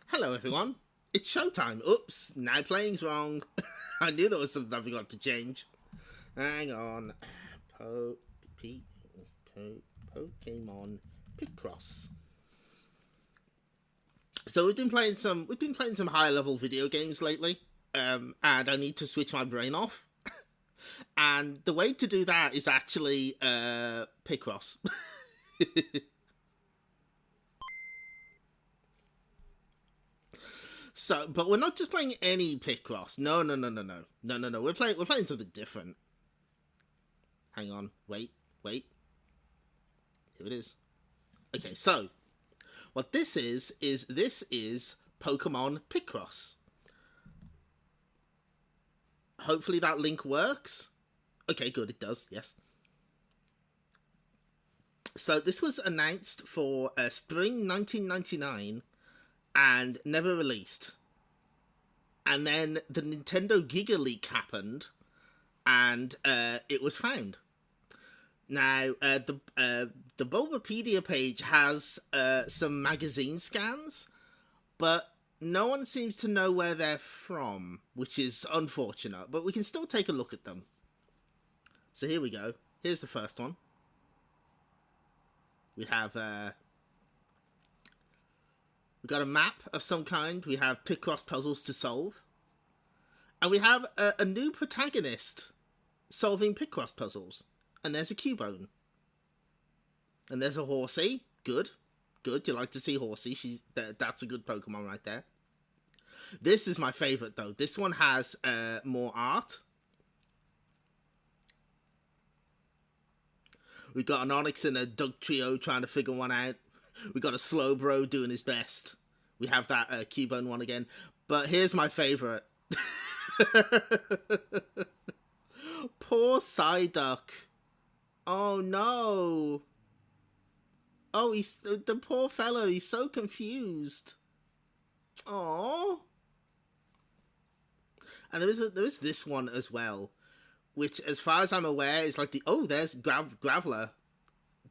Hello everyone, it's showtime. Oops, now playing's wrong. I knew there was something I forgot to change. Hang on. Pokémon Picross. So we've been playing some higher level video games lately. And I need to switch my brain off. And the way to do that is actually Picross. So, but we're not just playing any Picross. No. We're playing something different. Hang on, wait. Here it is. Okay, so what this is Pokémon Picross. Hopefully that link works. Okay, good, it does. Yes. So this was announced for spring 1999. And never released. And then the Nintendo Giga Leak happened, and it was found. Now, the Bulbapedia page has some magazine scans, but no one seems to know where they're from, which is unfortunate, but we can still take a look at them. So here we go. Here's the first one. We have... we've got a map of some kind. We have Picross puzzles to solve. And we have a new protagonist solving Picross puzzles. And there's a Cubone. And there's a Horsey. Good. You like to see Horsey. That's a good Pokemon right there. This is my favourite, though. This one has more art. We've got an Onyx and a Dugtrio trying to figure one out. We got a Slowbro doing his best. We have that Cubone one again. But here's my favourite. Poor Psyduck. Oh no. Oh, he's the poor fellow. He's so confused. Oh. And there is this one as well, which, as far as I'm aware, is like there's Graveler.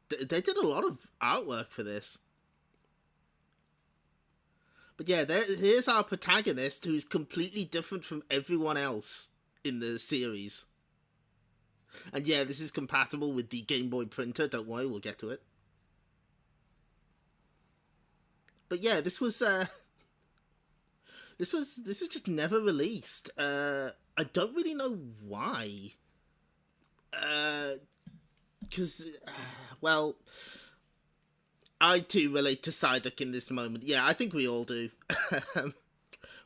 They did a lot of artwork for this. But yeah, here's our protagonist, who's completely different from everyone else in the series. And yeah, this is compatible with the Game Boy printer. Don't worry, we'll get to it. But yeah, this was just never released. I don't really know why. Because, well, I too relate to Psyduck in this moment. Yeah, I think we all do.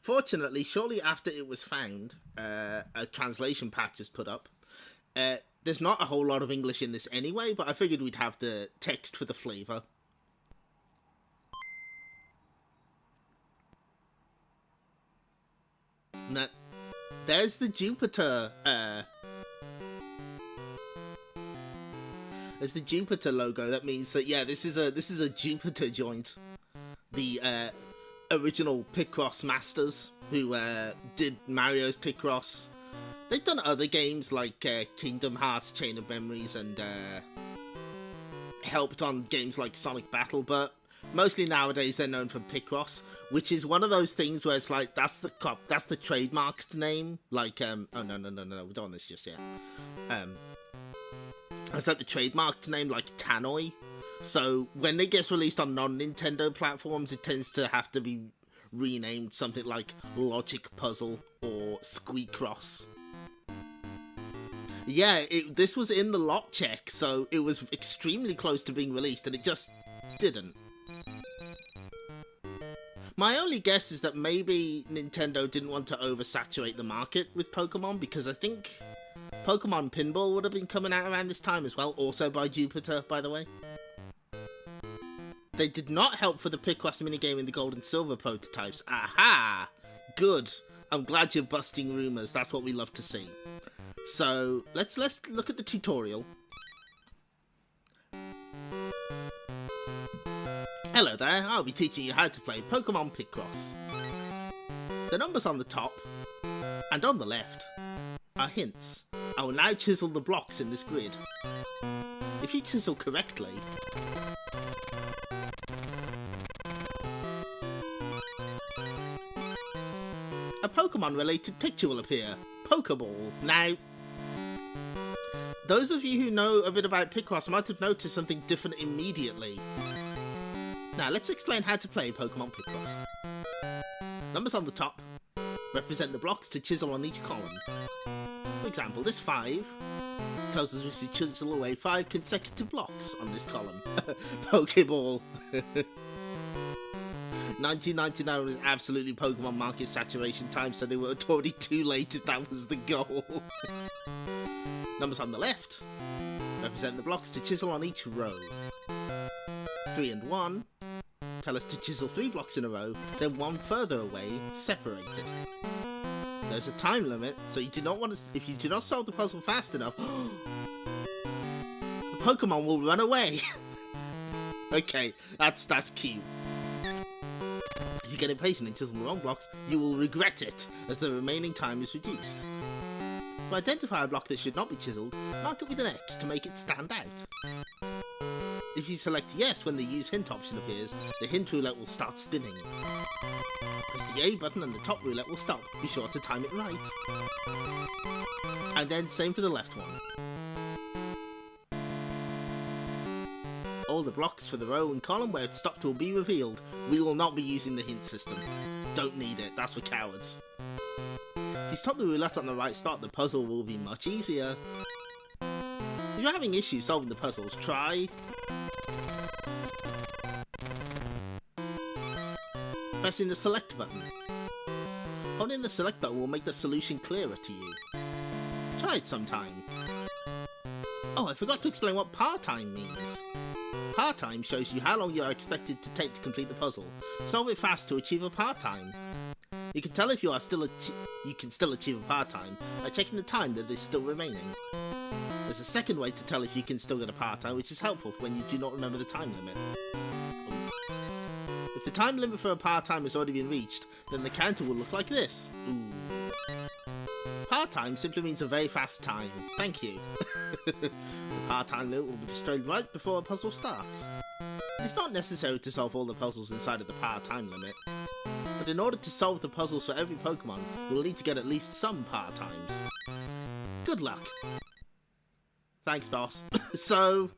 Fortunately, shortly after it was found, a translation patch is put up. There's not a whole lot of English in this anyway, but I figured we'd have the text for the flavour. Now, there's the Jupiter, there's the Jupiter logo. That means that, yeah, this is a Jupiter joint. The original Picross masters who did Mario's Picross. They've done other games like Kingdom Hearts, Chain of Memories, and helped on games like Sonic Battle, but mostly nowadays they're known for Picross, which is one of those things where it's like, that's the trademarked name. Like, oh no, we don't want this just yet. It's like the trademarked name, like Tannoy. So when it gets released on non-Nintendo platforms, it tends to have to be renamed something like Logic Puzzle or Squeakross. Yeah, this was in the lotcheck, so it was extremely close to being released, and it just didn't. My only guess is that maybe Nintendo didn't want to oversaturate the market with Pokemon, because I think Pokemon Pinball would have been coming out around this time as well, also by Jupiter, by the way. They did not help for the Picross minigame in the Gold and Silver prototypes. Aha! Good. I'm glad you're busting rumours. That's what we love to see. So, let's look at the tutorial. Hello there, I'll be teaching you how to play Pokémon Picross. The numbers on the top and on the left are hints. I will now chisel the blocks in this grid. If you chisel correctly, a Pokemon-related picture will appear. Pokeball. Now, those of you who know a bit about Picross might have noticed something different immediately. Now, let's explain how to play Pokemon Picross. Numbers on the top represent the blocks to chisel on each column. For example, this 5 tells us we should chisel away 5 consecutive blocks on this column. Pokeball. 1999 was absolutely Pokemon market saturation time, so they were already too late if that was the goal. Numbers on the left represent the blocks to chisel on each row. 3 and 1 tell us to chisel 3 blocks in a row, then 1 further away, separated. There's a time limit, so you do not want to. If you do not solve the puzzle fast enough, the Pokemon will run away. Okay, that's cute. If you get impatient and chisel the wrong blocks, you will regret it, as the remaining time is reduced. To identify a block that should not be chiseled, mark it with an X to make it stand out. If you select yes when the use hint option appears, the hint roulette will start spinning. Press the A button and the top roulette will stop. Be sure to time it right. And then same for the left one. All the blocks for the row and column where it stopped will be revealed. We will not be using the hint system. Don't need it, that's for cowards. If you stop the roulette on the right spot, the puzzle will be much easier. If you're having issues solving the puzzles, try pressing the select button. Holding the select button will make the solution clearer to you. Try it sometime. Oh, I forgot to explain what par time means. Par time shows you how long you are expected to take to complete the puzzle. Solve it fast to achieve a par time. You can tell if you can still achieve a par time by checking the time that is still remaining. There's a second way to tell if you can still get a par time, which is helpful for when you do not remember the time limit. If the time limit for a par time has already been reached, then the counter will look like this. Ooh. Par time simply means a very fast time. Thank you. The par time limit will be displayed right before a puzzle starts. It's not necessary to solve all the puzzles inside of the par time limit, but in order to solve the puzzles for every Pokemon, you will need to get at least some par times. Good luck. Thanks, boss. So,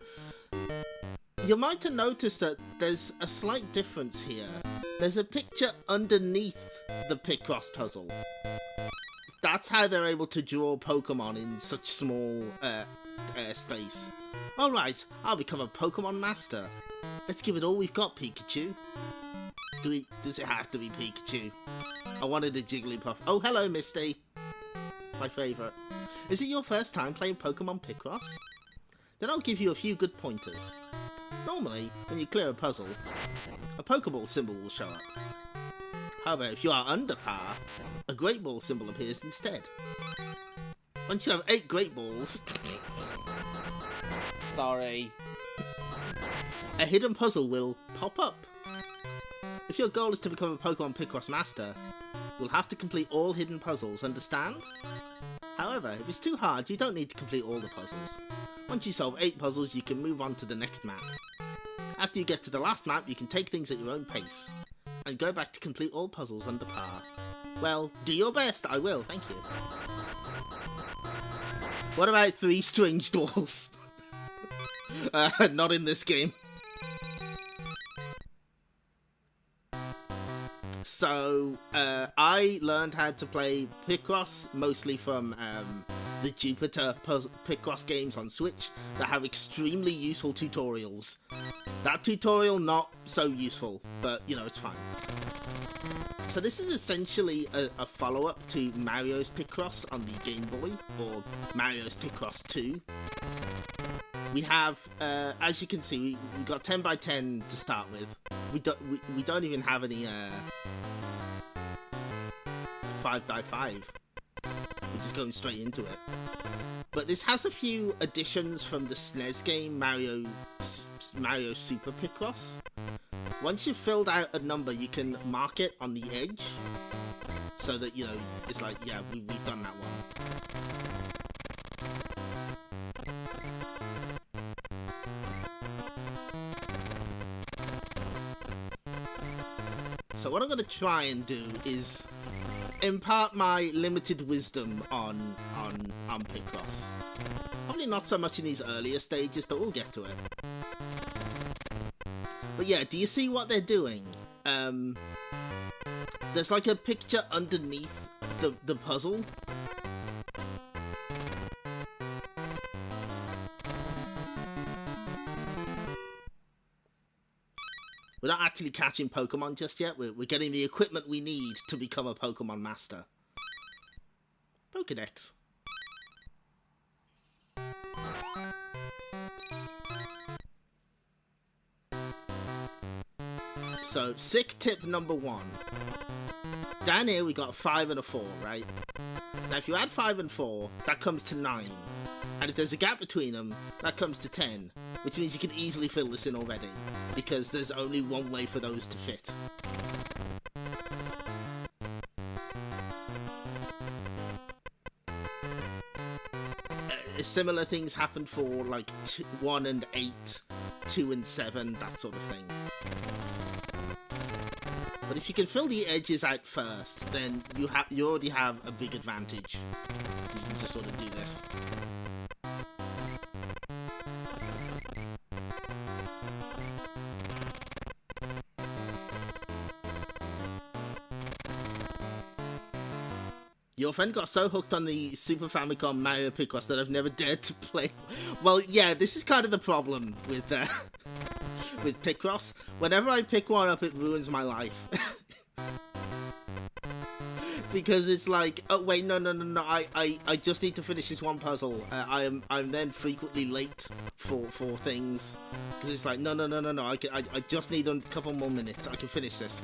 you might have noticed that there's a slight difference here. There's a picture underneath the Picross puzzle. That's how they're able to draw Pokemon in such small space. Alright, I'll become a Pokemon Master. Let's give it all we've got, Pikachu. Does it have to be Pikachu? I wanted a Jigglypuff. Oh, hello, Misty. My favourite. Is it your first time playing Pokemon Picross? Then I'll give you a few good pointers. Normally, when you clear a puzzle, a Pokeball symbol will show up. However, if you are under par, a Great Ball symbol appears instead. Once you have 8 Great Balls... Sorry. A hidden puzzle will pop up. If your goal is to become a Pokemon Picross Master, you'll have to complete all hidden puzzles, understand? However, if it's too hard, you don't need to complete all the puzzles. Once you solve 8 puzzles, you can move on to the next map. After you get to the last map, you can take things at your own pace, and go back to complete all puzzles under par. Well, do your best, I will, thank you. What about 3 strange balls? Not in this game. So, I learned how to play Picross mostly from the Jupiter Picross games on Switch that have extremely useful tutorials. That tutorial not so useful, but you know, it's fine. So this is essentially a follow-up to Mario's Picross on the Game Boy, or Mario's Picross 2. We have, as you can see, we got 10 by 10 to start with. We don't even have any 5 by 5. We're just going straight into it. But this has a few additions from the SNES game Mario Super Picross. Once you've filled out a number, you can mark it on the edge, so that, you know, it's like, yeah, we've done that one. So what I'm going to try and do is impart my limited wisdom on Picross. Probably not so much in these earlier stages, but we'll get to it. But yeah, do you see what they're doing? There's like a picture underneath the puzzle. We're not actually catching Pokemon just yet. We're getting the equipment we need to become a Pokemon master. Pokedex. So, sick tip number 1. Down here we got a 5 and a 4, right? Now if you add 5 and 4, that comes to 9. And if there's a gap between them, that comes to 10. Which means you can easily fill this in already, because there's only one way for those to fit. Similar things happen for like 1 and 8, 2 and 7, that sort of thing. But if you can fill the edges out first, then you already have a big advantage. You can just sort of do this. Your friend got so hooked on the Super Famicom Mario Picross that I've never dared to play. Well, yeah, this is kind of the problem with with Picross. Whenever I pick one up, it ruins my life. Because it's like, oh wait, no, I just need to finish this one puzzle. I'm then frequently late for things. Because it's like, no, I just need a couple more minutes. I can finish this.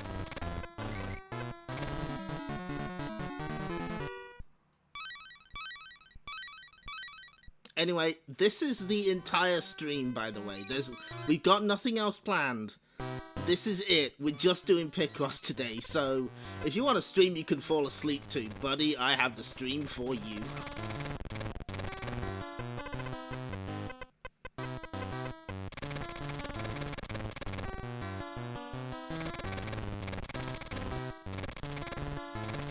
Anyway, this is the entire stream, by the way. We've got nothing else planned. This is it. We're just doing Picross today, so if you want a stream you can fall asleep to, buddy, I have the stream for you.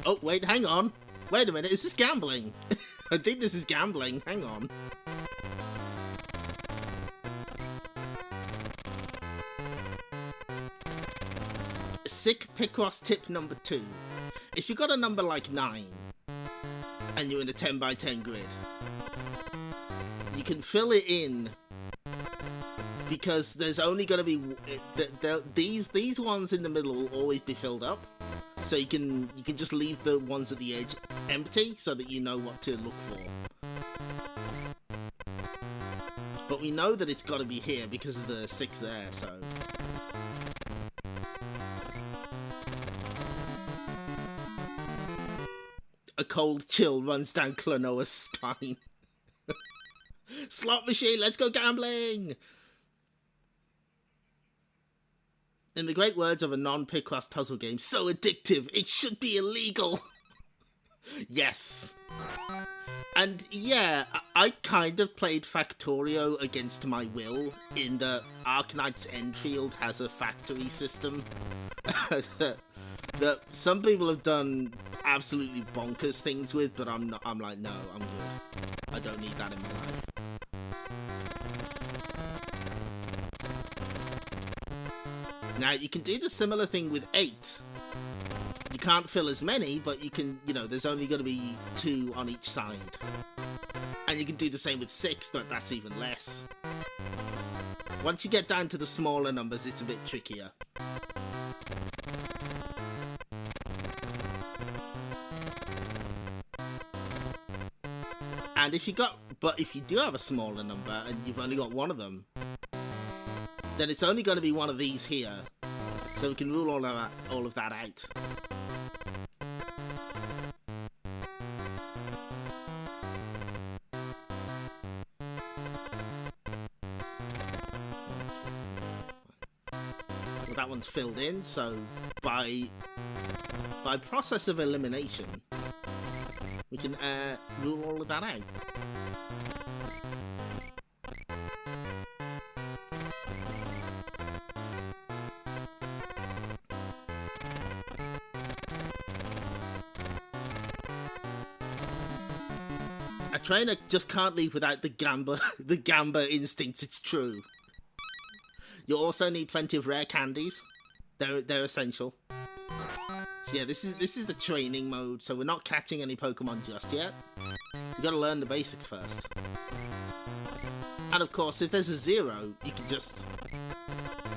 Oh, wait, hang on. Wait a minute, is this gambling? I think this is gambling. Hang on. Sick Picross tip number 2. If you got a number like 9, and you're in a 10 by 10 grid, you can fill it in, because there's only going to be... These ones in the middle will always be filled up. So you can just leave the ones at the edge empty so that you know what to look for. But we know that it's got to be here because of the 6 there, so... A cold chill runs down Klonoa's spine. Slot machine, let's go gambling! In the great words of a non-Picross puzzle game, so addictive, it should be illegal! Yes. And yeah, I kind of played Factorio against my will, in that Arknight's Enfield has a factory system that some people have done absolutely bonkers things with, but I'm like, no, I'm good. I don't need that in my life. Now, you can do the similar thing with 8. You can't fill as many, but you can, there's only going to be 2 on each side. And you can do the same with 6, but that's even less. Once you get down to the smaller numbers, it's a bit trickier. And if you do have a smaller number and you've only got one of them, then it's only going to be one of these here. So we can rule all of that out. Well, that one's filled in, so by process of elimination, we can rule all of that out. trainer just can't leave without the gamba, the gamba instincts, it's true. You'll also need plenty of rare candies. They're essential. So yeah, this is the training mode, so we're not catching any Pokemon just yet. You gotta learn the basics first. And of course, if there's a 0, you can just...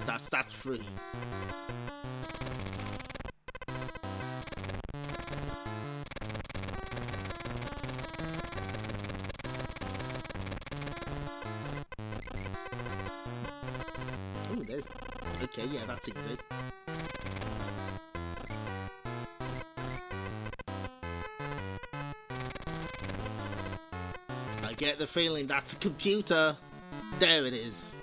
That's free. Ooh, there's... Okay, yeah, that's easy. I get the feeling that's a computer. There it is.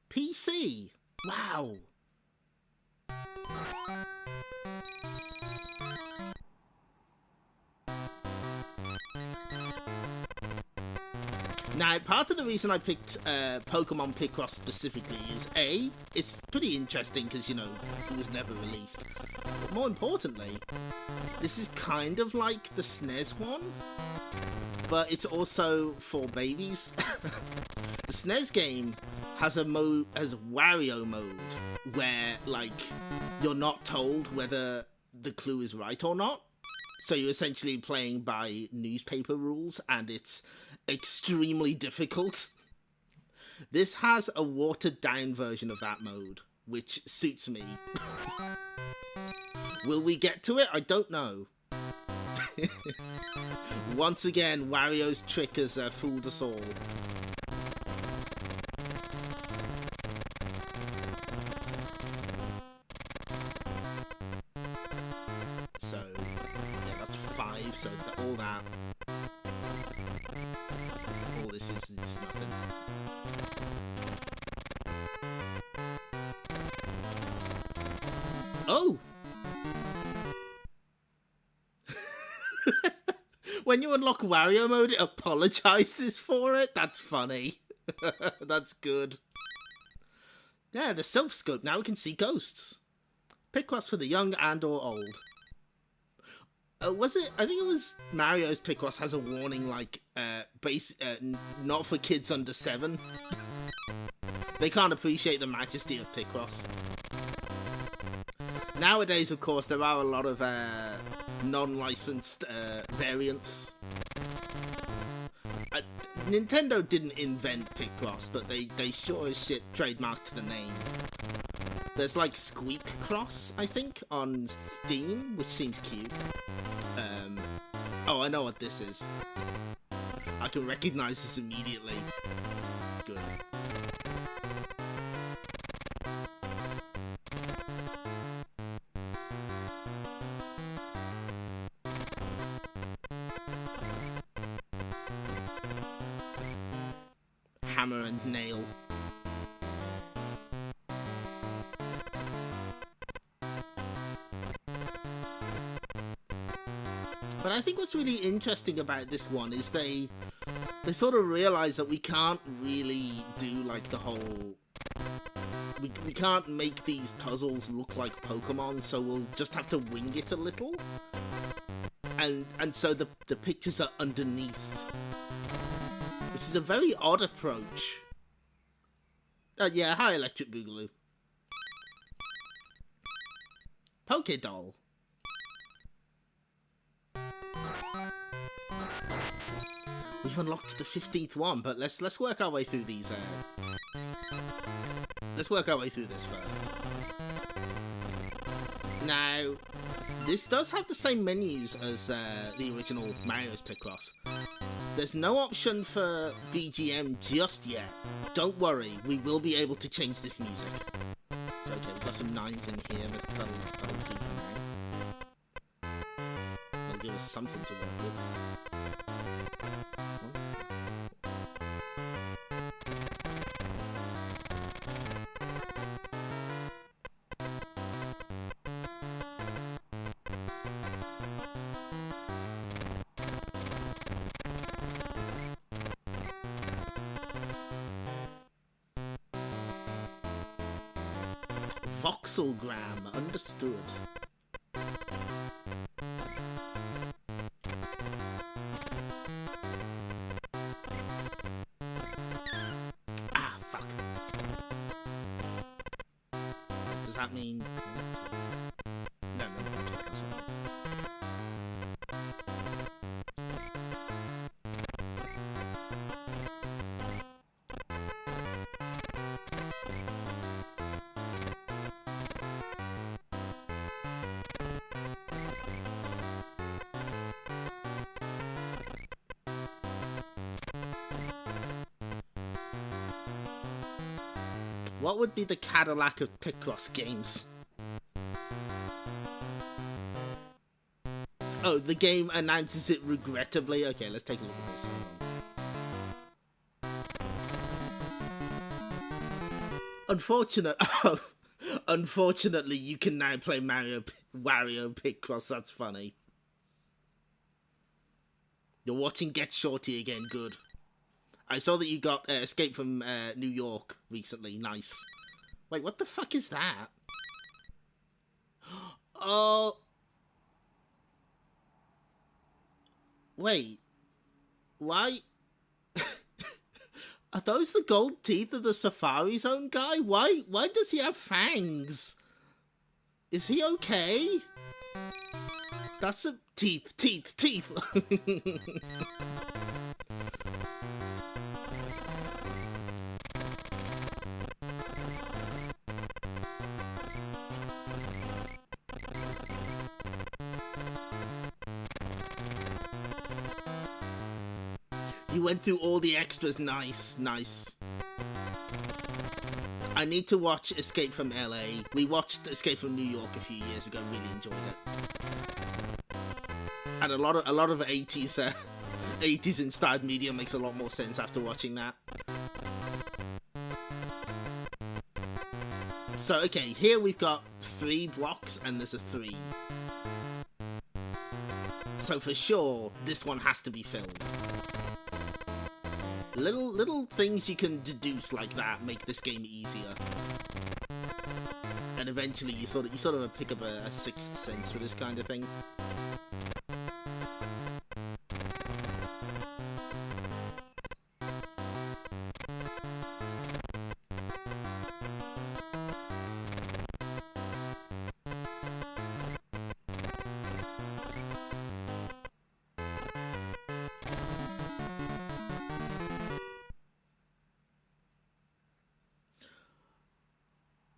PC. Wow. Now, part of the reason I picked Pokemon Picross specifically is A, it's pretty interesting because, you know, it was never released. But more importantly, this is kind of like the SNES one, but it's also for babies. The SNES game has a Wario mode, where, like, you're not told whether the clue is right or not. So you're essentially playing by newspaper rules, and it's extremely difficult. This has a watered-down version of that mode, which suits me. Will we get to it? I don't know. Once again, Wario's trick has fooled us all. So, yeah, that's 5, so all that. All this is nothing. Oh! When you unlock Wario mode, it apologizes for it? That's funny. That's good. Yeah, the self-scope. Now we can see ghosts. Picross for the young and or old. Was it? I think it was Mario's Picross has a warning like, not for kids under 7. They can't appreciate the majesty of Picross. Nowadays, of course, there are a lot of non-licensed variants. Nintendo didn't invent Picross, but they sure as shit trademarked the name. There's like Squeak Cross, I think, on Steam, which seems cute. Oh, I know what this is. I can recognize this immediately. Good. Hammer and nail. But I think what's really interesting about this one is they sort of realize that we can't really do like the whole... We can't make these puzzles look like Pokemon, so we'll just have to wing it a little. And so the pictures are underneath. Which is a very odd approach. Yeah, hi Electric Boogaloo. Pokédoll. We've unlocked the 15th one, but let's work our way through these. Let's work our way through this first. Now, this does have the same menus as the original Mario's Picross. There's no option for BGM just yet. Don't worry, we will be able to change this music. So okay, we've got some 9s in here, but that'll do for now. That'll give us something to work with. Voxelgram, understood. does that mean... No, okay, that's fine. What would be the Cadillac of Picross games? Oh, the game announces it regrettably. Okay, let's take a look at this. Unfortunately, you can now play Wario Picross. That's funny. You're watching Get Shorty again. Good. I saw that you got Escape from New York recently. Nice. Wait, what the fuck is that? Oh. Wait. Why? Are those the gold teeth of the Safari Zone guy? Why does he have fangs? Is he okay? That's a... Teeth. You went through all the extras. Nice. I need to watch Escape from LA. We watched Escape from New York a few years ago. Really enjoyed it. And a lot of 80s 80s inspired media makes a lot more sense after watching that. So okay, here we've got 3 blocks and there's a 3. So for sure, this one has to be filled. Little things you can deduce like that make this game easier. And eventually you sort of pick up a sixth sense for this kind of thing.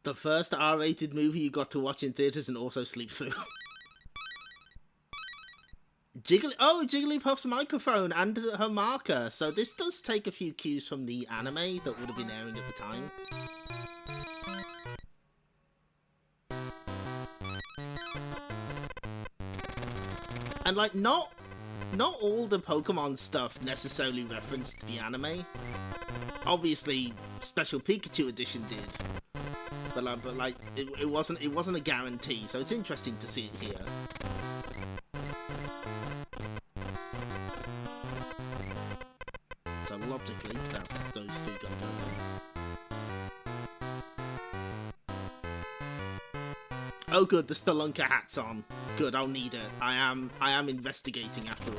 The first R-rated movie you got to watch in theaters and also sleep through. Jigglypuff's microphone and her marker. So this does take a few cues from the anime that would have been airing at the time. And like, not all the Pokemon stuff necessarily referenced the anime. Obviously, Special Pikachu Edition did. But like, it wasn't a guarantee, so it's interesting to see it here. So logically, that's those 3 got going. Oh good, the Spelunker hat's on. Good, I'll need it. I am investigating after all.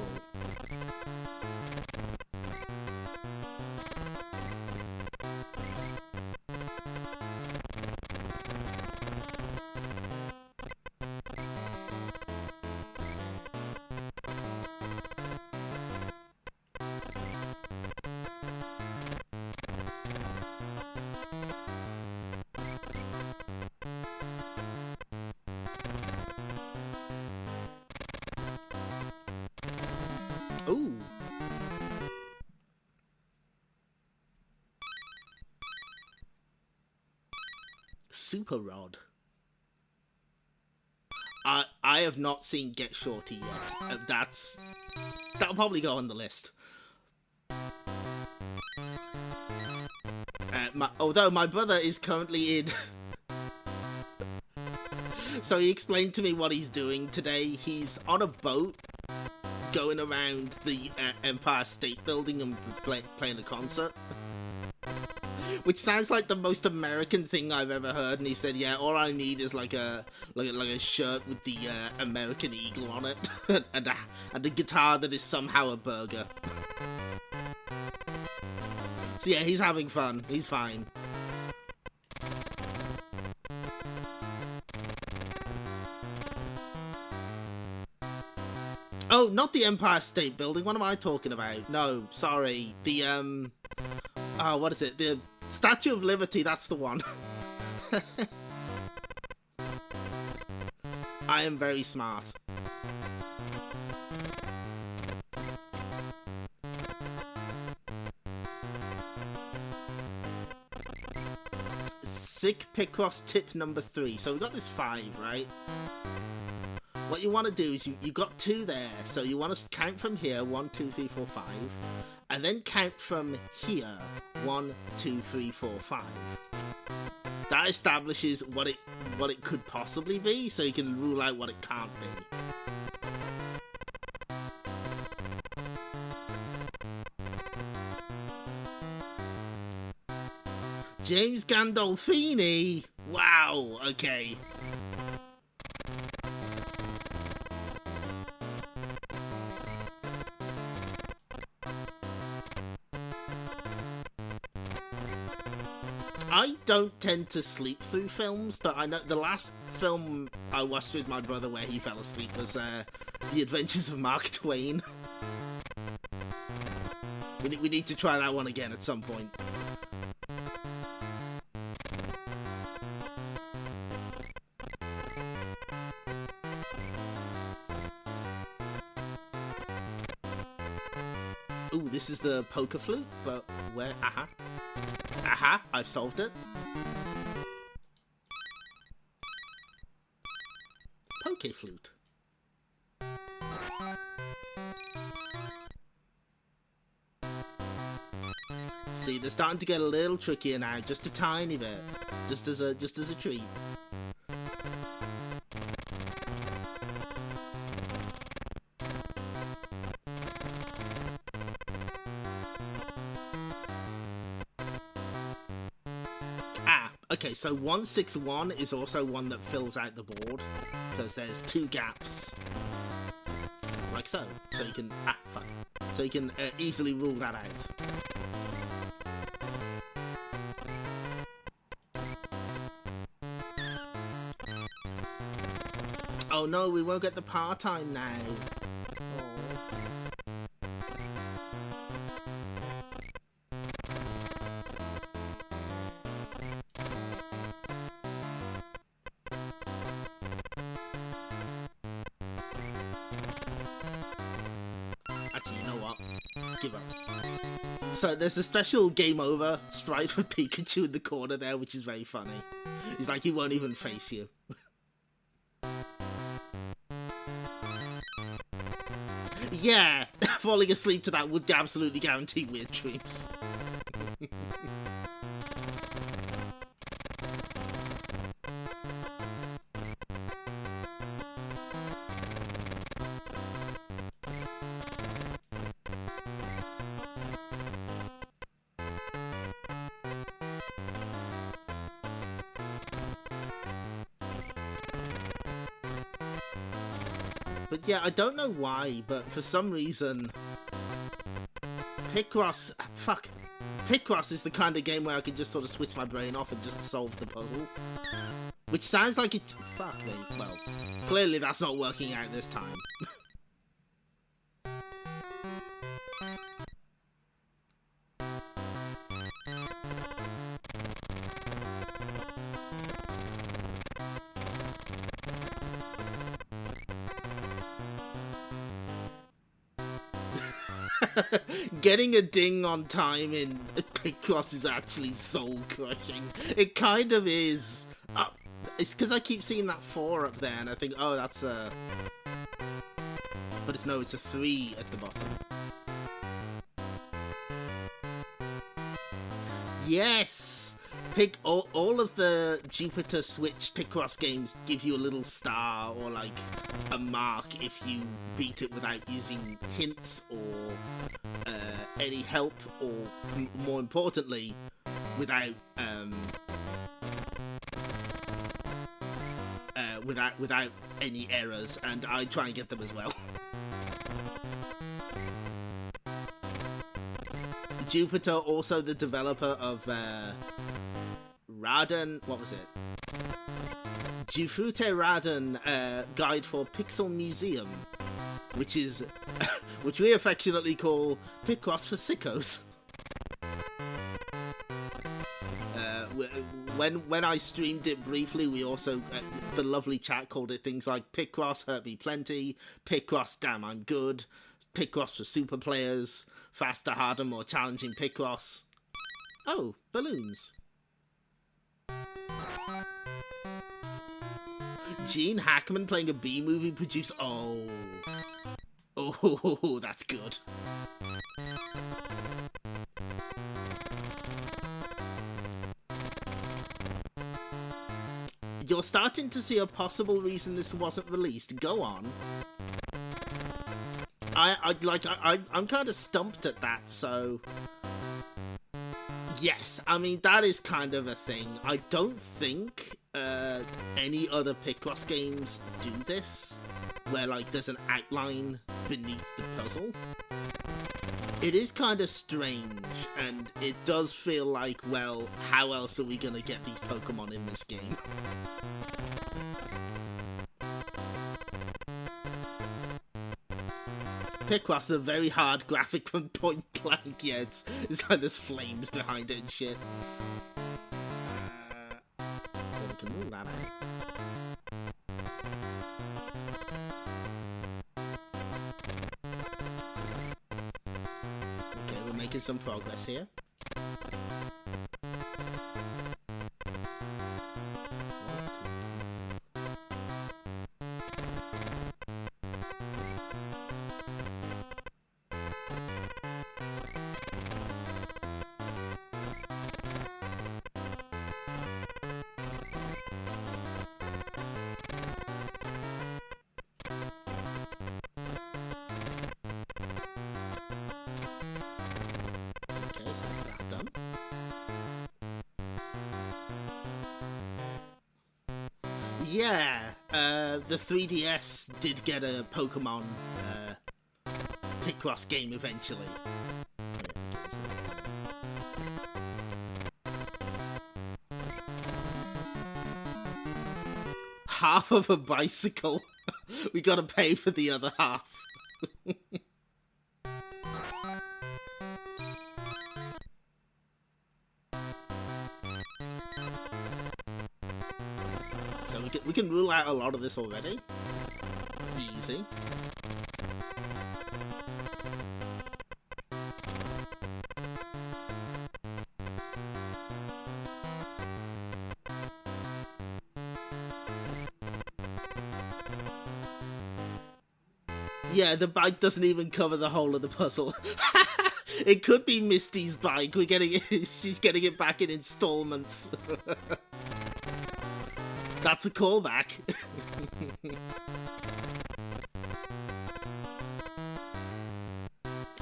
Ooh. Super Rod. I have not seen Get Shorty yet. That'll probably go on the list. Although my brother is currently in... So he explained to me what he's doing today. He's on a boat going around the Empire State Building and playing a concert. Which sounds like the most American thing I've ever heard. And he said, yeah, all I need is like a shirt with the American eagle on it. and a guitar that is somehow a burger. So yeah, he's having fun. He's fine. Oh, not the Empire State Building. What am I talking about? No, sorry. The, oh, what is it? The Statue of Liberty, that's the one. I am very smart. Sick Picross tip number 3. So we got this 5, right? What you want to do is you've got 2 there, so you want to count from here 1, 2, 3, 4, 5, and then count from here 1, 2, 3, 4, 5. That establishes what it could possibly be, so you can rule out what it can't be. James Gandolfini! Wow, okay. I don't tend to sleep through films, but I know the last film I watched with my brother where he fell asleep was The Adventures of Mark Twain. We need to try that one again at some point. Ooh, this is the poker flute, but where? Aha. Aha, I've solved it. Poke flute. See, they're starting to get a little trickier now, just a tiny bit. Just as a treat. Okay, so 161 is also one that fills out the board, because there's 2 gaps, like so. So you can, fuck. So you can easily rule that out. Oh no, we won't get the part-time now. Give up. So there's a special game over sprite for Pikachu in the corner there, which is very funny. He's like, he won't even face you. Yeah, falling asleep to that would absolutely guarantee weird dreams. But yeah, I don't know why, but for some reason, Picross is the kind of game where I can just sort of switch my brain off and just solve the puzzle. Which sounds like it's... Fuck me. Well, clearly that's not working out this time. Getting a ding on time in Picross is actually soul-crushing. It kind of is. It's because I keep seeing that 4 up there, and I think, oh, that's a... But it's a 3 at the bottom. Yes! All of the Jupiter Switch Picross games give you a little star or like a mark if you beat it without using hints or any help, or more importantly, without without any errors, and I try and get them as well. Jupiter, also the developer of Raden, what was it? Jufute Raden Guide for Pixel Museum. which is which we affectionately call Picross for sickos. When I streamed it briefly, we also the lovely chat called it things like Picross hurt me plenty, Picross damn I'm good, Picross for super players, faster, harder, more challenging Picross. Oh, balloons. Gene Hackman playing a B-movie producer. Oh, that's good. You're starting to see a possible reason this wasn't released. Go on. I'm kind of stumped at that, so... Yes, I mean, that is kind of a thing. I don't think any other Picross games do this, where, like, there's an outline beneath the puzzle. It is kind of strange, and it does feel like, well, how else are we gonna get these Pokemon in this game? Picross, the very hard graphic from Point Blank, yeah, it's like there's flames behind it and shit. We can rule that out. Okay, we're making some progress here. Yeah, the 3DS did get a Pokemon Picross game eventually. Half of a bicycle. We gotta pay for the other half. So we can rule out a lot of this already. Easy. Yeah, the bike doesn't even cover the whole of the puzzle. It could be Misty's bike. We're getting it, she's getting it back in installments. That's a callback.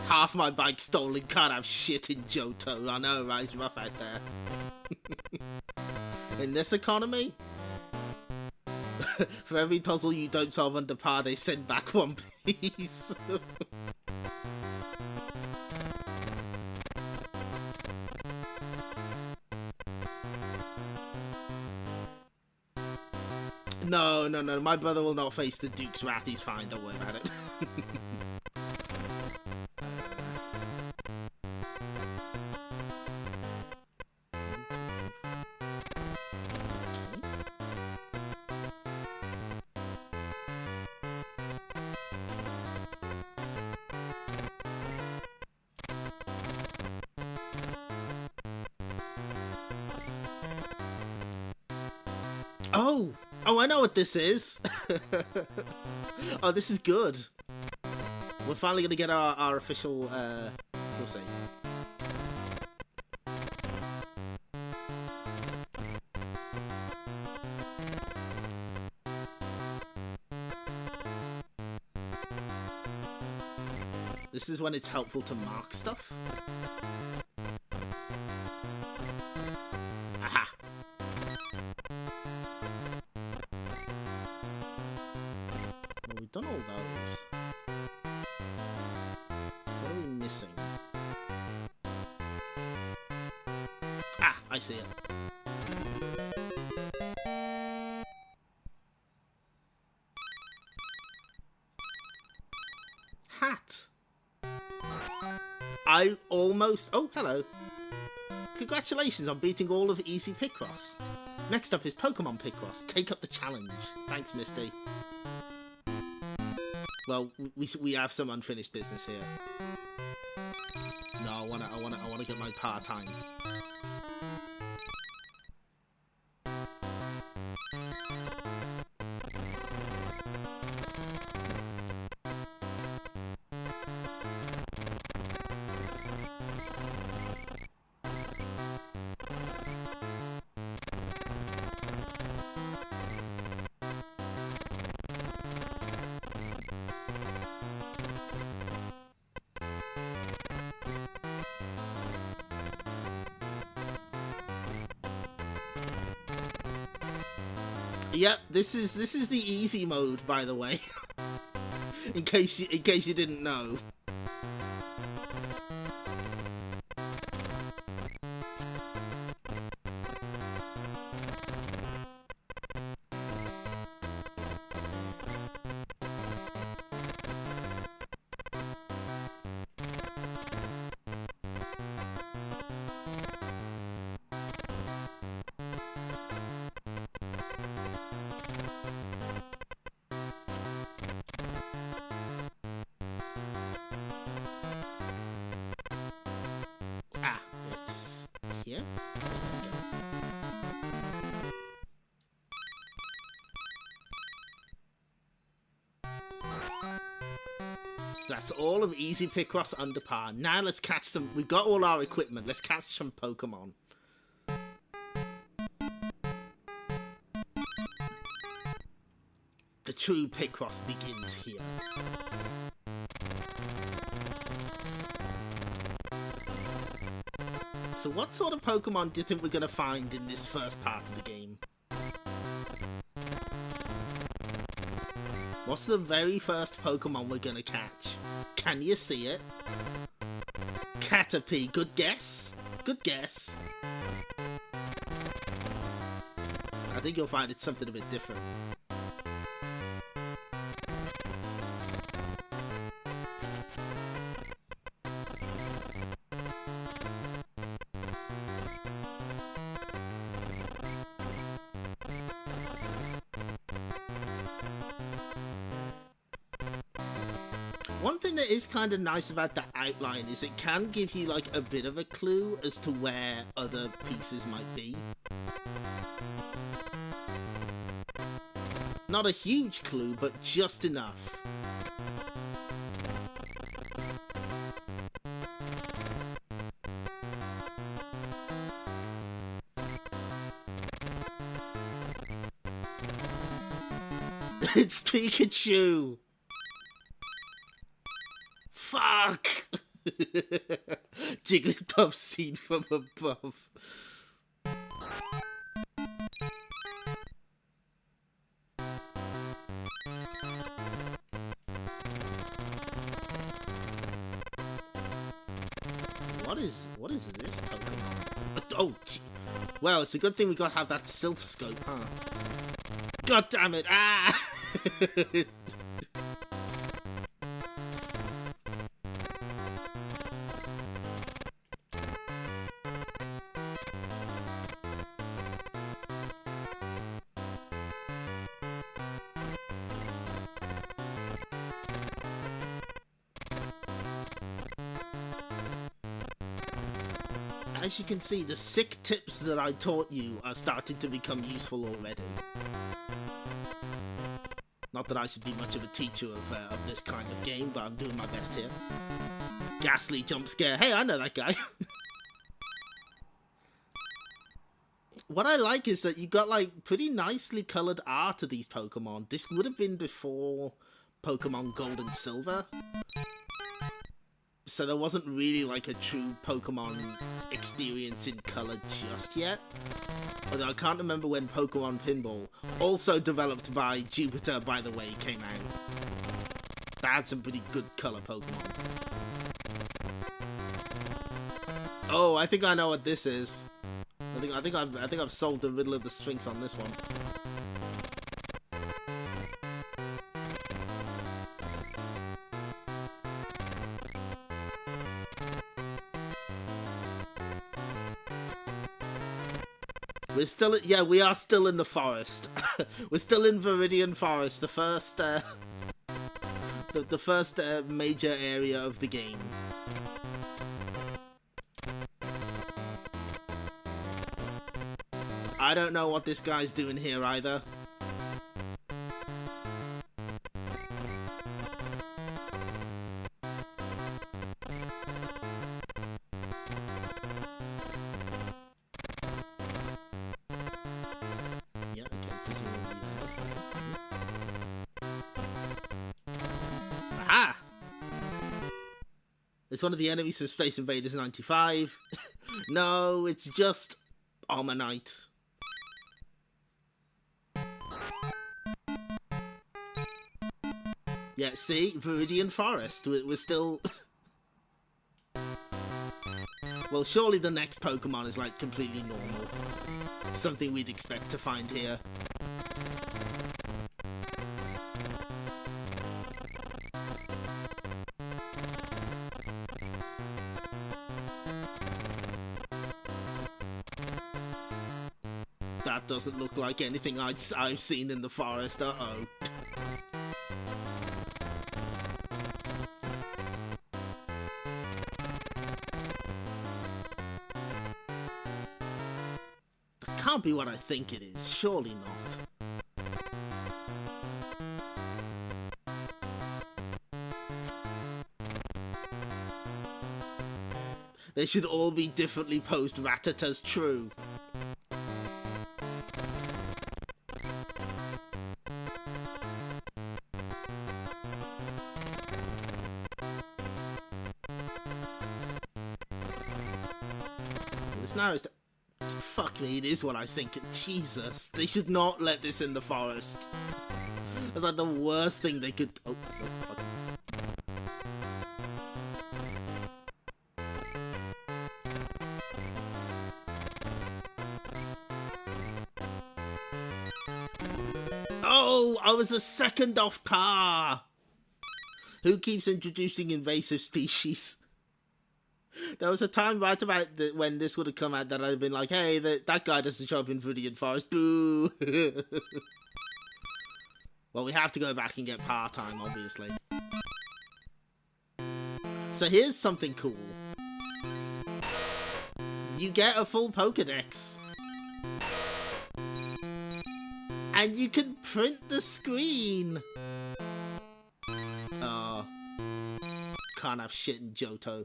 Half my bike stolen, can't have shit in Johto. I know, right? It's rough out there. In this economy? For every puzzle you don't solve under par, they send back one piece. No, my brother will not face the Duke's wrath, he's fine, don't worry about it. Oh, I know what this is. Oh, this is good. We're finally gonna get our official, we'll see. This is when it's helpful to mark stuff. Aha! Well, we've done all those. What are we missing? Ah, I see it. that? I almost... Oh, hello. Congratulations on beating all of Easy Picross. Next up is Pokemon Picross. Take up the challenge. Thanks, Misty. Well, we have some unfinished business here. No, I wanna get my part-time. Yep, this is the easy mode, by the way. in case you didn't know. Here. So that's all of Easy Picross under par. Now let's catch some... We've got all our equipment. Let's catch some Pokemon. The true Picross begins here. So what sort of Pokemon do you think we're going to find in this first part of the game? What's the very first Pokemon we're going to catch? Can you see it? Caterpie, good guess? Good guess. I think you'll find it's something a bit different. One thing that is kind of nice about the outline is it can give you like a bit of a clue as to where other pieces might be. Not a huge clue, but just enough. It's Pikachu! Fuck! Jigglypuff seen from above. What is this Pokemon? Oh, well, it's a good thing we gotta have that Sylph Scope, huh? God damn it! Ah! As you can see, the sick tips that I taught you are starting to become useful already. Not that I should be much of a teacher of this kind of game, but I'm doing my best here. Ghastly jump scare. Hey, I know that guy. What I like is that you got like pretty nicely coloured art of these Pokemon. This would have been before Pokemon Gold and Silver. So there wasn't really like a true Pokemon experience in colour just yet. Although I can't remember when Pokemon Pinball, also developed by Jupiter by the way, came out. That had some pretty good colour Pokemon. Oh, I think I know what this is. I think I've solved the riddle of the Sphinx on this one. We're still, yeah, we are still in the forest. We're still in Viridian Forest, the first, the first major area of the game. I don't know what this guy's doing here either. Yeah, okay, presumably there. Aha! It's one of the enemies from Space Invaders 95. No, it's just Armor Knight. Yeah, see? Viridian Forest. We're still... Well, surely the next Pokemon is, like, completely normal. Something we'd expect to find here. That doesn't look like anything I've seen in the forest. Uh-oh. Can't be what I think it is. Surely not. They should all be differently posed Rattatas true. This now is... Fuck me, it is what I think. Jesus, they should not let this in the forest. That's like the worst thing they could... Oh, fuck. Oh, I was a second off par. Who keeps introducing invasive species? There was a time right about when this would have come out that I'd have been like, hey, that guy doesn't show up in Viridian Forest. Boo! Well, we have to go back and get part-time, obviously. So here's something cool. You get a full Pokedex. And you can print the screen. Oh. Can't have shit in Johto.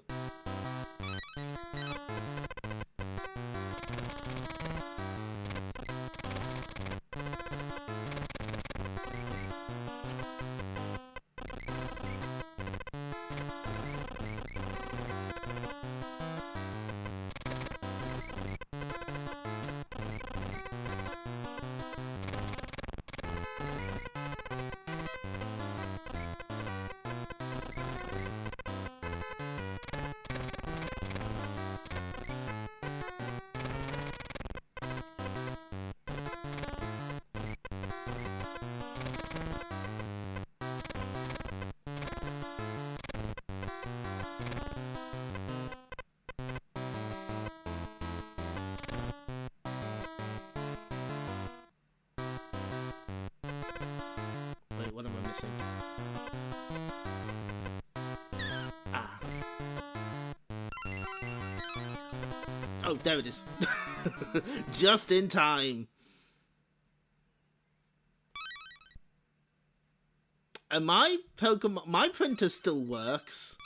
What am I missing? Ah. Oh, there it is. Just in time. And my printer still works.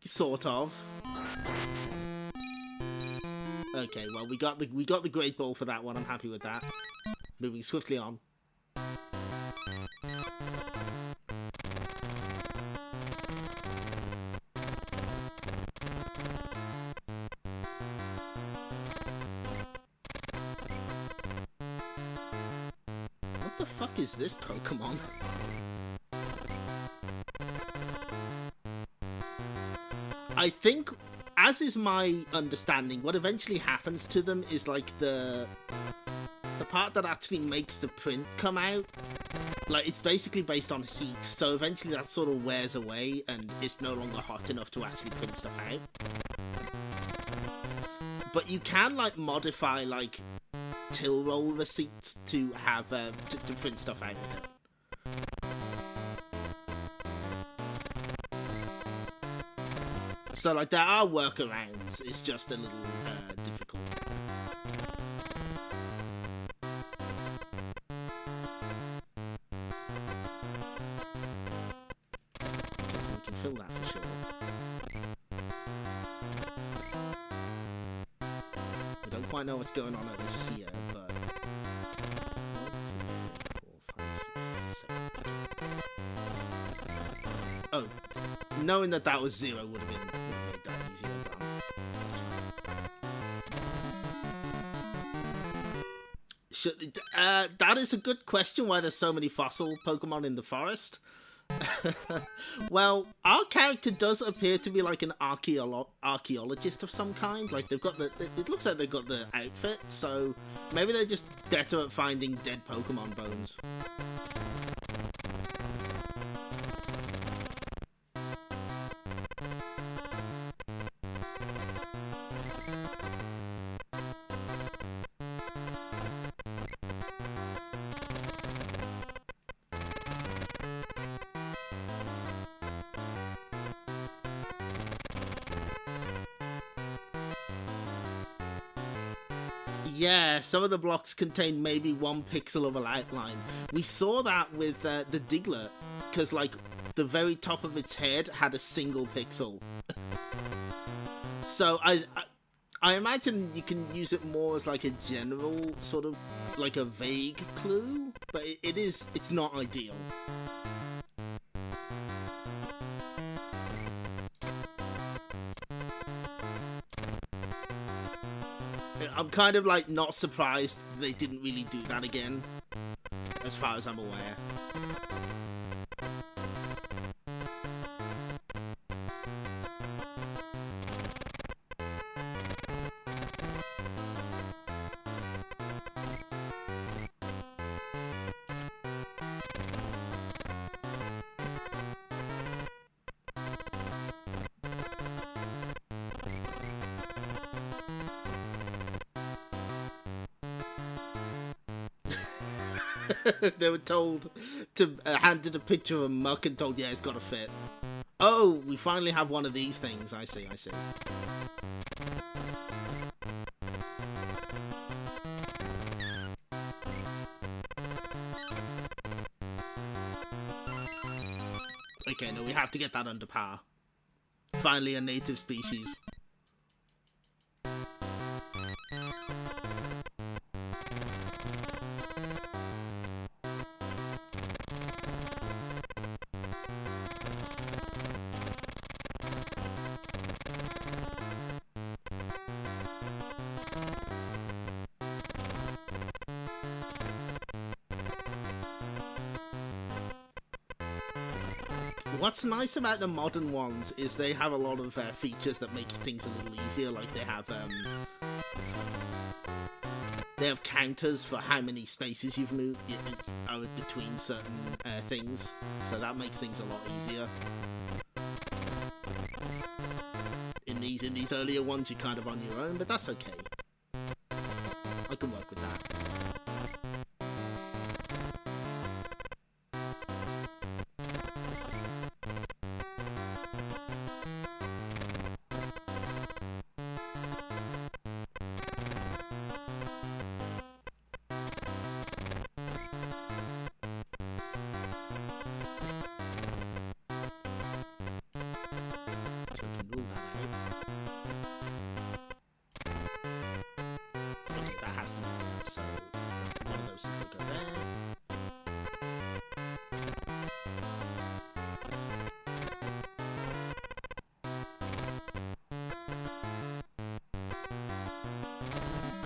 Sort of. Okay, well we got the Great Ball for that one. I'm happy with that. Moving swiftly on. What the fuck is this Pokemon? I think, as is my understanding, what eventually happens to them is like the part that actually makes the print come out. Like, it's basically based on heat, so eventually that sort of wears away and it's no longer hot enough to actually print stuff out. But you can, like, modify, like, till roll receipts to have to print stuff out of it. So like there are workarounds. It's just a little difficult. Okay, so we can fill that for sure. We don't quite know what's going on over here, but 4, 5, 6, 7. Oh, knowing that that was 0 would have made that easier. But that's fine. That is a good question. Why there's so many fossil Pokemon in the forest? Well, our character does appear to be like an archaeologist of some kind. Like they've got the, it looks like they've got the outfit, so maybe they're just better at finding dead Pokemon bones. Yeah, some of the blocks contain maybe 1 pixel of an outline. We saw that with the Diglett, because like the very top of its head had a single pixel. So I imagine you can use it more as like a general sort of like a vague clue, but it's not ideal. I'm kind of like not surprised they didn't really do that again, as far as I'm aware. They were told to handed a picture of a muck and told, yeah, it's got to fit. Oh, we finally have one of these things. I see. Okay, no, we have to get that under par. Finally, a native species. What's nice about the modern ones is they have a lot of features that make things a little easier. Like they have counters for how many spaces you've moved between certain things, so that makes things a lot easier. In these earlier ones, you're kind of on your own, but that's okay. I can work with that.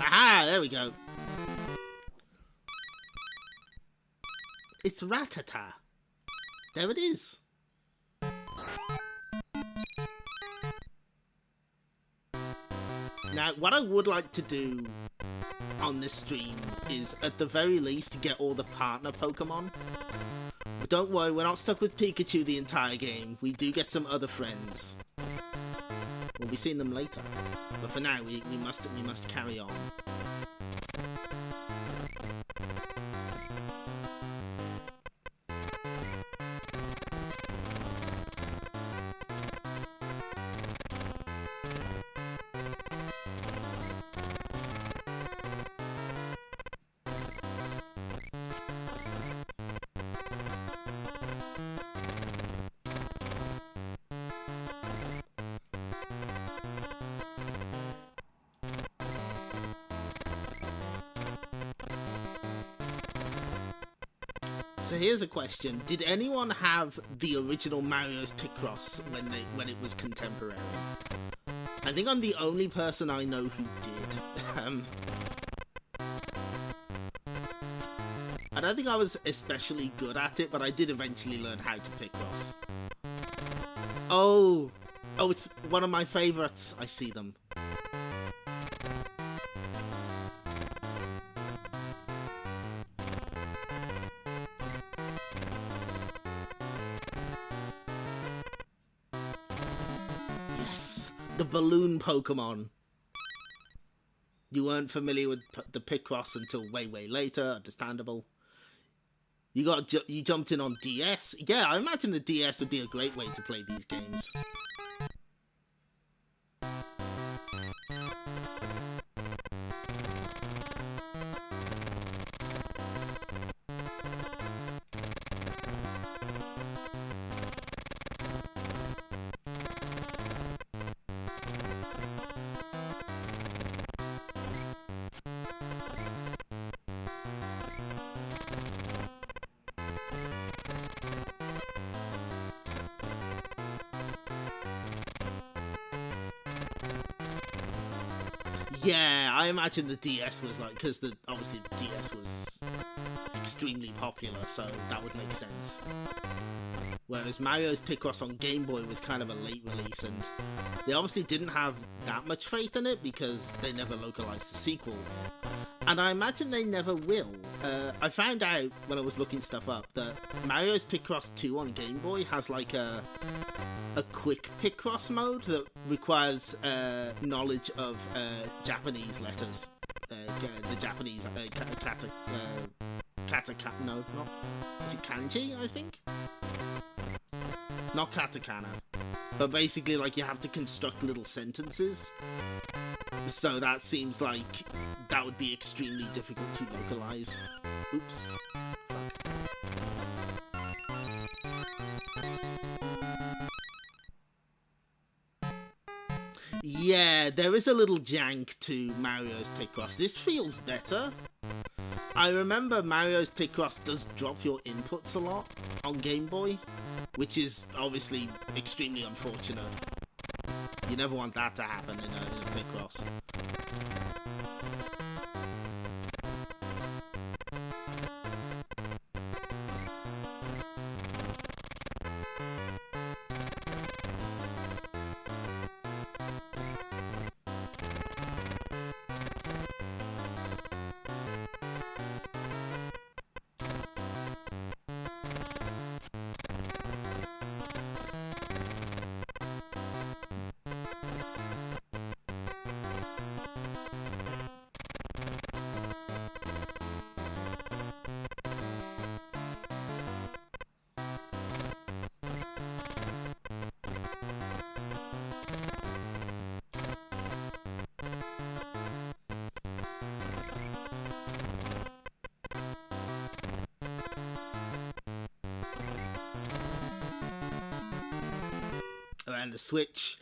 Aha! There we go. It's Rattata. There it is. Now, what I would like to do on this stream is, at the very least, get all the partner Pokemon. But don't worry, we're not stuck with Pikachu the entire game. We do get some other friends. We'll be seeing them later. But for now, we must carry on. So here's a question: did anyone have the original Mario's Picross when it was contemporary? I think I'm the only person I know who did. I don't think I was especially good at it, but I did eventually learn how to Picross. Oh, it's one of my favorites. I see them. The balloon Pokemon. You weren't familiar with the Picross until way later, understandable. You jumped in on DS. Yeah, I imagine the DS would be a great way to play these games. Yeah, I imagine the DS was like, because obviously the DS was extremely popular, so that would make sense. Whereas Mario's Picross on Game Boy was kind of a late release, and they obviously didn't have that much faith in it because they never localized the sequel. And I imagine they never will. I found out when I was looking stuff up that Mario's Picross 2 on Game Boy has like a quick Picross mode that requires knowledge of Japanese letters. The Japanese no, not, is it kanji, I think? Not katakana. But basically, like, you have to construct little sentences. So that seems like that would be extremely difficult to localize. Oops. Yeah, there is a little jank to Mario's Picross. This feels better. I remember Mario's Picross does drop your inputs a lot on Game Boy, which is obviously extremely unfortunate. You never want that to happen in a Picross. And the Switch.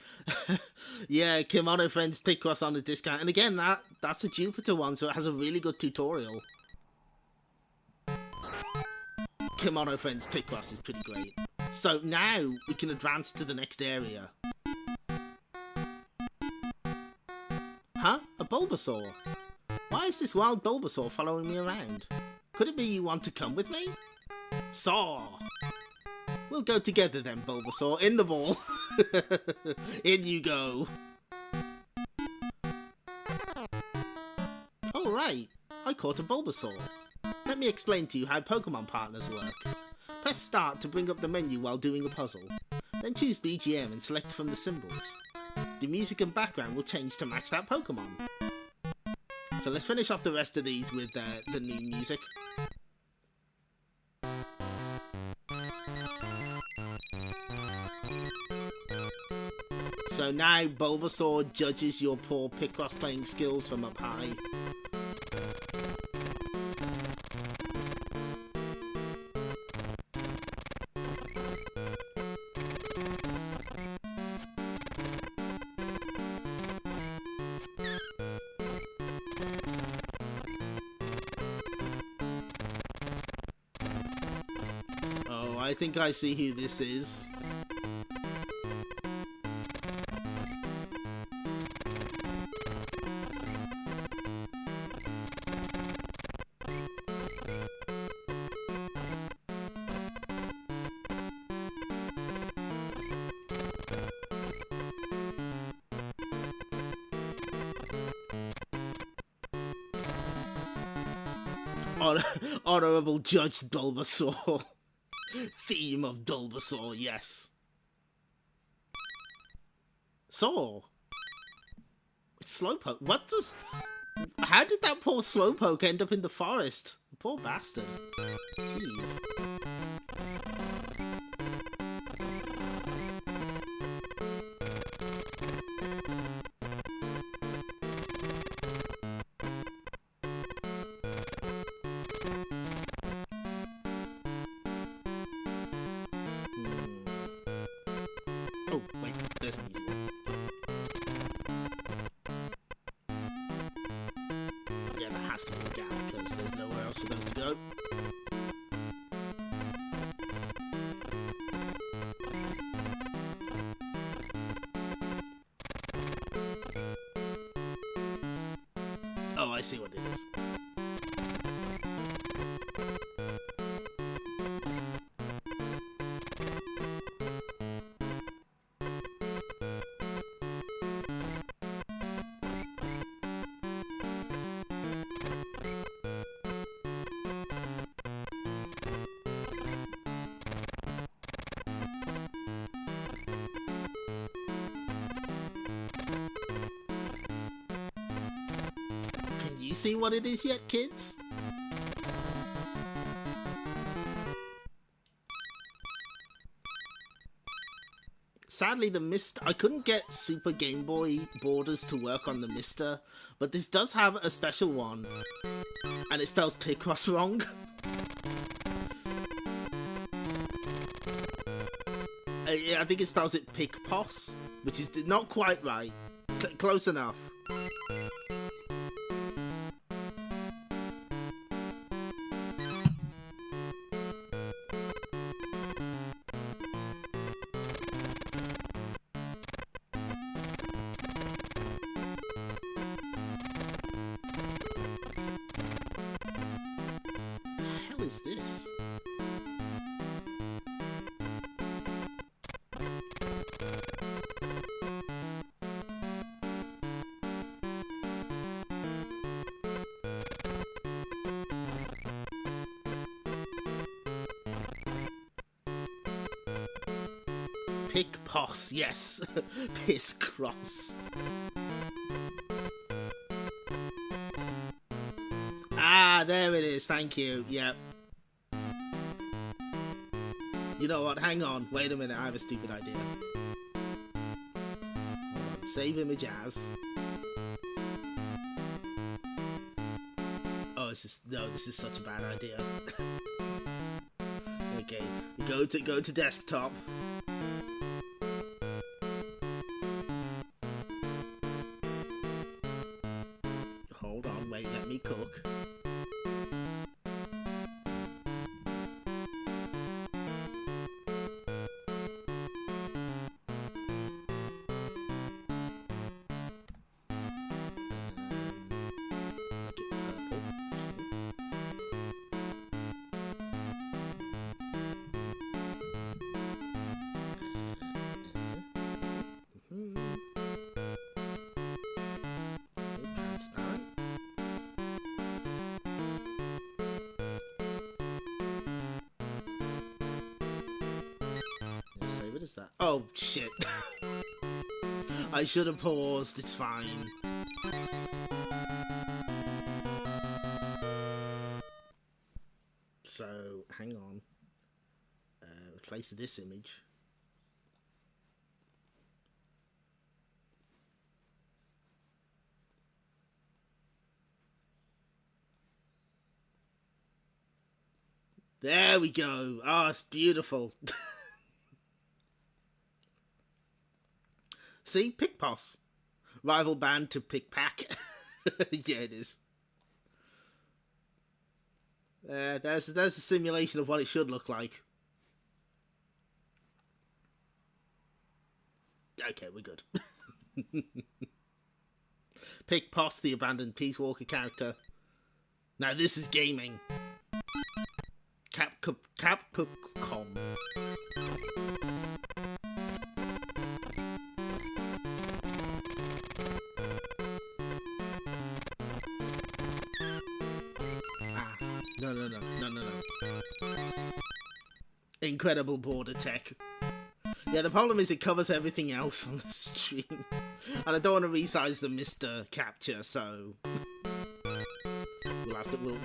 Yeah, Kimono Friends Picross on a discount. And again, that's a Jupiter one, so it has a really good tutorial. Kimono Friends Picross is pretty great. So now we can advance to the next area. Huh? A Bulbasaur? Why is this wild Bulbasaur following me around? Could it be you want to come with me? Saw! We'll go together then, Bulbasaur. In the ball. In you go. Oh, right. I caught a Bulbasaur. Let me explain to you how Pokemon partners work. Press start to bring up the menu while doing a puzzle. Then choose BGM and select from the symbols. The music and background will change to match that Pokemon. So let's finish off the rest of these with the new music. So now Bulbasaur judges your poor Picross playing skills from up high. I think I see who this is. Honorable Judge Bulbasaur. Theme of Bulbasaur, yes. Saw. Slowpoke. What does... How did that poor Slowpoke end up in the forest? Poor bastard. Jeez. Oh, wait, there's an easy one. Yeah, there has to be a gap because there's nowhere else for those to go. Oh, I see what it is. You see what it is yet, kids? Sadly, the Mister... I couldn't get Super Game Boy borders to work on the Mister, but this does have a special one, and it spells Picross wrong. I think it spells it Picposs, which is not quite right. Close enough. Is this? Picross, yes. Picross. Ah, there it is. Thank you. Yep. You know what? Hang on. Wait a minute. I have a stupid idea. Hold on. Save image as. Oh, this is such a bad idea. Okay. Go to desktop. Hold on. Wait. Let me cook. What is that? Oh, shit. I should have paused. It's fine. So, hang on. Replace this image. There we go. Oh, it's beautiful. See? Picposs. Rival band to Pickpack. Yeah, it is. There's a simulation of what it should look like. Okay, we're good. Pick Poss, the abandoned Peace Walker character. Now this is gaming. Capcom. No. Incredible border tech. Yeah, the problem is it covers everything else on the stream. And I don't want to resize the Mr. Capture, so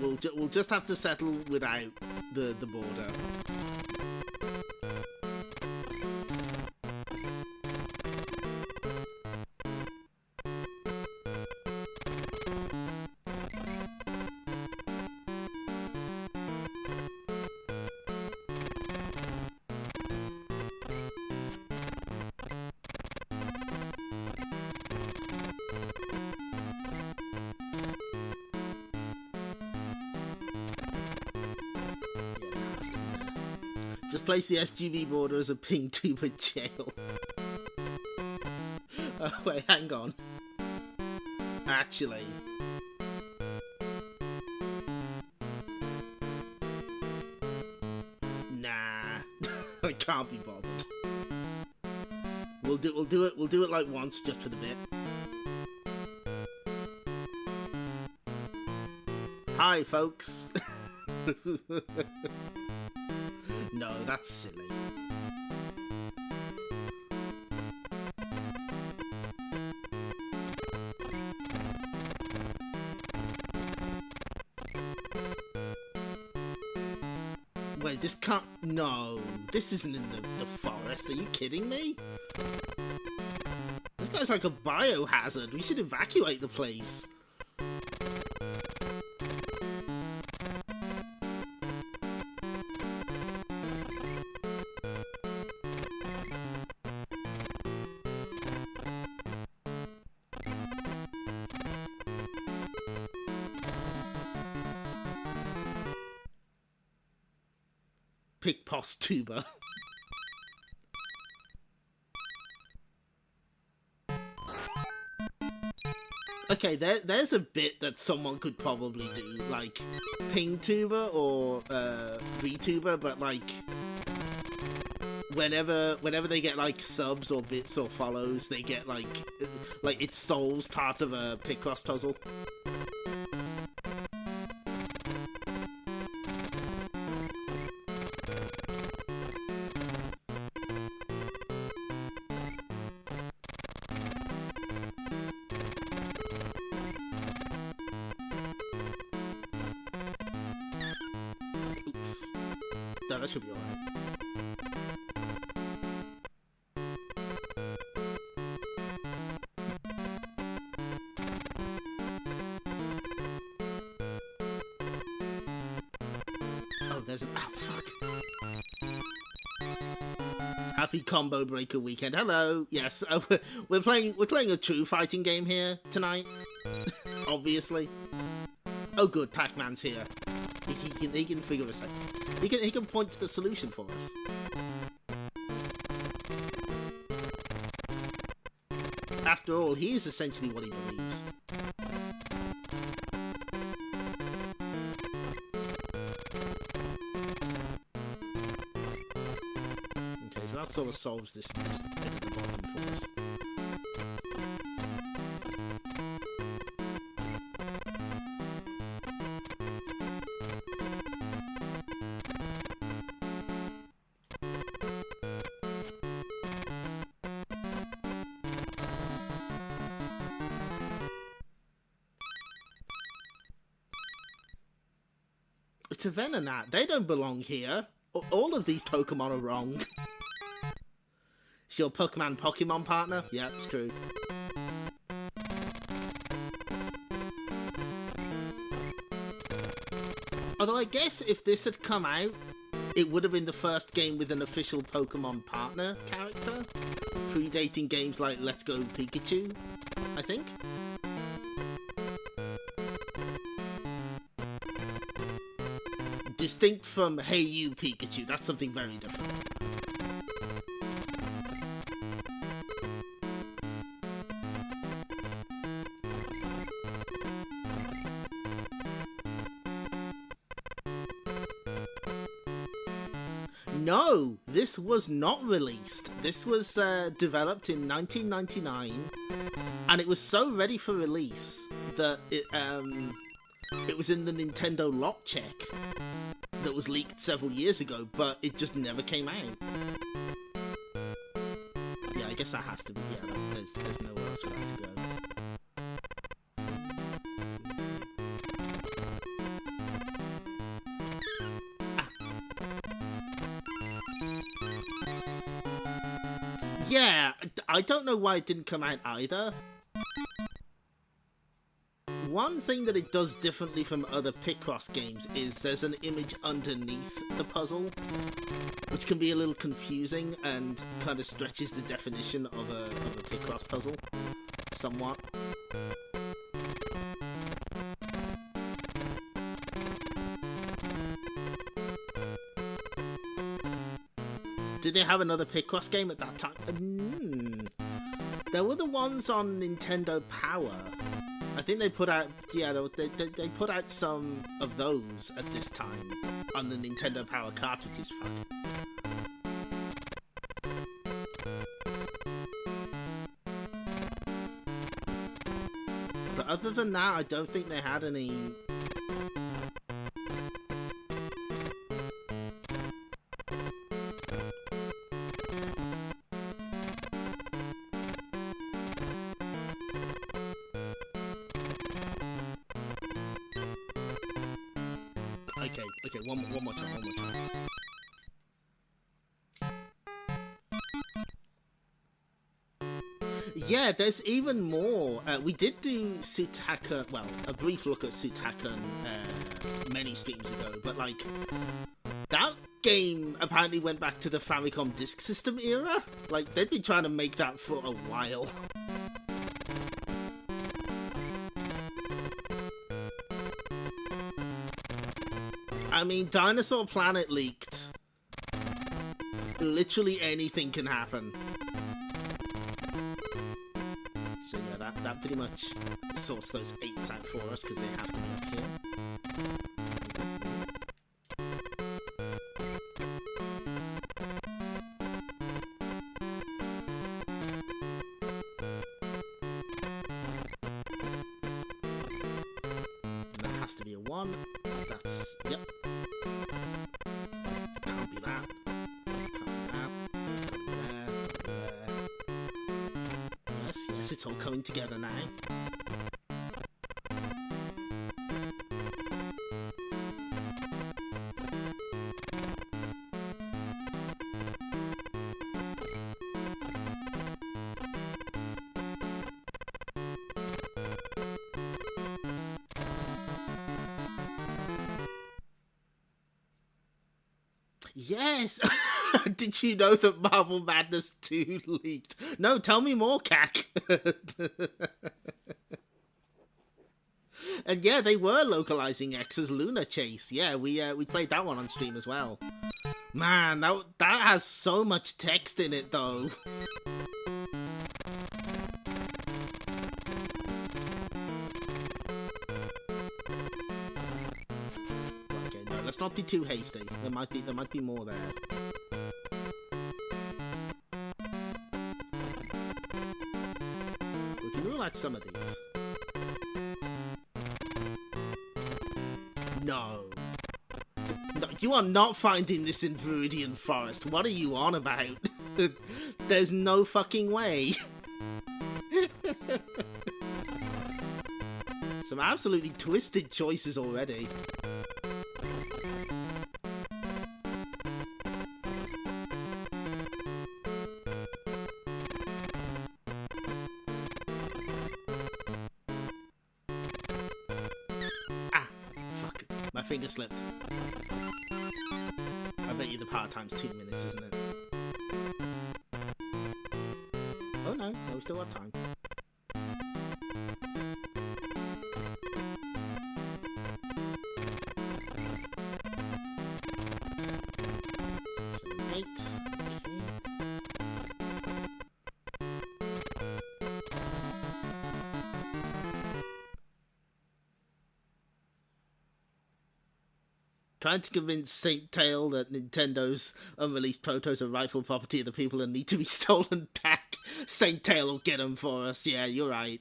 we'll just have to settle without the border. Just place the SGB border as a ping tuber jail. Wait, hang on. Actually. Nah. I can't be bothered. We'll do it like once just for the bit. Hi folks. No, that's silly. Wait, this can't... No, this isn't in the forest. Are you kidding me? This guy's like a biohazard. We should evacuate the place. Pick Poss tuber. Okay, there's a bit that someone could probably do, like ping tuber or VTuber, but like whenever they get like subs or bits or follows, they get like it solves part of a Picross puzzle. No, that should be alright. Oh, there's an... Oh, fuck. Happy Combo Breaker weekend. Hello. Yes, we're playing a true fighting game here tonight. Obviously. Oh, good. Pac-Man's here. He can figure us out. He can point to the solution for us. After all, he is essentially what he believes. Okay, so that sort of solves this mess bit at the bottom for us. It's a Venonat. They don't belong here. All of these Pokemon are wrong. Is your Pokemon partner? Yeah, it's true. Although I guess if this had come out, it would have been the first game with an official Pokemon partner character, predating games like Let's Go Pikachu, I think. Distinct from Hey You Pikachu, that's something very different. No, this was not released. This was developed in 1999, and it was so ready for release that it was in the Nintendo lotcheck that was leaked several years ago, but it just never came out. Yeah, I guess that has to be. Yeah, there's nowhere else for that to go. Yeah, I don't know why it didn't come out either. One thing that it does differently from other Picross games is there's an image underneath the puzzle, which can be a little confusing and kind of stretches the definition of a Picross puzzle somewhat. Did they have another Picross game at that time? There were the ones on Nintendo Power. I think they put out, yeah, they put out some of those at this time on the Nintendo Power cartridges. Fuck. But other than that, I don't think they had any. Okay, one more time. Yeah, there's even more. We did do Sutaka, well, a brief look at Sutaka many streams ago, but like, that game apparently went back to the Famicom Disk System era. Like, they'd been trying to make that for a while. I mean, Dinosaur Planet leaked. Literally anything can happen. So yeah, that pretty much sorts those 8s out for us, because they have to be up here. And that has to be a 1, so that's, yep. Can't be that. Yes, it's all coming together now. Yes! Did you know that Marvel Madness 2 leaked? No, tell me more, Cac. And yeah, they were localizing X as Lunar Chase. Yeah, we played that one on stream as well. Man, that has so much text in it, though. Okay, no, let's not be too hasty. There might be more there. We can rule out some of these. No. No, you are not finding this in Viridian Forest. What are you on about? There's no fucking way. Some absolutely twisted choices already. My finger slipped. I bet you the power time's 2 minutes, isn't it? Oh no, we still have time. So 8. Trying to convince Saint Tail that Nintendo's unreleased protos are rightful property of the people and need to be stolen back. Saint Tail will get them for us. Yeah, you're right.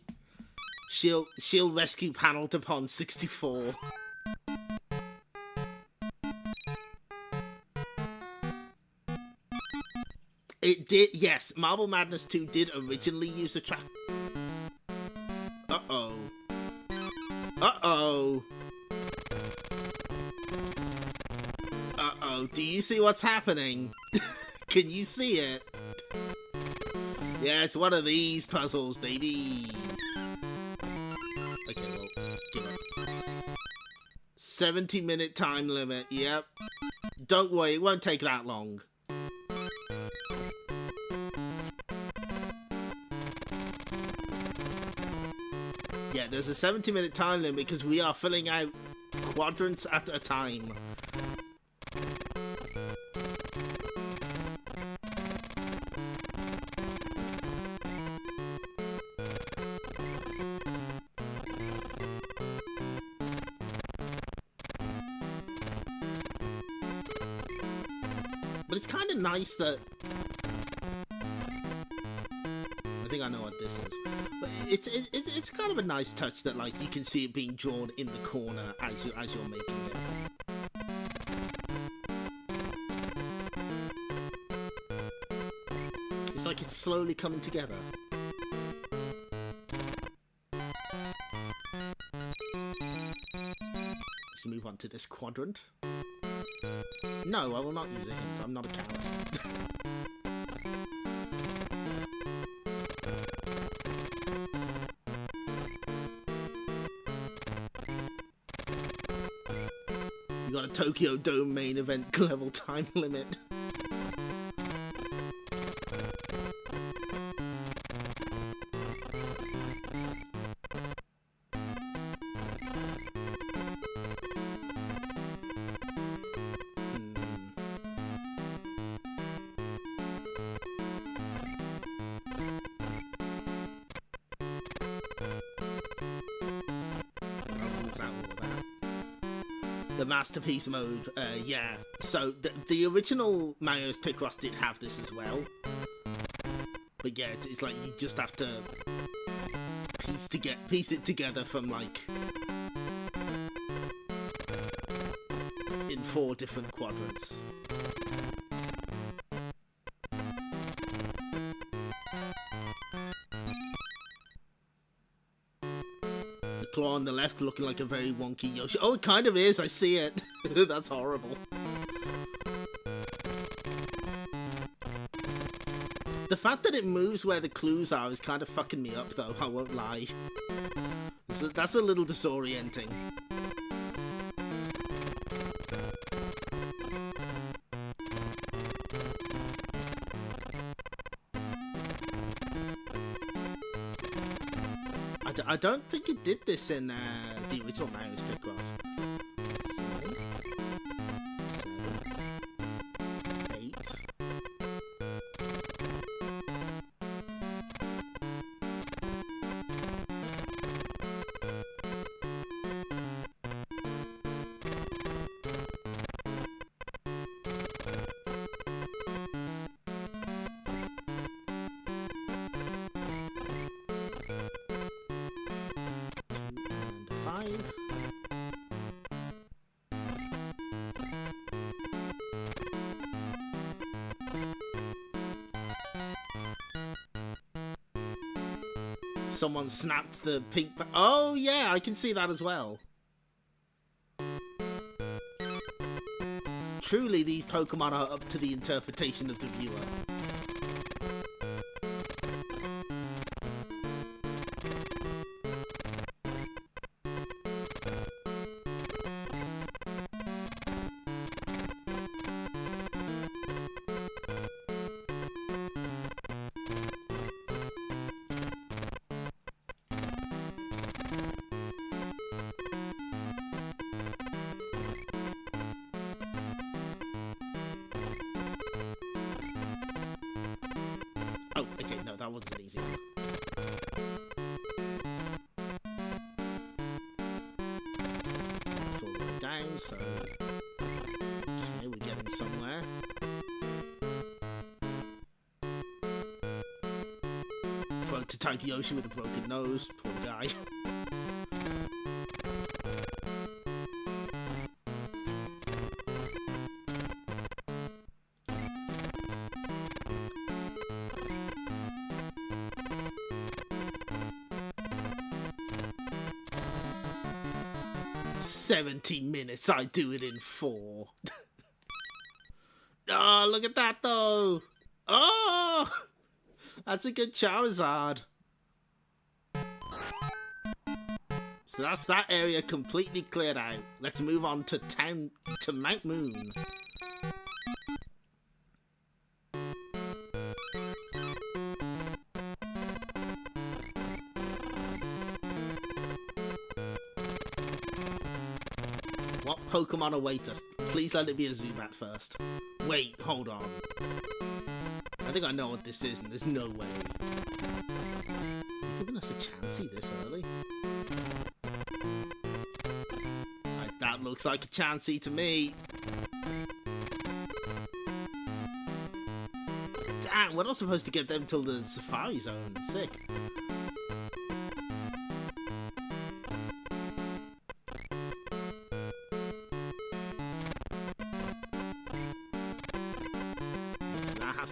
She'll rescue Panel to Pond 64. It did, yes. Marble Madness 2 did originally use the track. Uh-oh. Uh-oh. Uh-oh. Do you see what's happening? Can you see it? Yeah, it's one of these puzzles, baby. Okay, well, give up. 70-minute time limit, yep. Don't worry, it won't take that long. Yeah, there's a 70-minute time limit because we are filling out quadrants at a time. But it's kind of nice that... I think I know what this is. But it's kind of a nice touch that, like, you can see it being drawn in the corner as you're making it. It's like it's slowly coming together. Let's move on to this quadrant. No, I will not use a hint. I'm not a coward. You got a Tokyo Dome main event level time limit. The Masterpiece mode, yeah. So the original Mario's Picross did have this as well, but yeah, it's like you just have to piece it together from like in 4 different quadrants. Claw on the left looking like a very wonky Yoshi. Oh, it kind of is. I see it. That's horrible. The fact that it moves where the clues are is kind of fucking me up, though. I won't lie. That's a little disorienting. I don't think it did this in the original Mario's Picross. 7, 8. Someone snapped the pink... Oh, yeah, I can see that as well. Truly, these Pokemon are up to the interpretation of the viewer. Oh, okay, no, that wasn't an easy one. It's all the way down, so... prototype Yoshi with a broken nose. Poor guy. "17 minutes, I do it in 4. Oh, look at that though! Oh! That's a good Charizard. So that's that area completely cleared out. Let's move on to Mount Moon. What Pokemon await us? Please let it be a Zubat first. Wait, hold on. I think I know what this is, and there's no way. You're giving us a Chansey this early? That looks like a Chansey to me. Damn, we're not supposed to get them till the Safari Zone. Sick.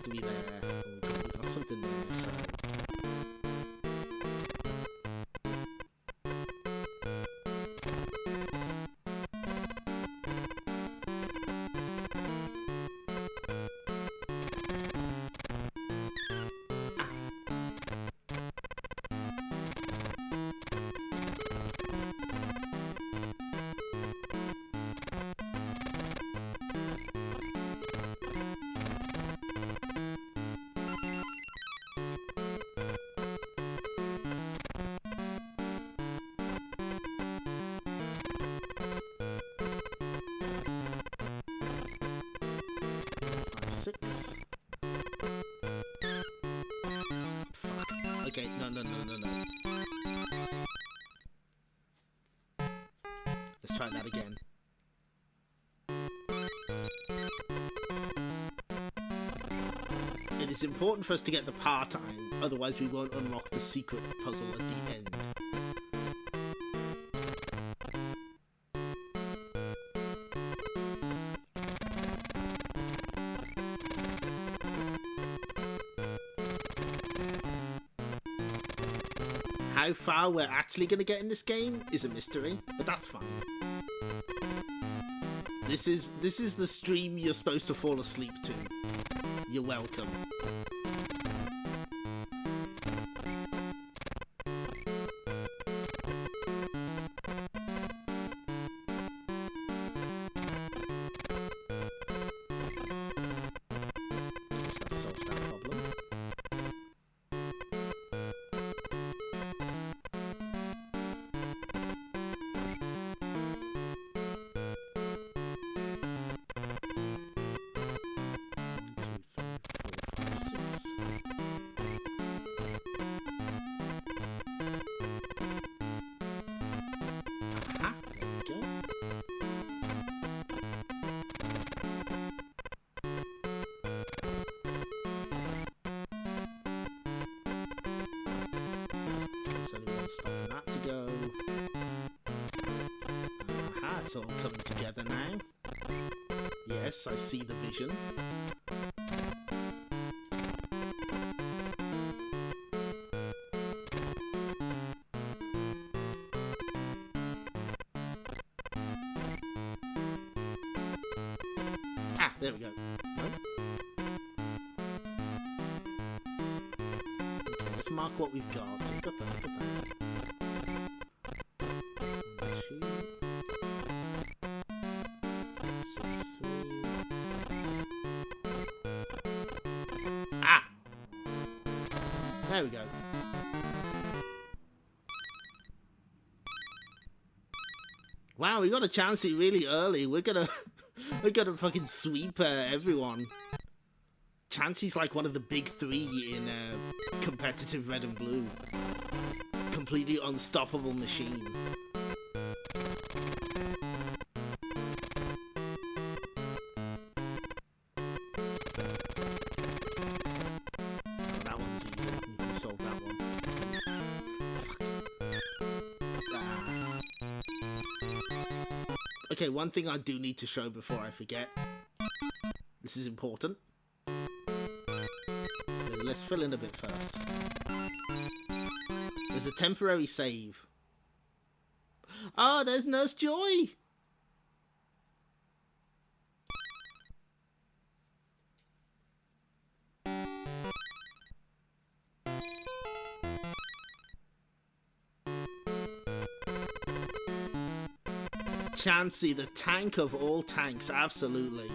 To be there. Oh, we've got something there, so. Six. Fuck. Okay, no. Let's try that again. It is important for us to get the par time, otherwise we won't unlock the secret puzzle at the end. How far we're actually going to get in this game is a mystery, but that's fine. This is the stream you're supposed to fall asleep to. You're welcome. Guess that solves that problem. Spot for that to go. Aha, it's all coming together now. Yes, I see the vision. Ah, there we go. Let's mark what we've got. So we've got that, look at that. 1, 2, 6, 3. Ah! There we go. Wow, we got a Chansey really early. We're gonna fucking sweep everyone. Chansey's like one of the big three in competitive Red and Blue. Completely unstoppable machine. Oh, that one's easy. You can solve that one. Okay, one thing I do need to show before I forget. This is important. Let's fill in a bit first. There's a temporary save. Oh, there's Nurse Joy! Chansey, the tank of all tanks, absolutely.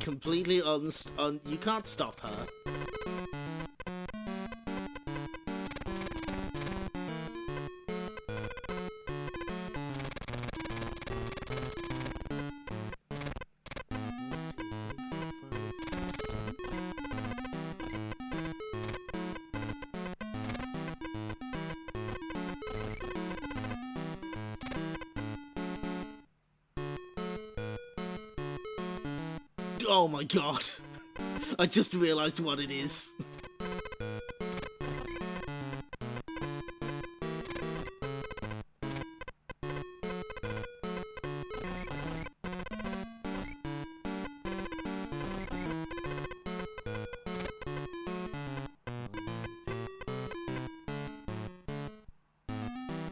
Completely you can't stop her. Oh my god. I just realised what it is.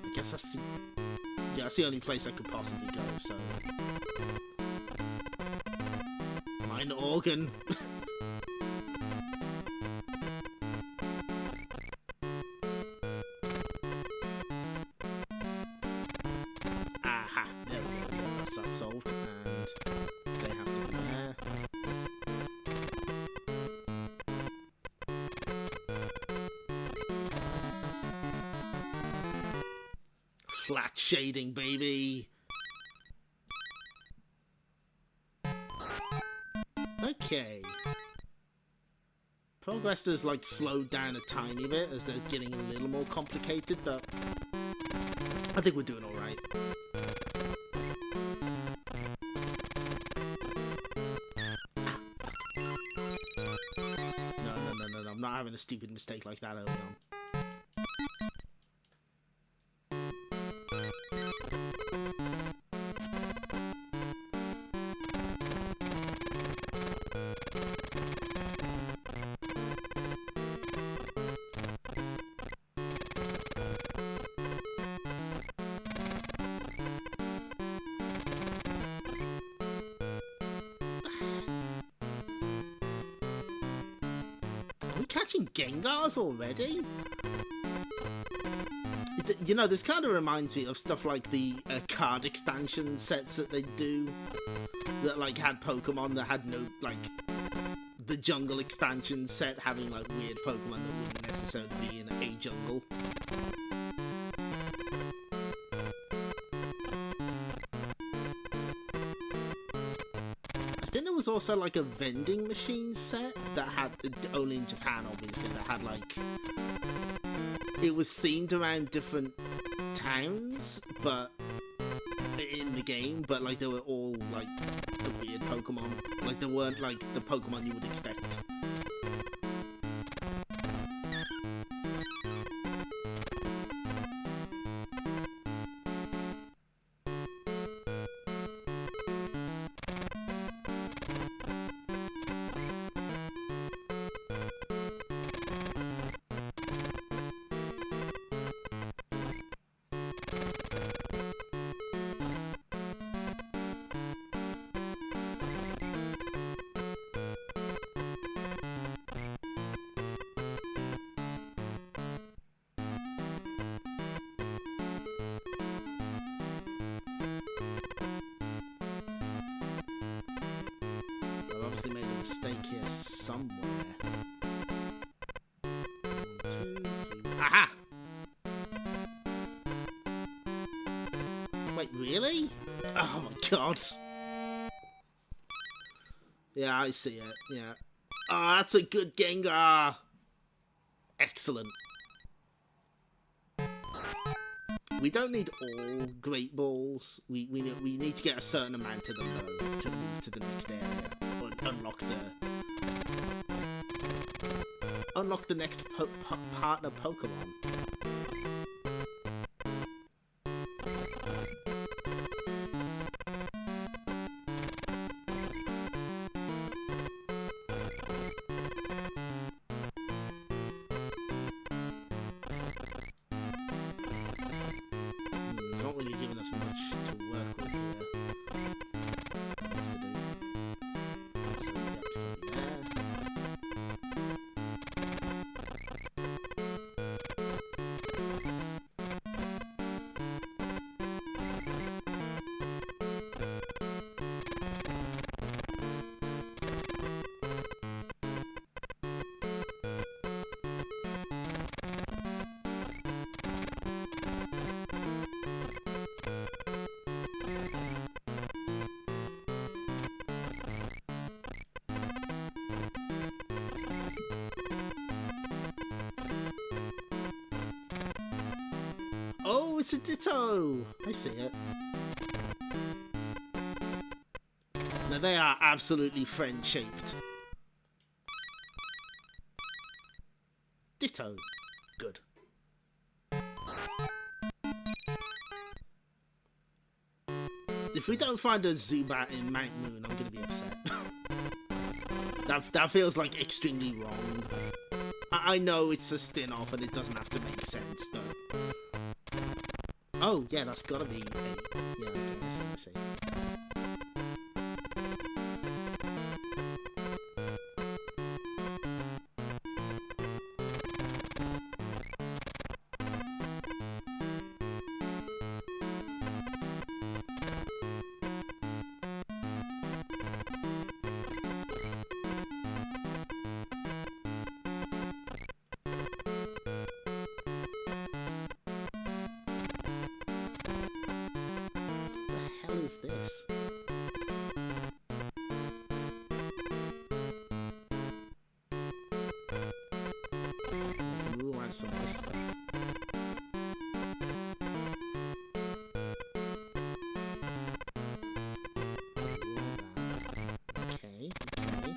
I guess that's the only place I could possibly go, so... Mine organ. Aha, there we go. That's that solved, and they have to be there. Flat shading, baby. Okay. Progress has like slowed down a tiny bit as they're getting a little more complicated, but I think we're doing alright. No, I'm not having a stupid mistake like that early on. Catching Gengars already? You know, this kind of reminds me of stuff like the card expansion sets that they do that like had Pokemon that had no, like, the jungle expansion set having like weird Pokemon that wouldn't necessarily be in a jungle. I think there was also like a vending machine set that had, only in Japan obviously, that had like, it was themed around different towns, but in the game, but like they were all like the weird Pokemon, like they weren't like the Pokemon you would expect. Made a mistake here somewhere. 1, 2, 3. Aha! Wait, really? Oh my god. Yeah, I see it. Yeah. Oh, that's a good Gengar. Excellent. We don't need all Great Balls. We need to get a certain amount of them though to move to the next area. Unlock the next partner Pokemon. it's a Ditto! I see it. Now they are absolutely friend-shaped. Ditto. Good. If we don't find a Zubat in Mount Moon, I'm gonna be upset. that feels like extremely wrong. I know it's a spin-off and it doesn't have to make sense, though. Oh, yeah, that's gotta be... Yeah, okay, I see. Is this? Ooh, I saw this stuff. Okay, okay.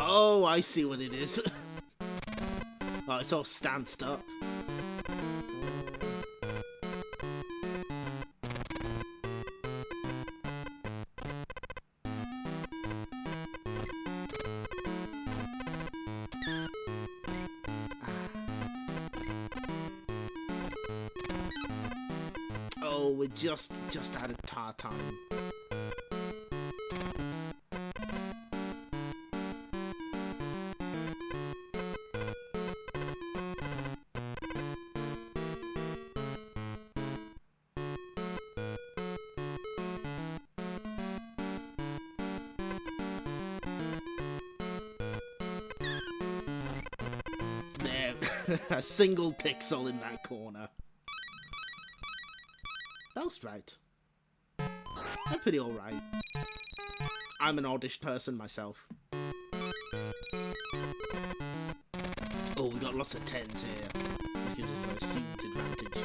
Oh, I see what it is. Oh, it's all stanced up. Oh, we're just out of tar time. A single pixel in that corner. That was right. I'm pretty alright. I'm an oddish person myself. Oh, we got lots of 10s here. This gives us a huge advantage.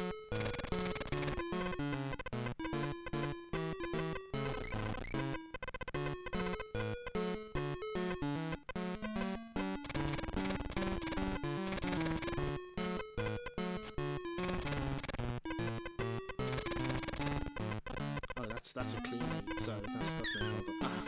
That's a clean 8, so that's no problem. Ah.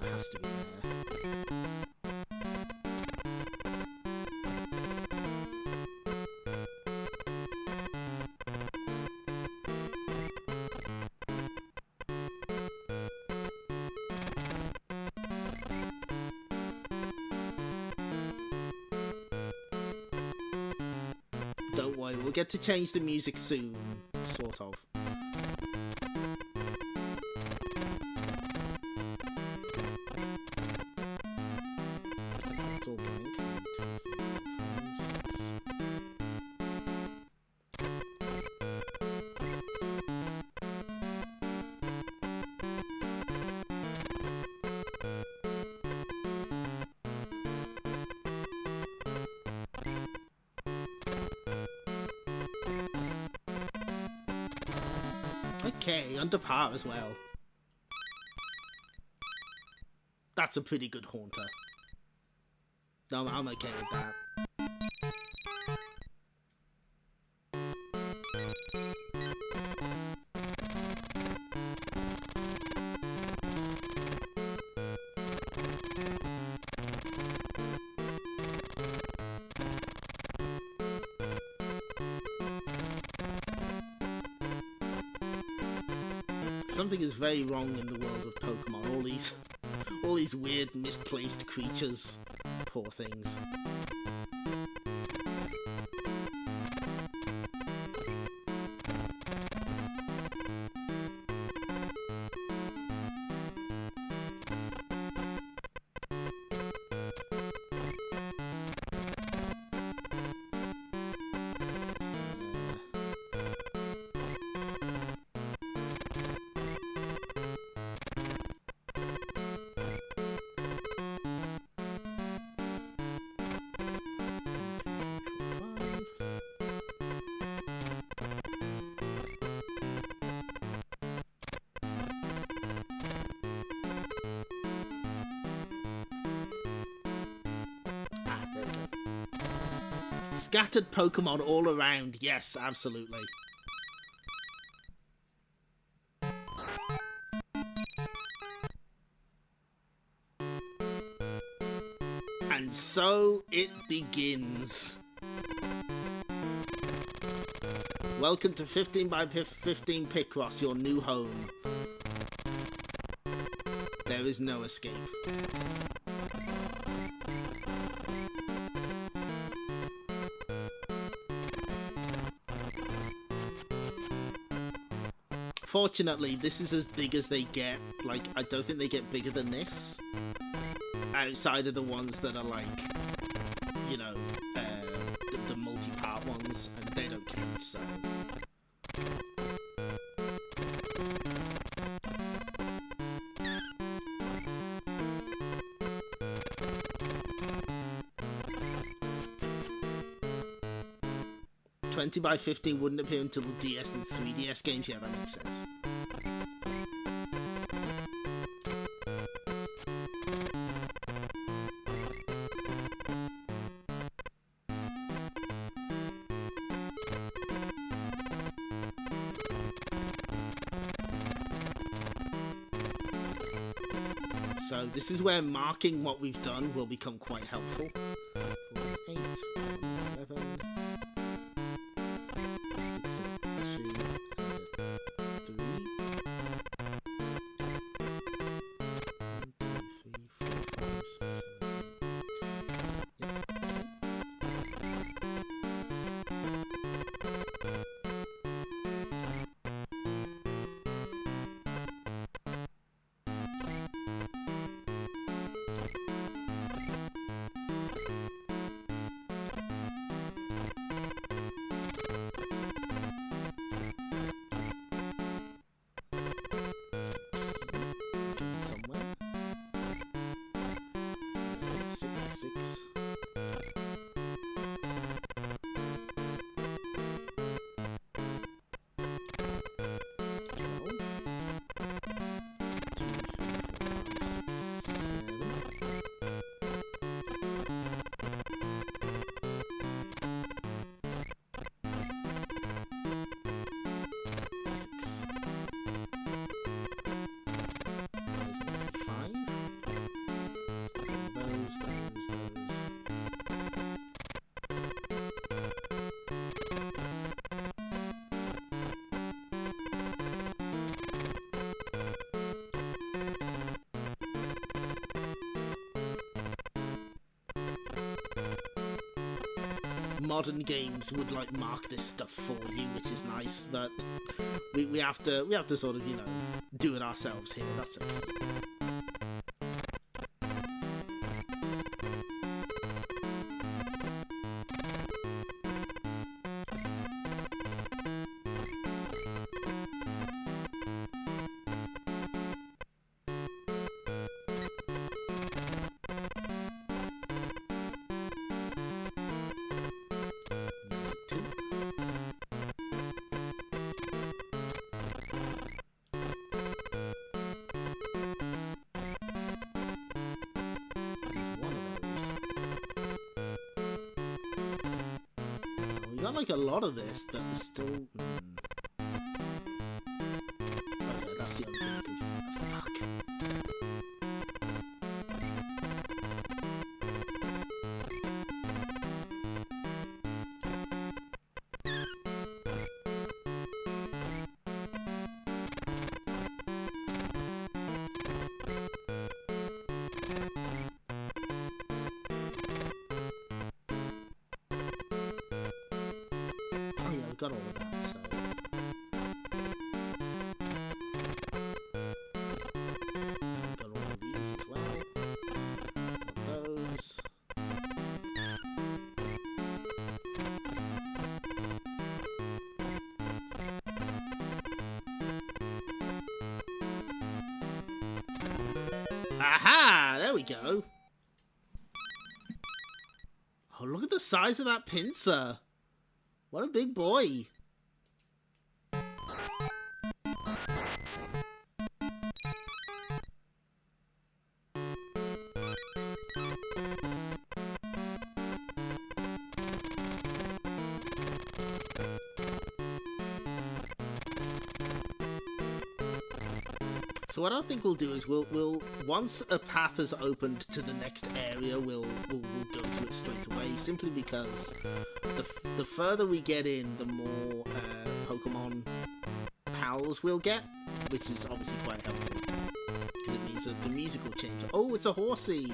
That has to be there. Don't worry, we'll get to change the music soon, sort of. It's all blank. 5, 6. Okay, under par as well. That's a pretty good Haunter. No, I'm okay with that. Something is very wrong in the world of Pokemon. All these weird misplaced creatures. Poor things. Scattered Pokemon all around. Yes, absolutely. And so it begins. Welcome to 15 by 15 Picross, your new home. There is no escape. Fortunately, this is as big as they get. Like, I don't think they get bigger than this. Outside of the ones that are like, you know, the multi-part ones, and they don't count, so... 20 by 15 wouldn't appear until the DS and 3DS games. Yeah, that makes sense. So this is where marking what we've done will become quite helpful. 4, 8, 11, 6, 2, 3, 1, 2, 3, 4, 5, 6, 7, 6. Modern games would like mark this stuff for you, which is nice, but we have to sort of, you know, do it ourselves here. That's okay. We got like a lot of this, but there's still... Oh, yeah, that's the only thing. Fuck. got all of that, so... Got all of these as well. Got those. Aha! There we go. Oh, look at the size of that pincer. What a big boy. So what I think we'll do is we'll once a path has opened to the next area, we'll go to it straight away. Simply because the further we get in, the more Pokemon pals we'll get, which is obviously quite helpful because it means that the music will change. Oh, it's a horsey.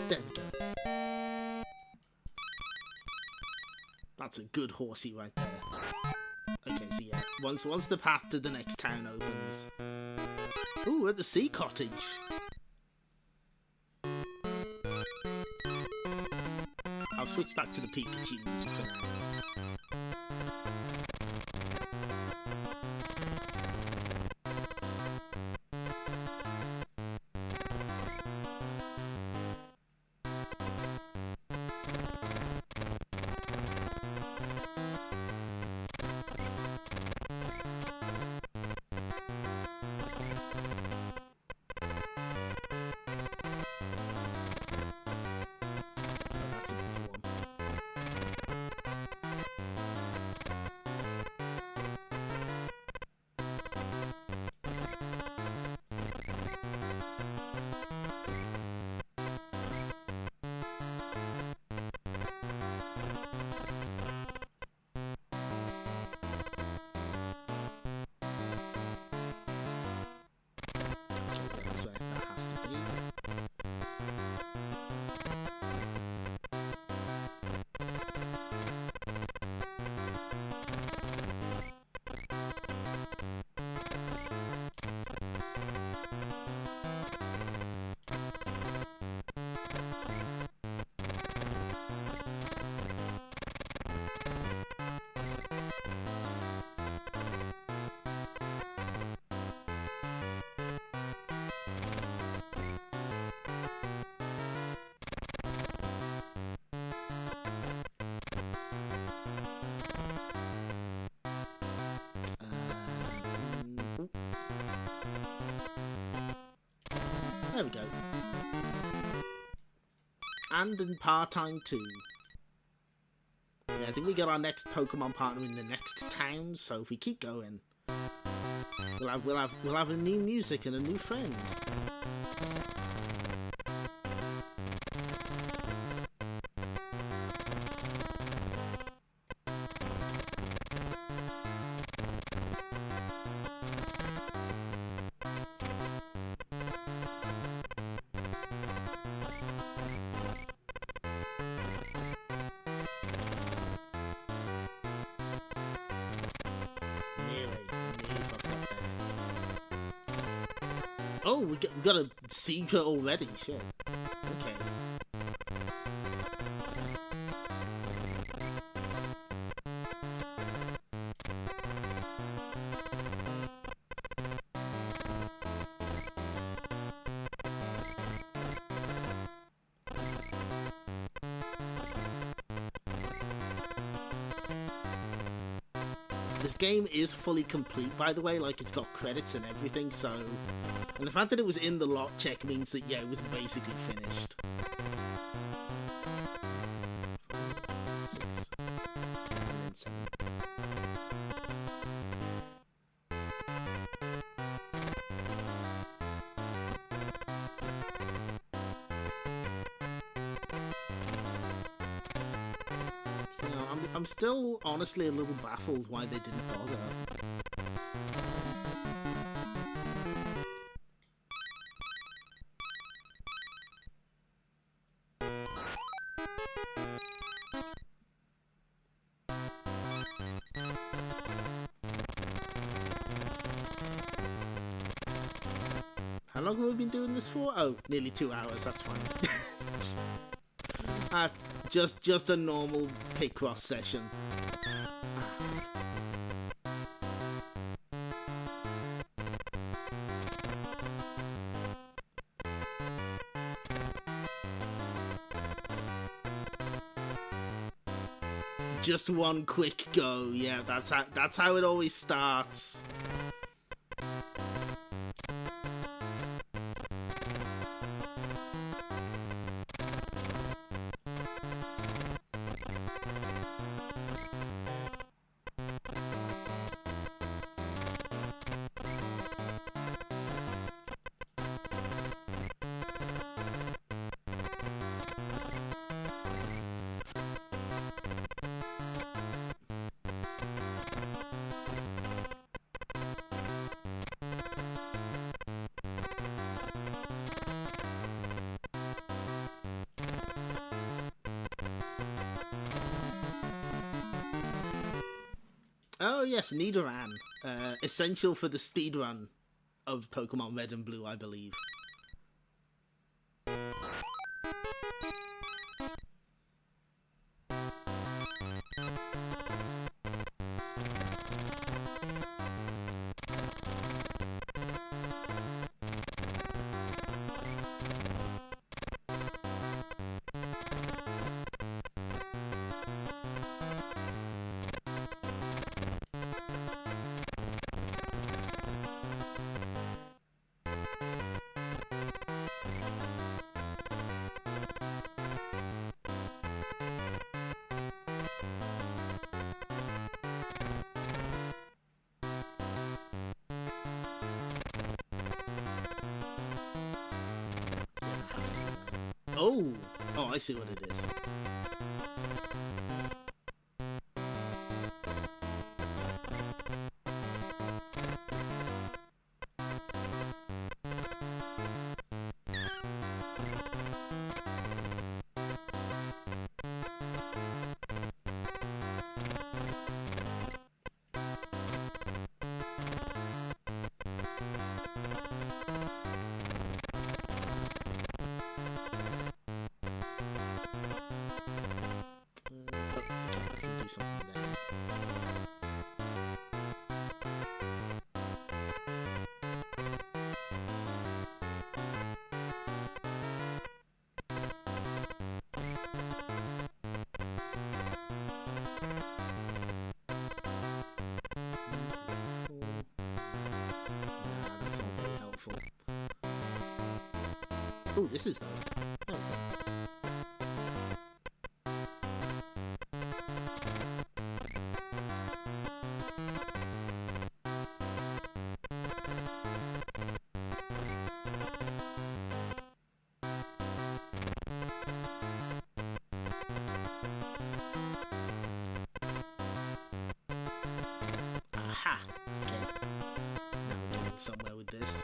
There we go. That's a good horsey right there. Okay, so yeah, once the path to the next town opens. Ooh, we're at the sea cottage. I'll switch back to the Pikachus for now. There we go. And in part-time too. Yeah, I think we got our next Pokemon partner in the next town, so if we keep going, we'll have a new music and a new friend. Oh, we got a secret already, shit. Okay. This game is fully complete, by the way, like it's got credits and everything, so... And the fact that it was in the lot check means that, yeah, it was basically finished. 6, and then 7. So, I'm still, honestly, a little baffled why they didn't bother. How long have we been doing this for? Oh, nearly 2 hours, that's fine. Just a normal Picross session. Just one quick go, yeah, that's how it always starts. Oh yes, Nidoran. Essential for the speedrun of Pokemon Red and Blue, I believe. Oh! Oh, I see what it is. Do something there. Nah, that's not very helpful. Oh, this is though. There we go. Aha! Okay. Now we're getting somewhere with this.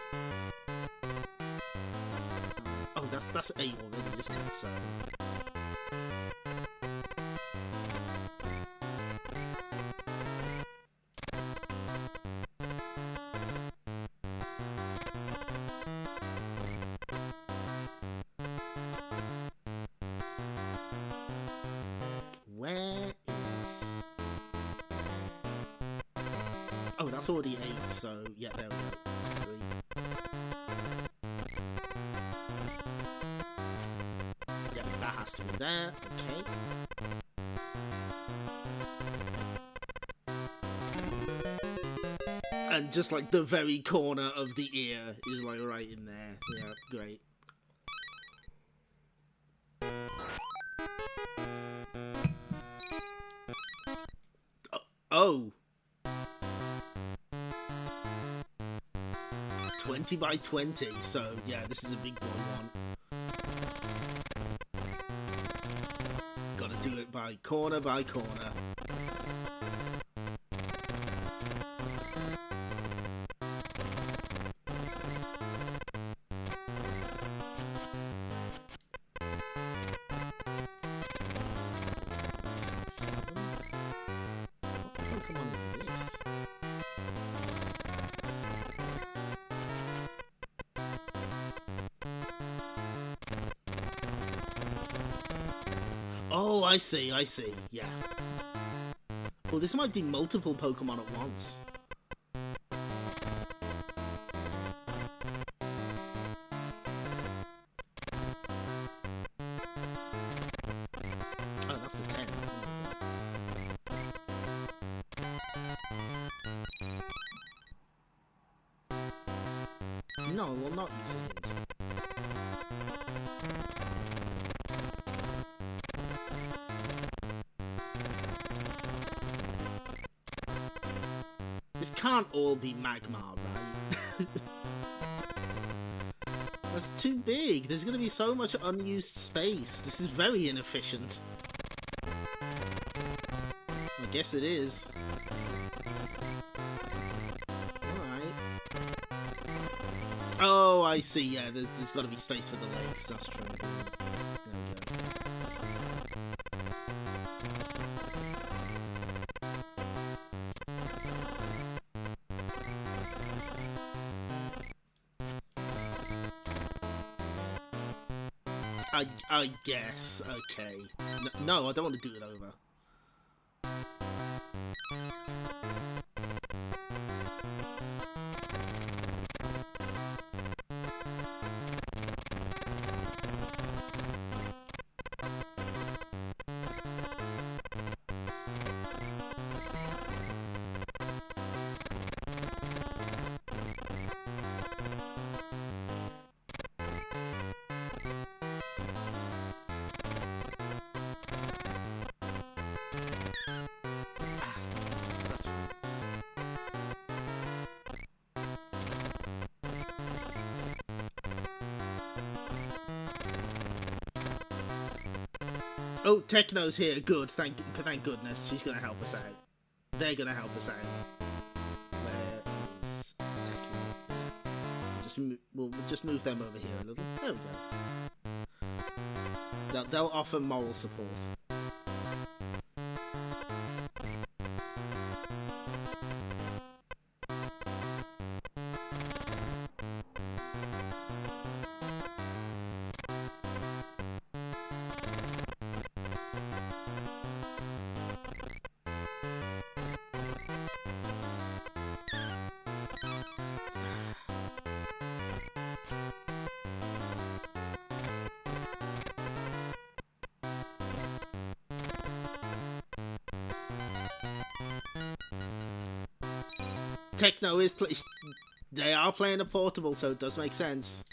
Oh, that's 8 already, isn't it? So... Where is... Oh, that's already 8, so yeah, there we go. 3. Yeah, that has to be there. Okay. And just like the very corner of the ear is like right in there. Yeah, great. Oh. 20 by 20. So yeah, this is a big boy one. Gotta do it by corner by corner. Pokemon is this? Oh, I see, yeah. Well, this might be multiple Pokemon at once. Oh, that's a 10. No, we'll not use a hint. This can't all be magma, right? That's too big. There's going to be so much unused space. This is very inefficient. I guess it is. Alright. Oh, I see. Yeah, there's got to be space for the legs. That's true. There we go. I guess. Okay. No, I don't want to do it over. Oh, Techno's here. Good. Thank goodness. She's gonna help us out. They're gonna help us out. Where is Techno? We'll just move them over here a little. There we go. They'll offer moral support. Techno is they are playing a portable, so it does make sense.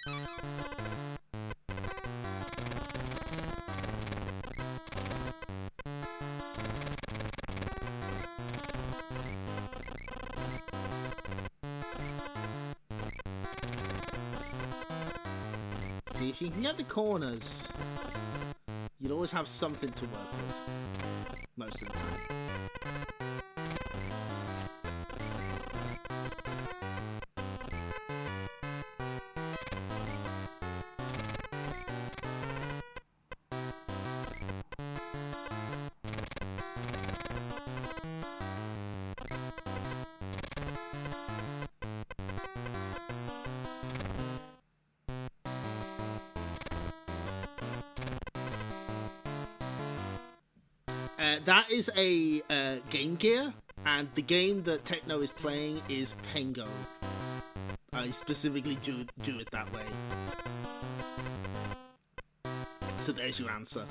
See, if you can get the corners, you'd always have something to work with most of the time. That is a Game Gear, and the game that Techno is playing is Pengo. I specifically drew it that way. So there's your answer.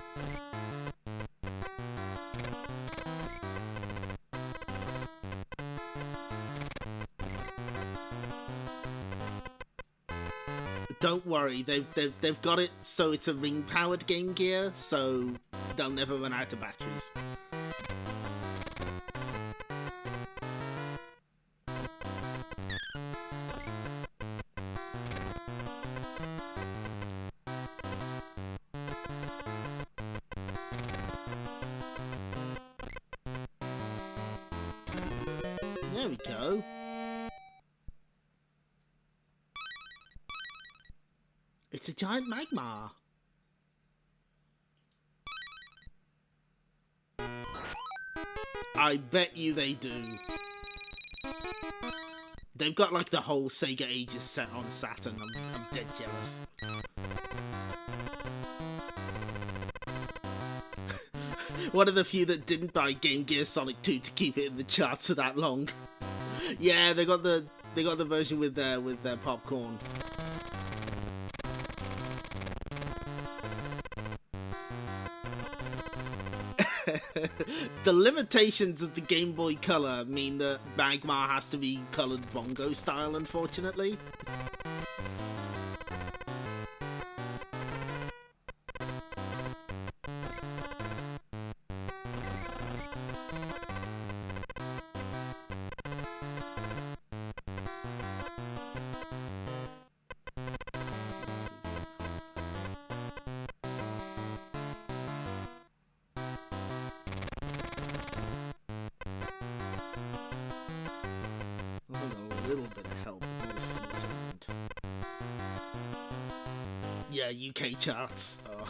don't worry. They've got it so it's a ring-powered Game Gear, so they'll never run out of batteries. There we go. It's a giant magma. I bet you they do. They've got like the whole Sega Ages set on Saturn. I'm dead jealous. One of the few that didn't buy Game Gear Sonic 2 to keep it in the charts for that long. Yeah, they got the version with their popcorn. The limitations of the Game Boy Color mean that Magmar has to be colored bongo style, unfortunately. A little bit of help. Yeah, UK charts. Oh.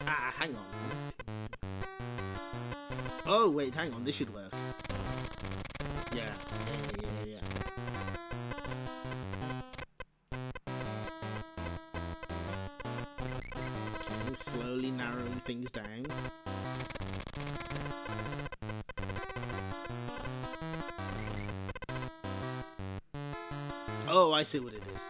Ah, hang on. Oh, wait, hang on. This should work. Yeah. Okay, slowly narrowing things down. Oh, I see what it is.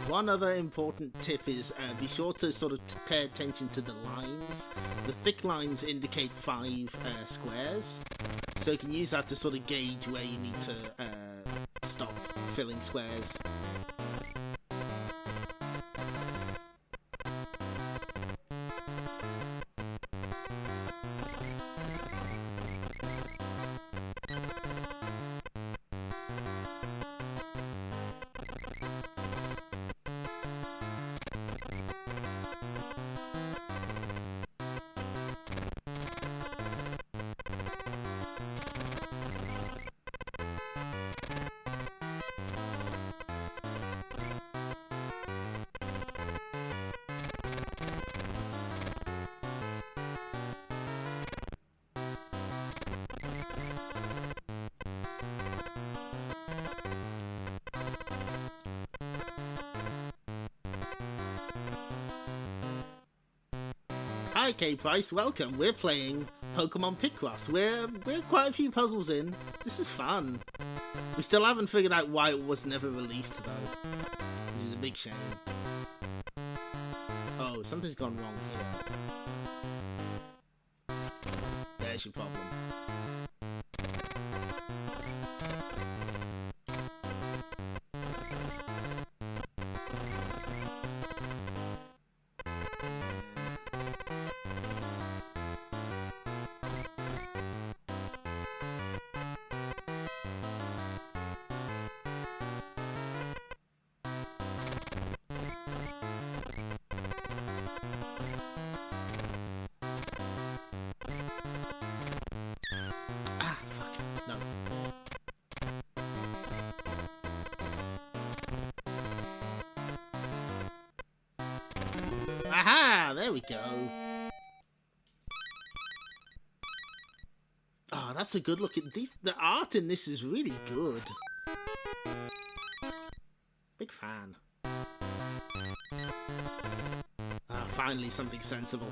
One other important tip is be sure to sort of pay attention to the lines. The thick lines indicate 5 squares, so you can use that to sort of gauge where you need to stop filling squares. Hi K-Price, welcome. We're playing Pokémon Picross. We're quite a few puzzles in. This is fun. We still haven't figured out why it was never released though, which is a big shame. Oh, something's gone wrong here. There's your problem. Aha! There we go. Oh, that's a good look at these. The art in this is really good. Big fan. Ah, finally something sensible.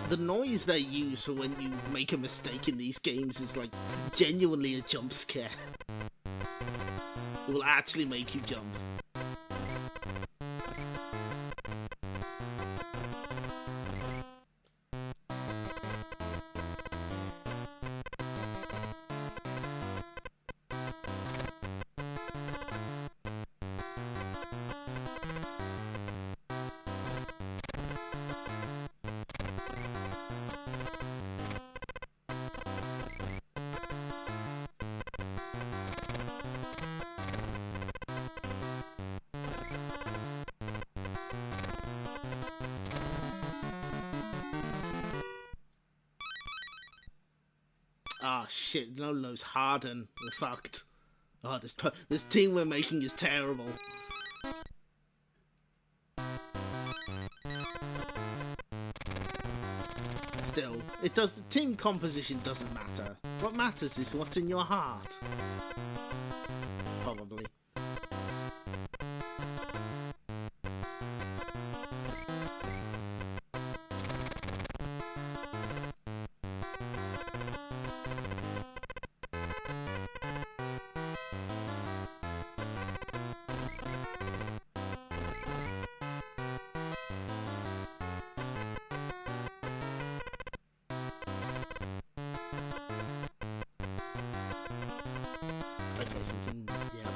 The noise they use for when you make a mistake in these games is like genuinely a jump scare. It will actually make you jump. Ah, shit, Lolo's hardened. We're fucked. Oh, this team we're making is terrible. Still, the team composition doesn't matter. What matters is what's in your heart. Probably. Okay, so we can, yeah.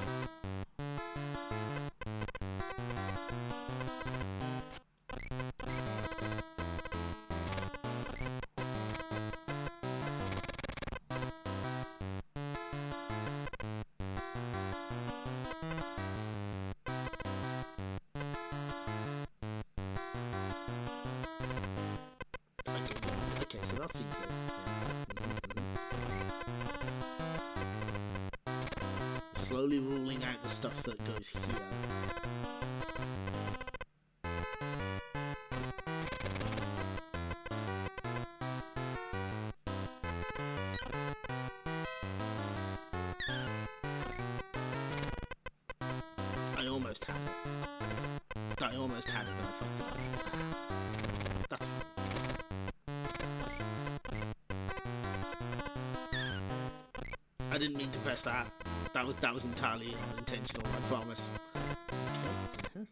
Okay, so that's easy. Slowly ruling out the stuff that goes here. I almost had it. I almost had it, but I fucked it up. That's fine. I didn't mean to press that. That was entirely unintentional, I promise. Okay.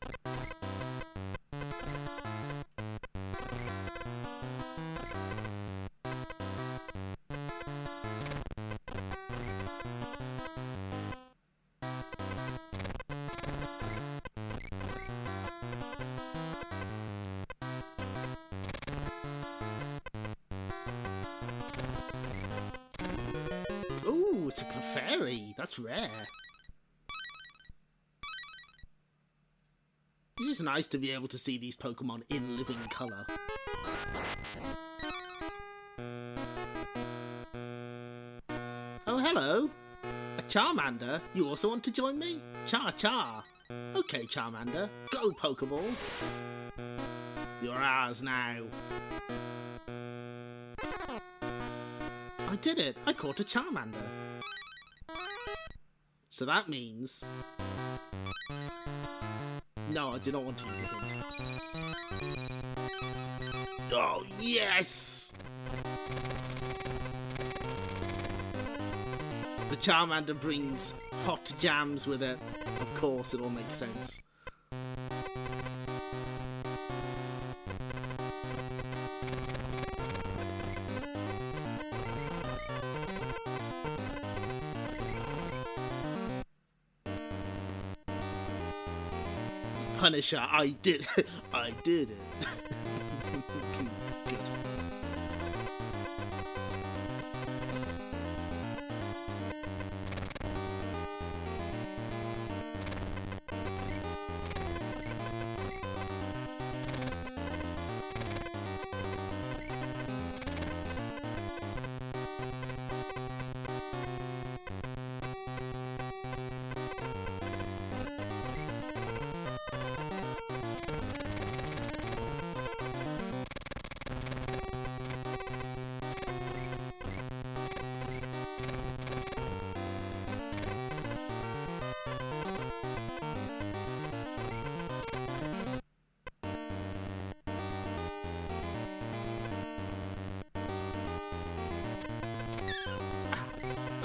Ooh, it's a Clefairy. That's rare. It's just nice to be able to see these Pokemon in living colour. Oh, hello. A Charmander? You also want to join me? Char. Okay, Charmander. Go, Pokeball. You're ours now. I did it! I caught a Charmander! So that means... No, I do not want to use a hint. Oh, yes! The Charmander brings hot jams with it. Of course, it all makes sense. Punisher, I did it. I did it. Good.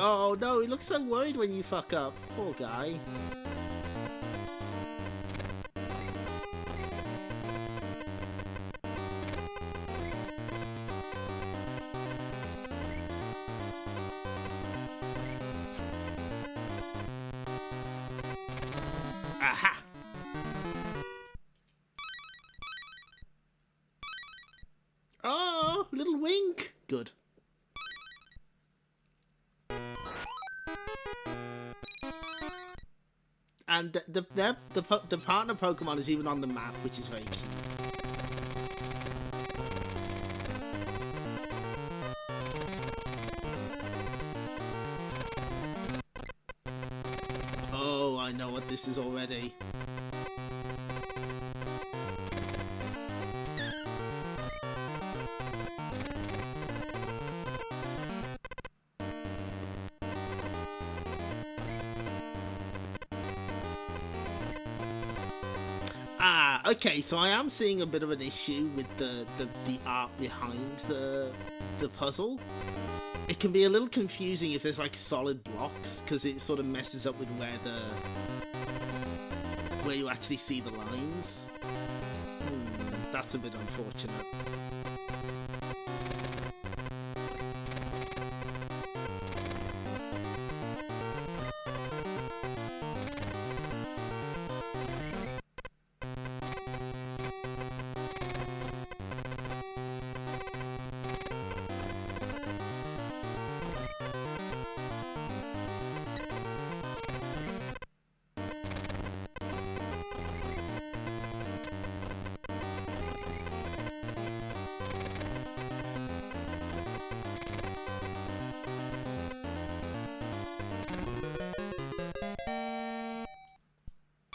Oh no, he looks so worried when you fuck up. Poor guy. Aha! Oh, little wink. Good. And the partner Pokemon is even on the map, which is very cute. Oh, I know what this is already. Ah, okay, so I am seeing a bit of an issue with the art behind the puzzle. It can be a little confusing if there's like solid blocks, because it sort of messes up with where you actually see the lines. That's a bit unfortunate.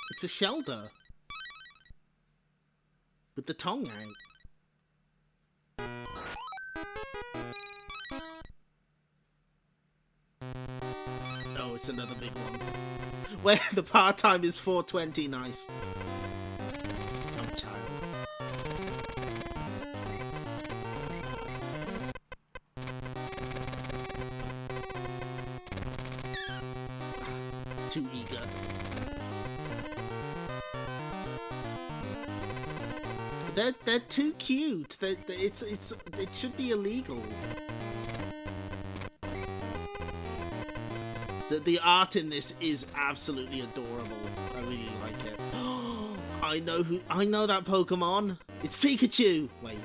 It's a Shelder. With the tongue out. Oh, it's another big one. Where the part-time is 420, nice. I'm a child. Too eager. They're too cute. It should be illegal. The art in this is absolutely adorable. I really like it. I know that Pokemon. It's Pikachu. Wait.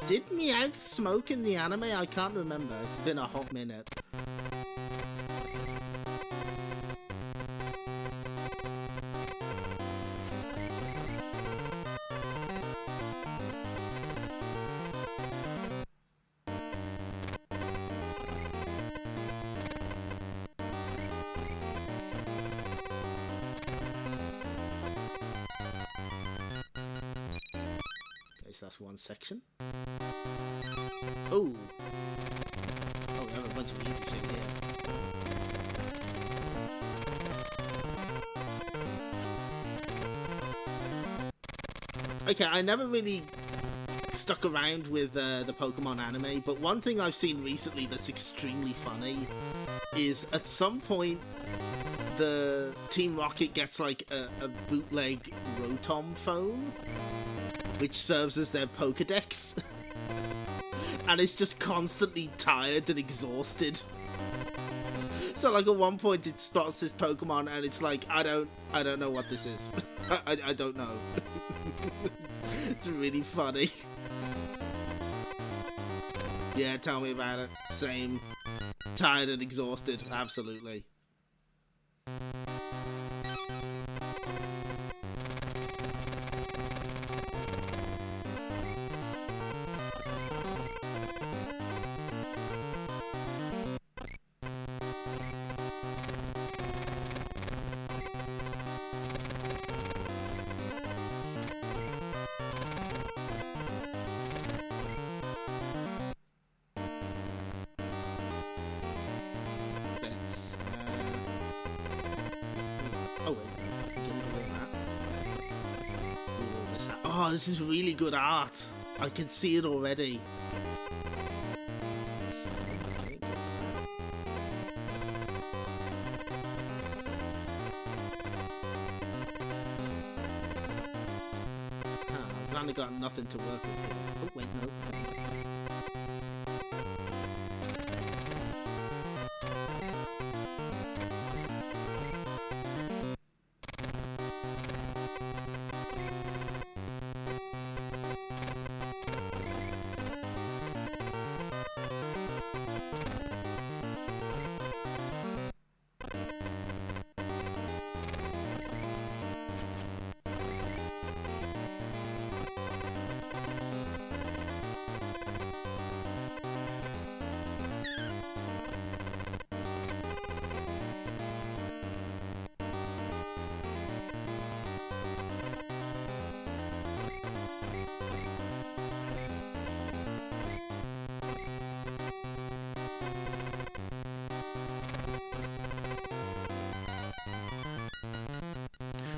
Did Meowth smoke in the anime? I can't remember. It's been a hot minute. Okay, so that's one section. Oh! Oh, we have a bunch of easy shit here. Okay, I never really stuck around with the Pokemon anime, but one thing I've seen recently that's extremely funny is at some point the Team Rocket gets like a bootleg Rotom phone, which serves as their Pokedex. And it's just constantly tired and exhausted. So like at one point it spots this Pokemon and it's like, I don't know what this is. I don't know. it's really funny. Yeah, tell me about it. Same. Tired and exhausted, absolutely. Oh, this is really good art. I can see it already. I've kind of got nothing to work with here. Oh, wait, no.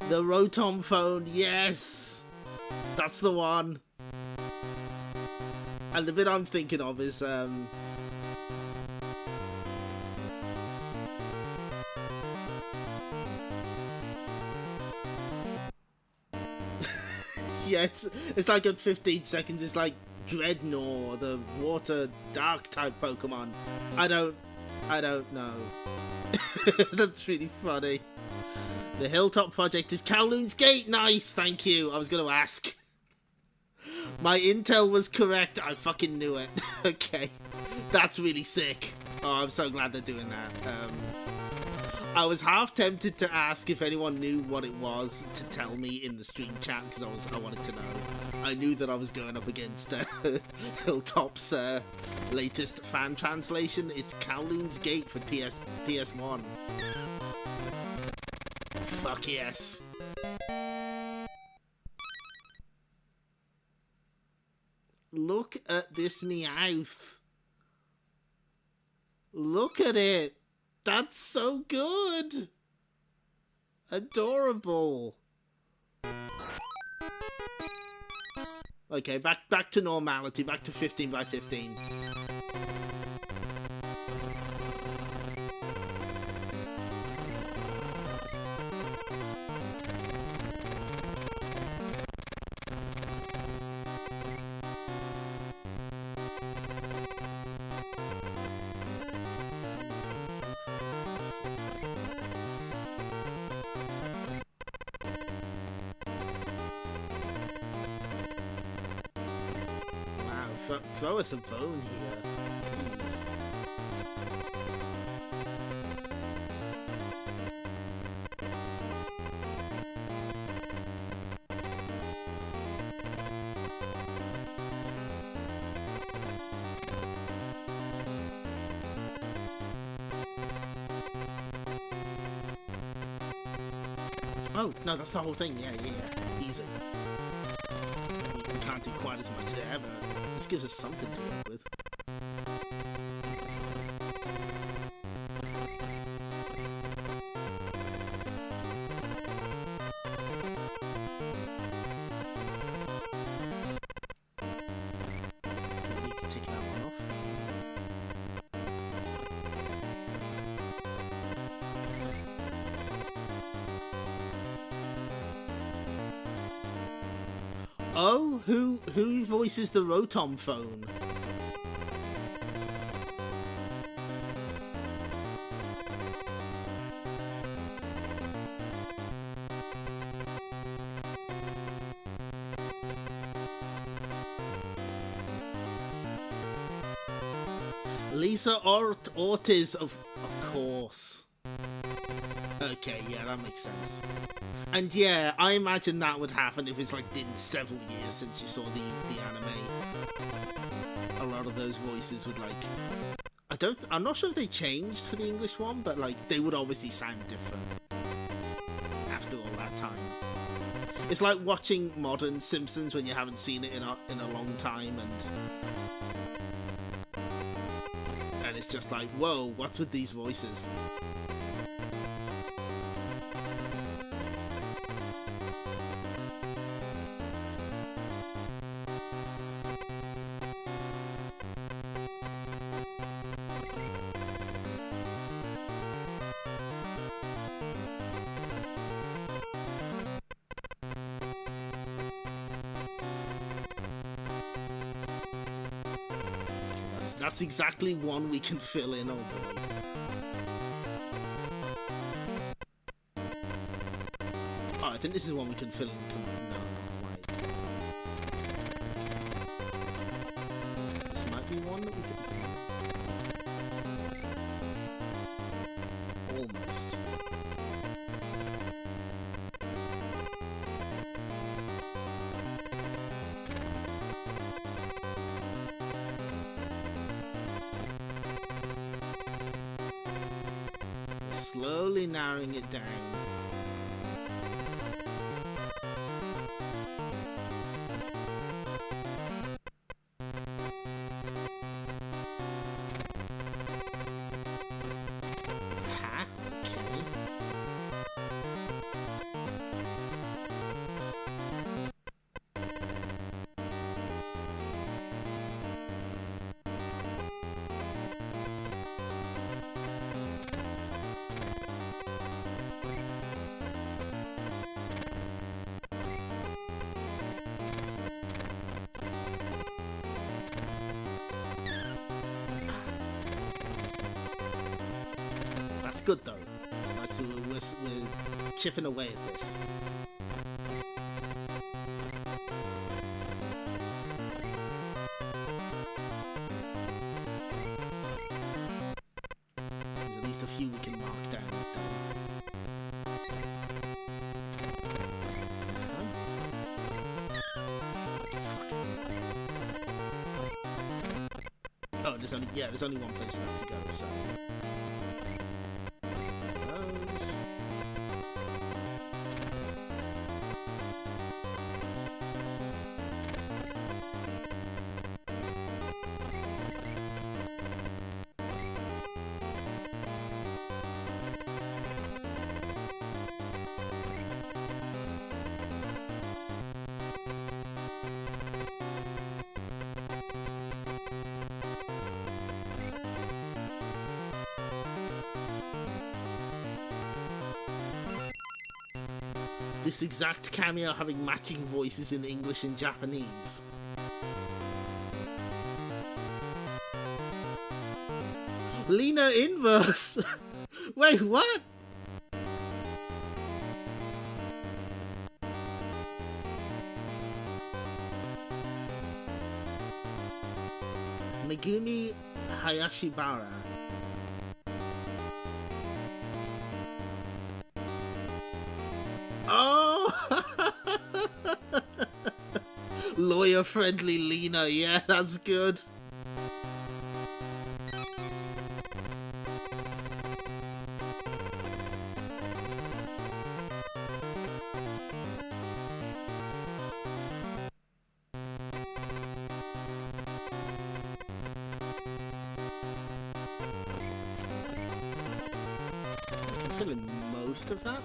The Rotom phone, yes! That's the one. And the bit I'm thinking of is, yeah, it's like at 15 seconds, it's like Dreadnought, the water dark type Pokemon. I don't know. That's really funny. The Hilltop Project is Kowloon's Gate. Nice, thank you. I was going to ask. My intel was correct. I fucking knew it. Okay. That's really sick. Oh, I'm so glad they're doing that. I was half tempted to ask if anyone knew what it was to tell me in the stream chat because I wanted to know. I knew that I was going up against Hilltop's latest fan translation. It's Kowloon's Gate for PS1. Fuck yes. Look at this Meowth. Look at it. That's so good. Adorable. Okay, back to normality. Back to 15 by 15. Throw us a bone here, please. Oh, no, that's the whole thing. Yeah. Easy. We can't do quite as much there, but this gives us something to work with. Need to tick that one off. Oh, who voices the Rotom phone? Lisa Ortiz, of course. Okay, yeah, that makes sense. And yeah, I imagine that would happen if it's like been several years since you saw the anime. A lot of those voices would like... I'm not sure if they changed for the English one, but like they would obviously sound different after all that time. It's like watching modern Simpsons when you haven't seen it in a long time, and it's just like, whoa, what's with these voices? That's exactly one we can fill in, oh boy. Oh, I think this is one we can fill in. No, not quite. This might be one that we can... Almost. Slowly narrowing it down. Ha, okay. That's good though. We're chipping away at this. There's at least a few we can mark down as done. Oh, there's only one place we have to go, so. This exact cameo having matching voices in English and Japanese. Lena Inverse! Wait, what? Megumi Hayashibara. Oh! Lawyer-friendly Lena, yeah, that's good. I'm feeling most of that.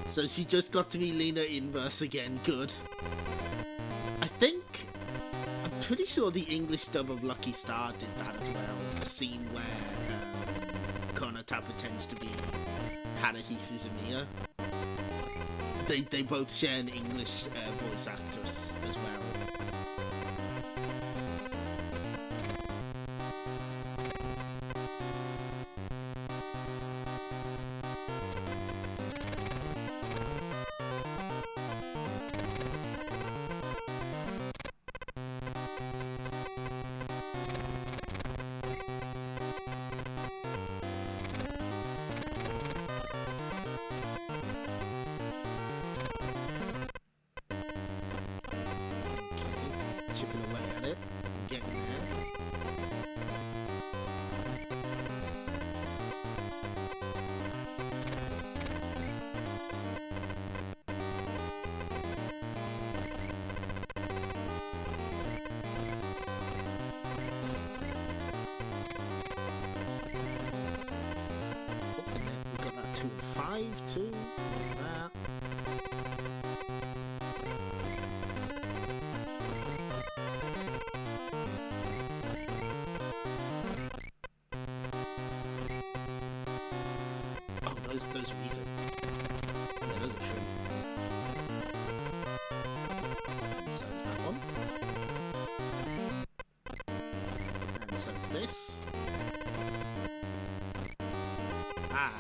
So she just got to be Lena Inverse again, good. I'm pretty sure the English dub of Lucky Star did that as well. A scene where Konata pretends to be Haruhi Suzumiya. They both share an English voice actress as well. Chipping away at it, getting there. Oh, and then we got that 2 and 5 too. Like that. Those are easy. Yeah, those are true. And so is that one. So is this. Ah.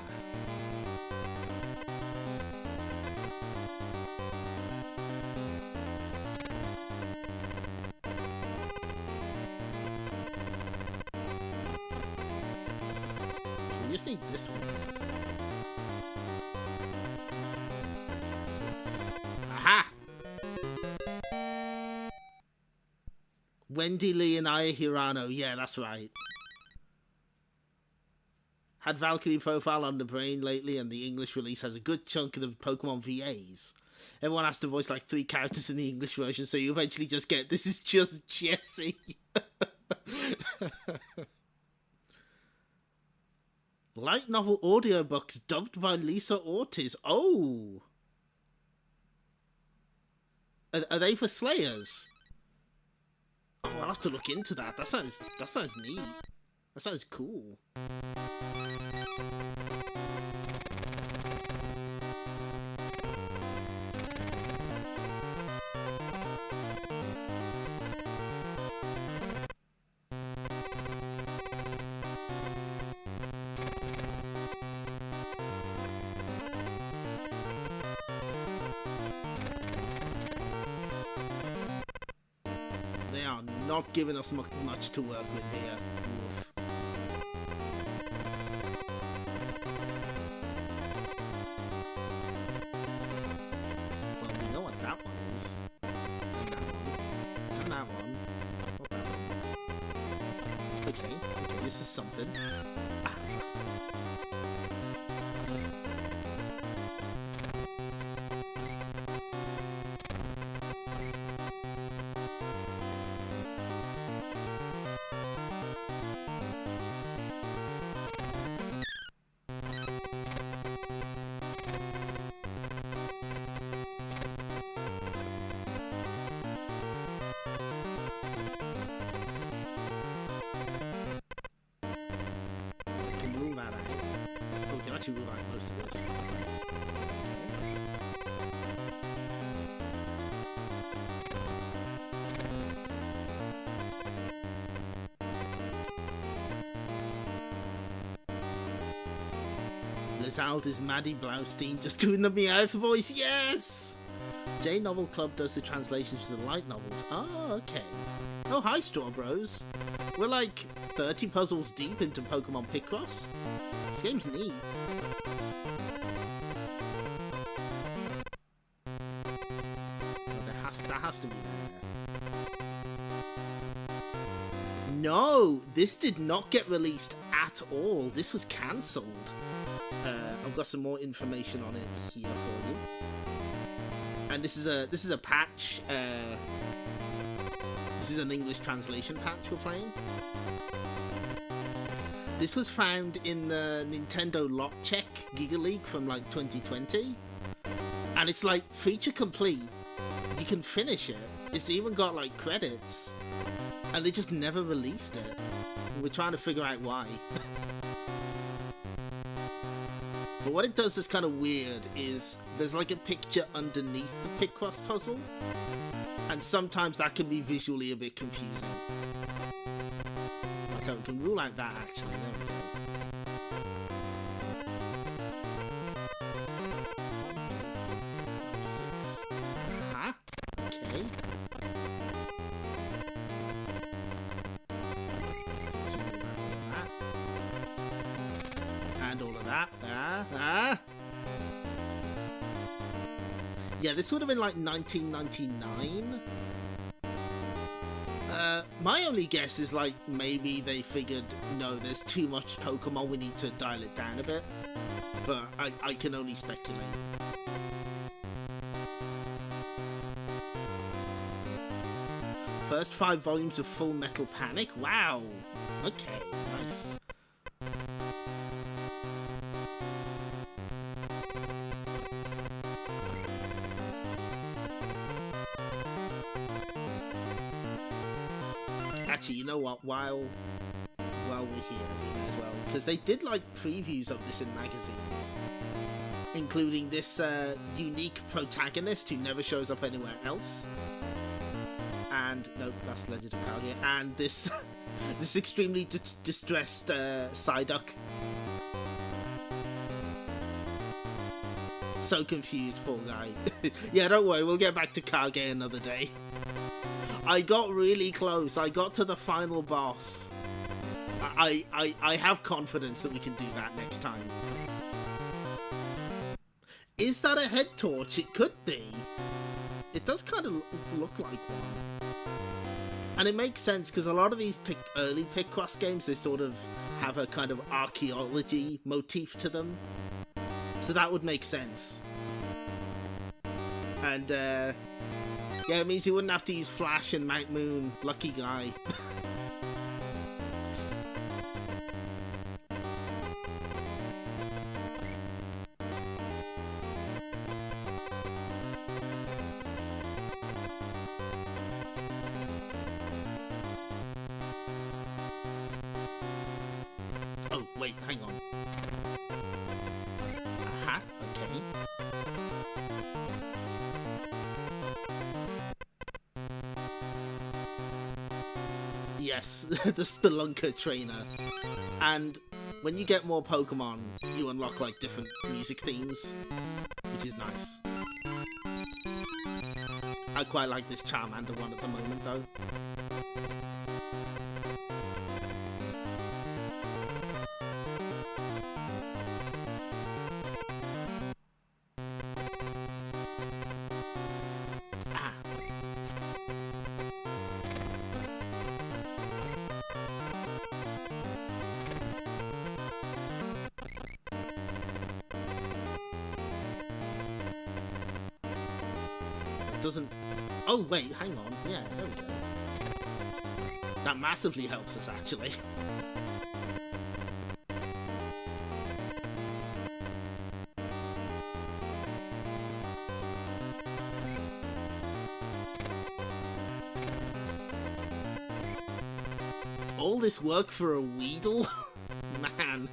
We just need this one. Aha! Wendy Lee and Aya Hirano. Yeah, that's right. Had Valkyrie profile on the brain lately, and the English release has a good chunk of the Pokemon VAs. Everyone has to voice like 3 characters in the English version, so you eventually just get, this is just Jessie. Light novel audiobooks dubbed by Lisa Ortiz. Oh! Are they for Slayers? Oh, I'll have to look into that. That sounds neat. That sounds cool. They are not giving us much to work with here. Oof. Well, we know what that one is. And that one. Not that one. Okay, this is something. Ah. Rule out most of this. Lizald is Maddie Blaustein just doing the Meowth voice. Yes! J Novel Club does the translations to the light novels. Oh, okay. Oh, hi, Straw Bros. We're like 30 puzzles deep into Pokemon Picross. This game's neat. That has to be there. No, this did not get released at all. This was cancelled. I've got some more information on it here for you. And this is a patch. This is an English translation patch we're playing. This was found in the Nintendo lotcheck Giga League from like 2020, and it's like feature complete. You can finish it. It's even got like credits, and they just never released it. We're trying to figure out why. But what it does is kind of weird. Is there's like a picture underneath the Picross puzzle, and sometimes that can be visually a bit confusing. So we can rule out that actually. There we go. Okay. And all of that. Yeah, this would have been like 1999. My only guess is like maybe they figured, no, there's too much Pokemon, we need to dial it down a bit. But I can only speculate. First 5 volumes of Full Metal Panic? Wow! Okay, nice. Actually, you know what? While we're here, we may as well, because they did like previews of this in magazines, including this unique protagonist who never shows up anywhere else. And nope, that's Legend of Palkia. And this This extremely distressed Psyduck. So confused, poor guy. Yeah, don't worry, we'll get back to Kage another day. I got really close. I got to the final boss. I have confidence that we can do that next time. Is that a head torch? It could be. It does kind of look like one. And it makes sense because a lot of these early Picross games, they sort of have a kind of archaeology motif to them. So that would make sense. And, yeah, it means you wouldn't have to use Flash and Mount Moon. Lucky guy. Oh, wait, hang on. Aha, okay. Yes, the Spelunker trainer. And when you get more Pokemon, you unlock like different music themes, which is nice. I quite like this Charmander one at the moment though. Doesn't... Oh, wait, hang on. Yeah, there we go. That massively helps us, actually. All this work for a Weedle? Man.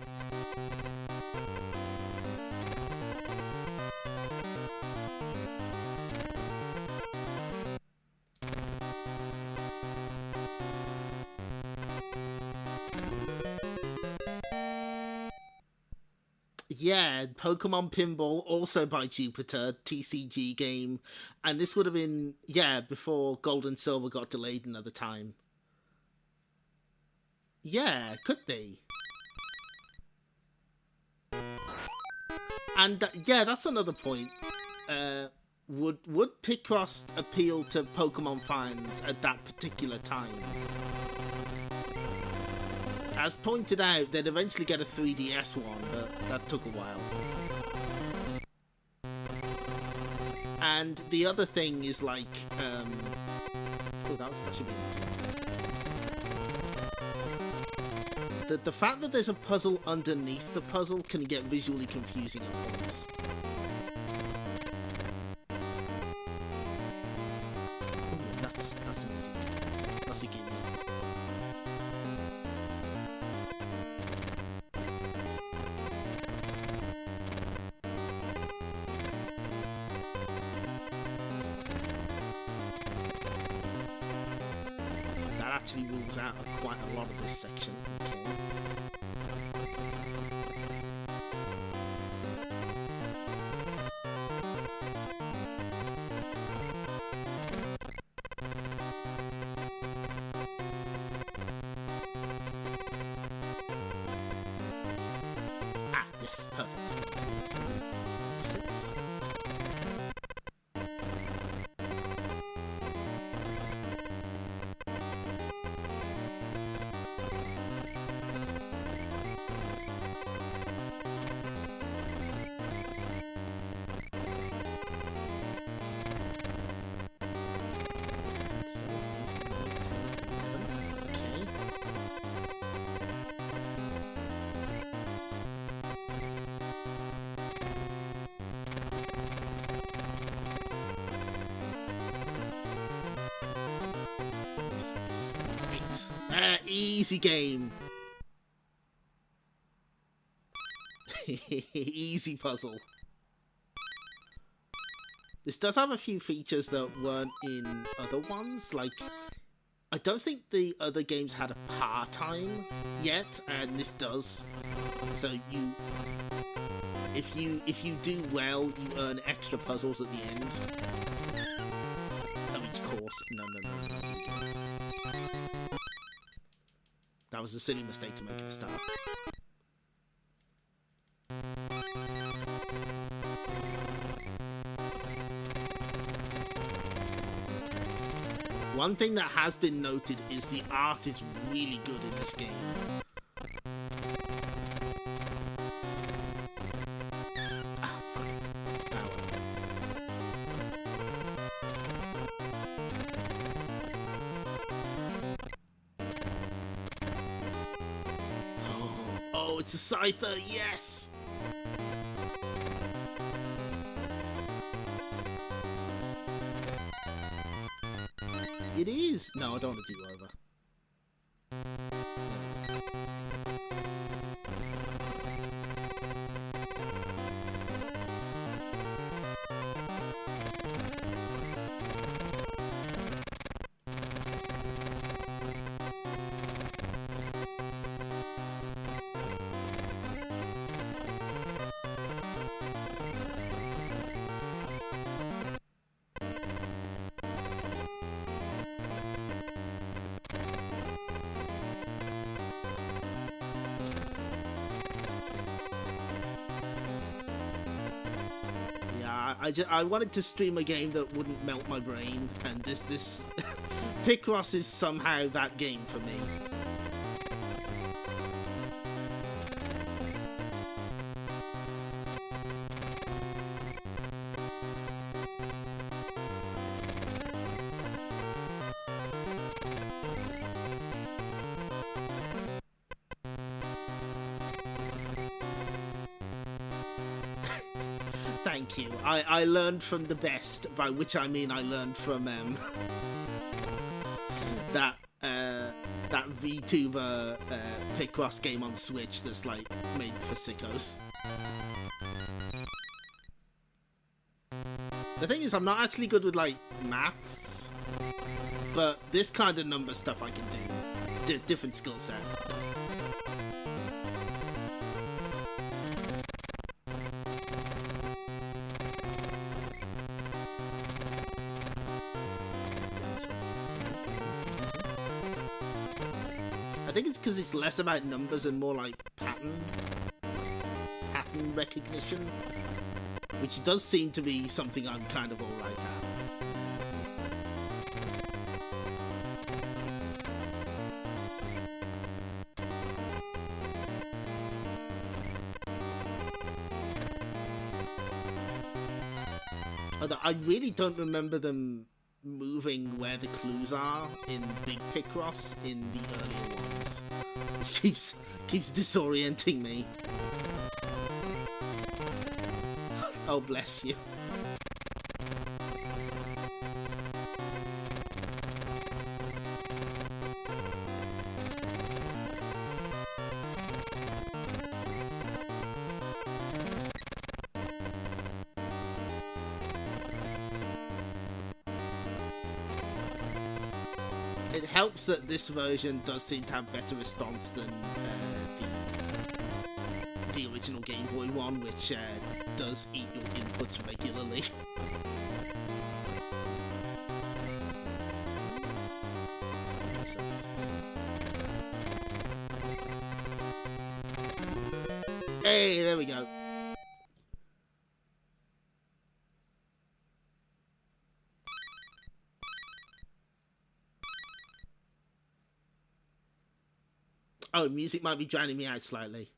Yeah, Pokemon Pinball, also by Jupiter, TCG game. And this would have been, yeah, before Gold and Silver got delayed another time. Yeah, could be. And, yeah, that's another point. Would Picross appeal to Pokemon fans at that particular time? As pointed out, they'd eventually get a 3DS one, but that took a while. And the other thing is like, oh, that should be the fact that there's a puzzle underneath the puzzle can get visually confusing at points. Ooh, that's an easy one. That's a gimme. Actually rules out quite a lot of this section. Ah, yes, perfect. 6. Easy game. Easy puzzle. This does have a few features that weren't in other ones, like I don't think the other games had a par time yet, and this does. So if you do well, you earn extra puzzles at the end of each course. No. That was a silly mistake to make at the start. One thing that has been noted is the art is really good in this game. Ah, fuck. Oh, it's a Scyther, yes! It is! No, I don't want to do over. I wanted to stream a game that wouldn't melt my brain, and this Picross is somehow that game for me. Thank you. I learned from the best, by which I mean I learned from that VTuber Picross game on Switch that's like made for sickos. The thing is, I'm not actually good with like maths, but this kind of number stuff I can do. Different skill set. I think it's because it's less about numbers and more like pattern recognition, which does seem to be something I'm kind of alright at. Although I really don't remember them moving where the clues are in Big Picross in the earlier ones, which keeps disorienting me. Oh, bless you. It helps that this version does seem to have better response than the original Game Boy one, which does eat your inputs regularly. Hey, there we go. Oh, music might be drowning me out slightly.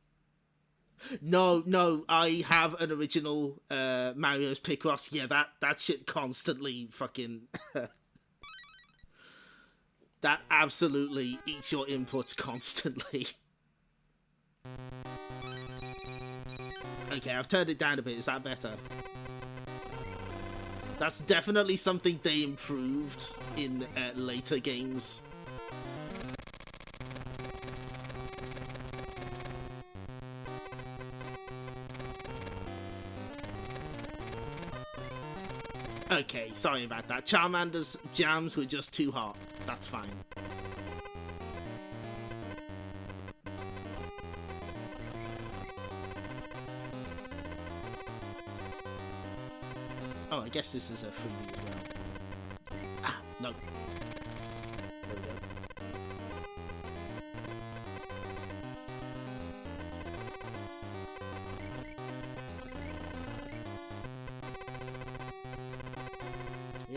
No, I have an original Mario's Picross. Yeah, that shit constantly fucking... that absolutely eats your inputs constantly. Okay, I've turned it down a bit. Is that better? That's definitely something they improved in later games. Okay, sorry about that. Charmander's jams were just too hot. That's fine. Oh, I guess this is a freebie as well. Ah, no. There we go.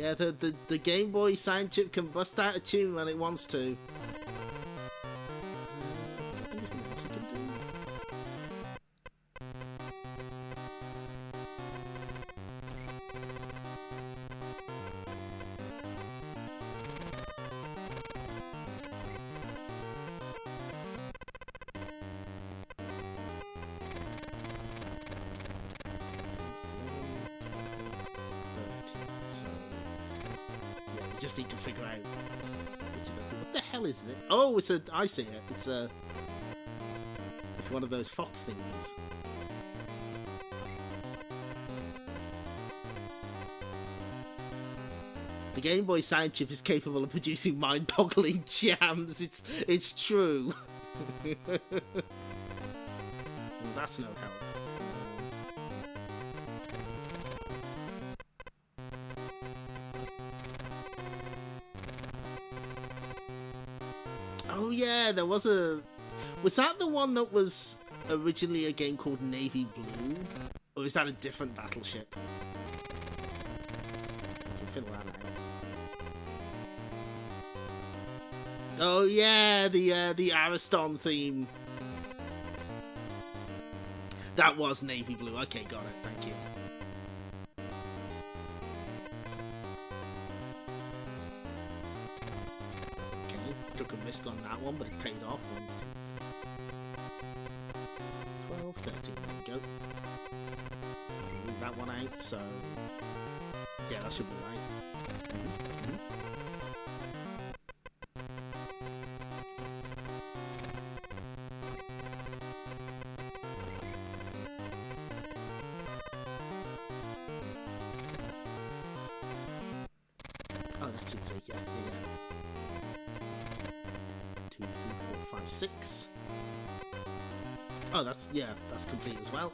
Yeah, the Game Boy sound chip can bust out a tune when it wants to. Just need to figure out which of them. What the hell is it? Oh, it's a. I see it. It's a. It's one of those fox things. The Game Boy sound chip is capable of producing mind-boggling jams. It's true. Well, that's no help. Oh yeah, there was a... Was that the one that was originally a game called Navy Blue? Or is that a different battleship? I can fiddle that out. Oh yeah, the Ariston theme. That was Navy Blue. Okay, got it. Thank you. Took a risk on that one, but it paid off. 12, 13, there we go. Leave that one out, so... Yeah, that should be right. Oh, that's easy, yeah. 2, 3, 4, 5, 6. Oh, that's complete as well.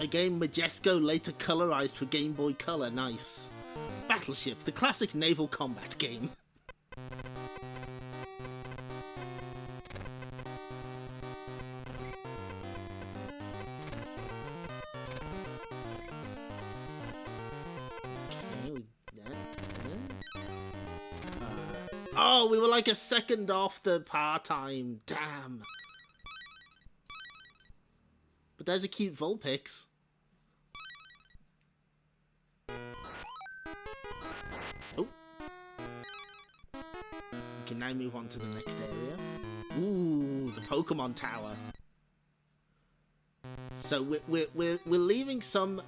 A game Majesco later colorized for Game Boy Color. Nice. Battleship, the classic naval combat game. Oh, we were like a second off the par time. Damn. But there's a cute Vulpix. Oh. We can now move on to the next area. Ooh, the Pokemon Tower. So we're leaving some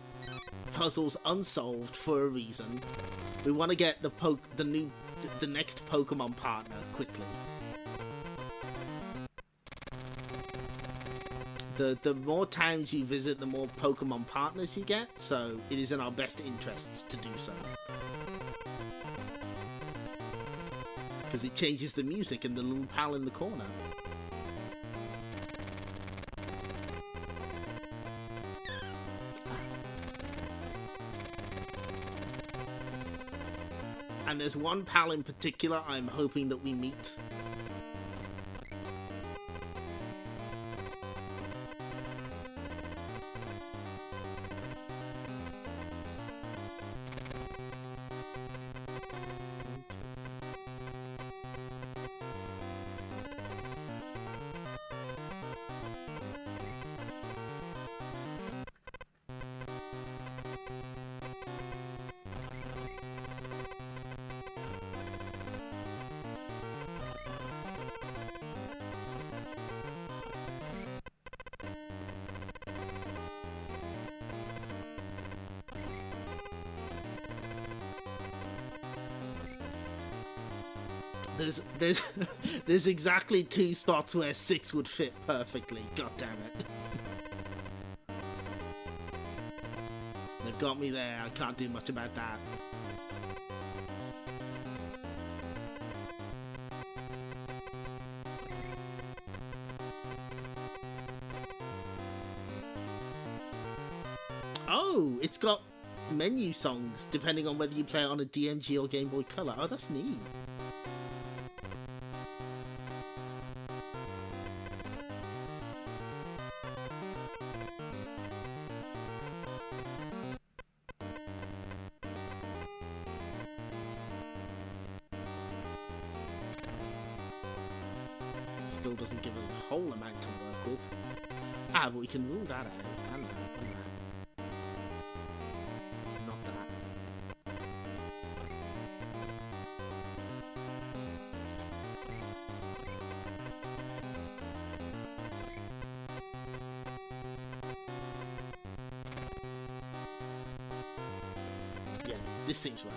puzzles unsolved for a reason. We want to get the next Pokemon partner quickly. The more times you visit, the more Pokemon partners you get, so it is in our best interests to do so. Because it changes the music and the little pal in the corner. And there's one pal in particular I'm hoping that we meet. There's exactly 2 spots where 6 would fit perfectly. God damn it. got me there. I can't do much about that. Oh, it's got menu songs depending on whether you play it on a DMG or Game Boy Color. Oh, that's neat. Still doesn't give us a whole amount to work with. Ah, but we can rule that out. And that, and that. Not that. Yeah, this seems right.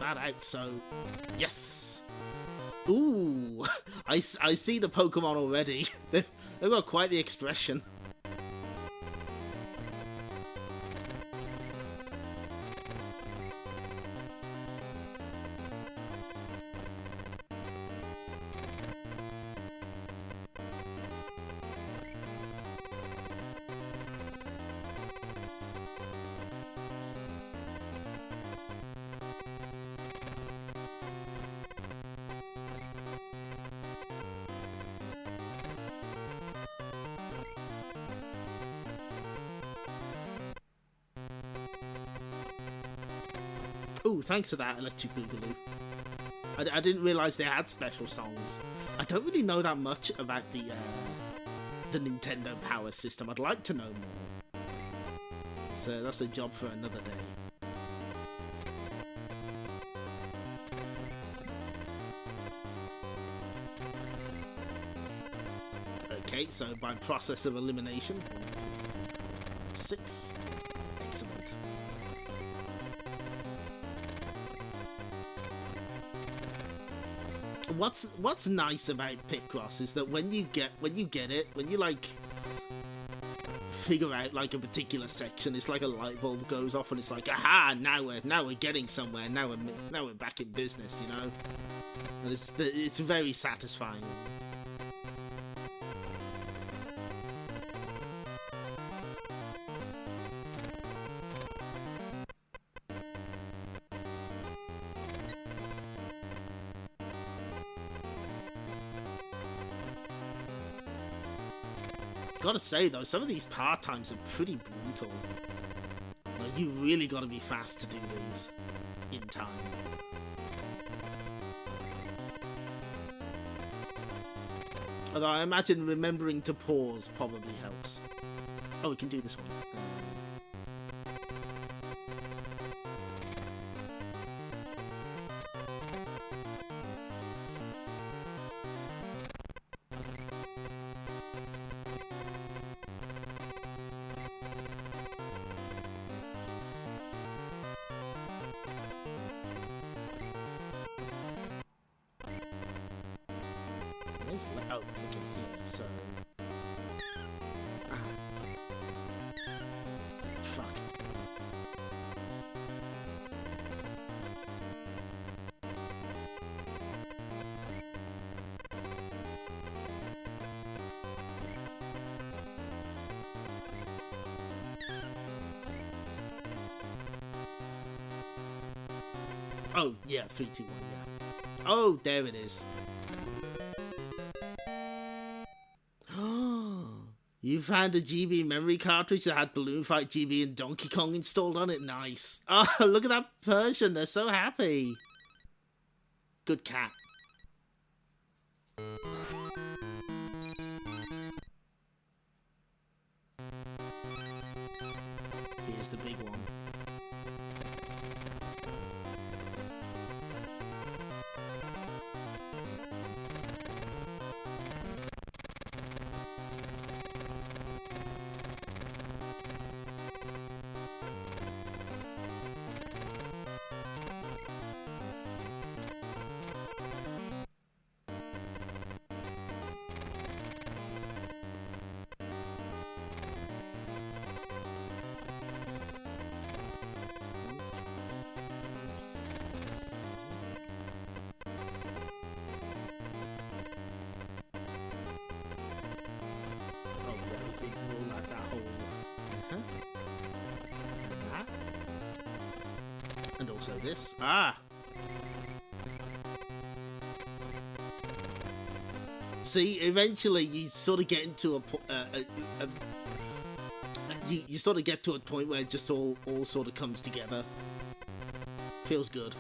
That out, so yes. Ooh, I see the Pokemon already. They've got quite the expression. Oh, thanks for that, Electric Boogaloo. I didn't realise they had special songs. I don't really know that much about the Nintendo Power System. I'd like to know more. So that's a job for another day. Okay, so by process of elimination, 6. Excellent. What's nice about Picross is that when you get it, when you like figure out like a particular section, it's like a light bulb goes off and it's like, aha, now we're getting somewhere, now we're back in business, you know. And it's very satisfying. Gotta say though, some of these part times are pretty brutal. Like, you really gotta be fast to do these in time. Although I imagine remembering to pause probably helps. Oh, we can do this one. Oh, okay, yeah, so... Ah. Fuck. Oh, yeah, 3, 2, 1, yeah. Oh, there it is. You found a GB memory cartridge that had Balloon Fight GB and Donkey Kong installed on it? Nice. Oh, look at that Persian. They're so happy. Good cat. Here's the big one. we'll add that whole... That. And also this. Ah! See, eventually you sort of get into you sort of get to a point where it just all sort of comes together. Feels good.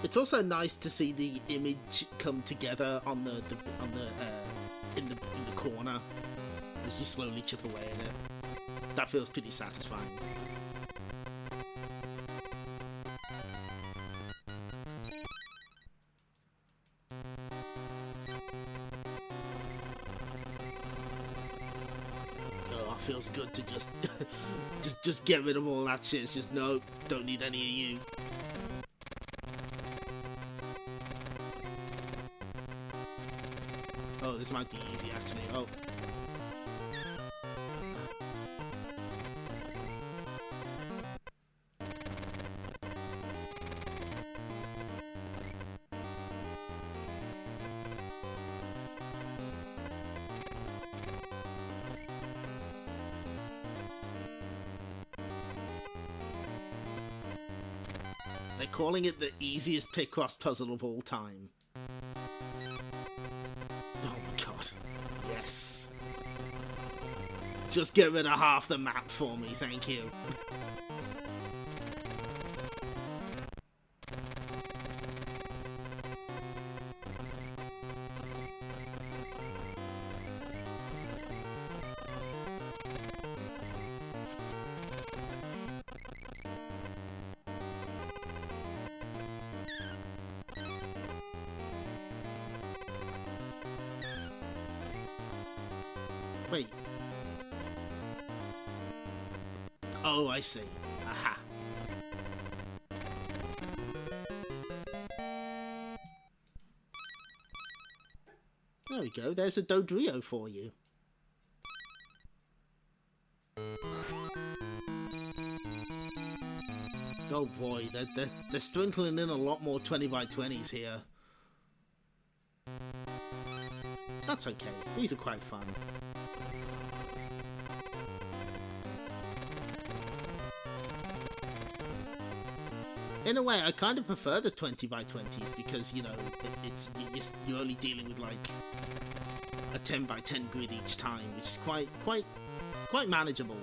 It's also nice to see the image come together on in the corner as you slowly chip away at it. That feels pretty satisfying. Oh, it feels good to just just get rid of all that shit. It's just no, don't need any of you. Oh, this might be easy, actually. Oh. They're calling it the easiest Picross puzzle of all time. Yes. Just get rid of half the map for me, thank you. Wait. Oh, I see. Aha. There we go. There's a Dodrio for you. Oh boy, they're sprinkling in a lot more 20x20s here. That's okay. These are quite fun. In a way, I kind of prefer the 20x20s because, you know, you're only dealing with like a 10x10 grid each time, which is quite manageable.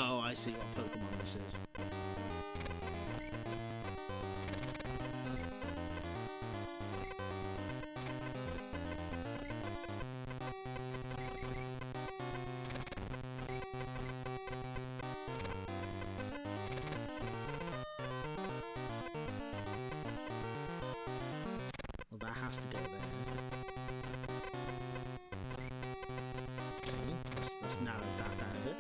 Oh, I see what Pokemon this is. Well, that has to go there. Okay, let's narrow that down a bit.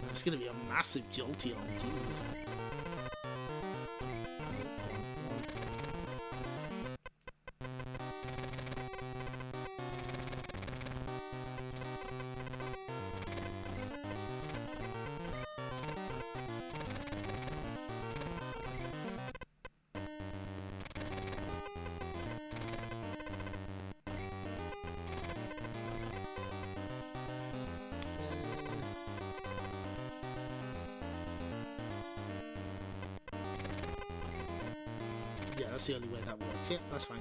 It's going to be a massive Jolteon, jeez. that's the only way that works. Yeah, that's fine.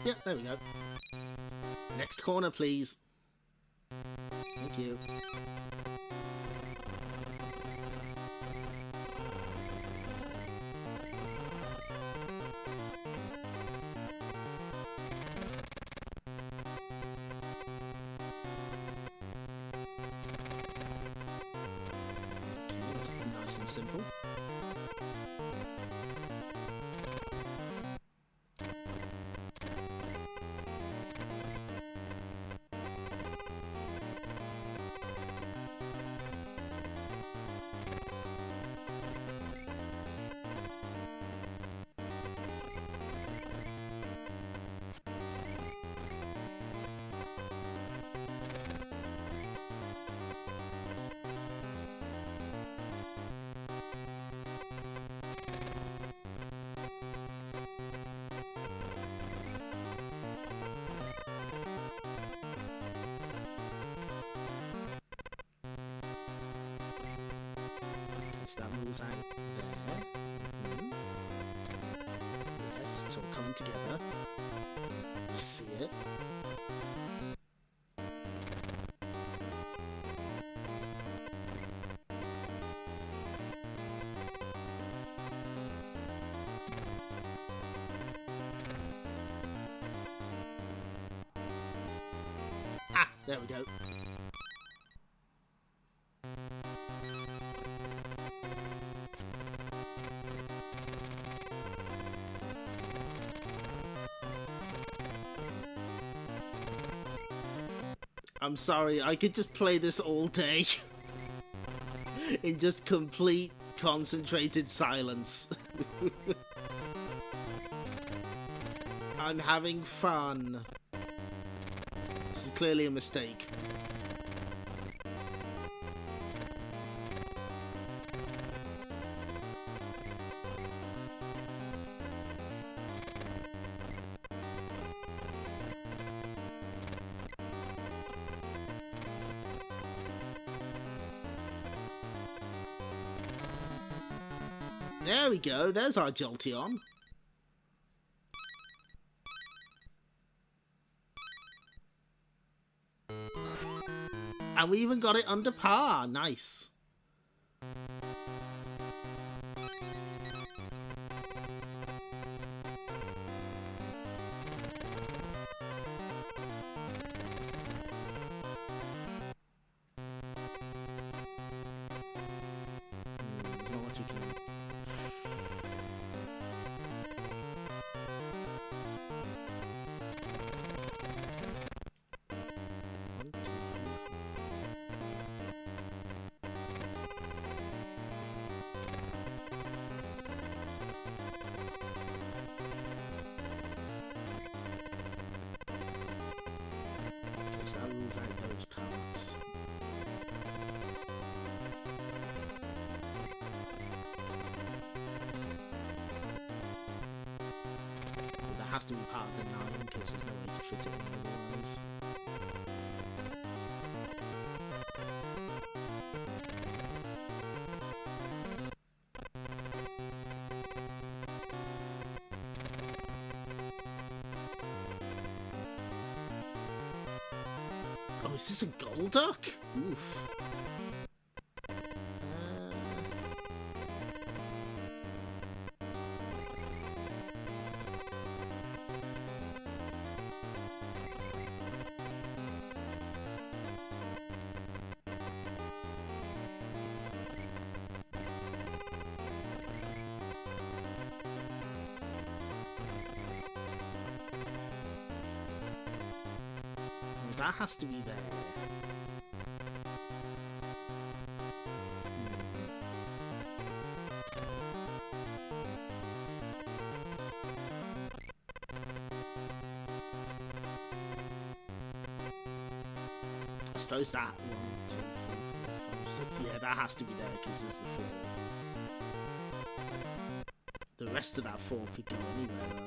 Yeah, there we go. Next corner, please. Thank you. Okay, that's nice and simple. That moves out there. Yes, it's all coming together. You see it. Ah, there we go. I'm sorry, I could just play this all day in just complete concentrated silence. I'm having fun. This is clearly a mistake. There we go, there's our Jolteon. And we even got it under par, nice. Those parts. That has to be part of the 9 because there's no way to fit it in otherwise. Oh, is this a Golduck? Oof. That has to be there. I suppose that 1, 2, 3. 6. Yeah, that has to be there because there's the 4. The rest of that 4 could go anywhere though.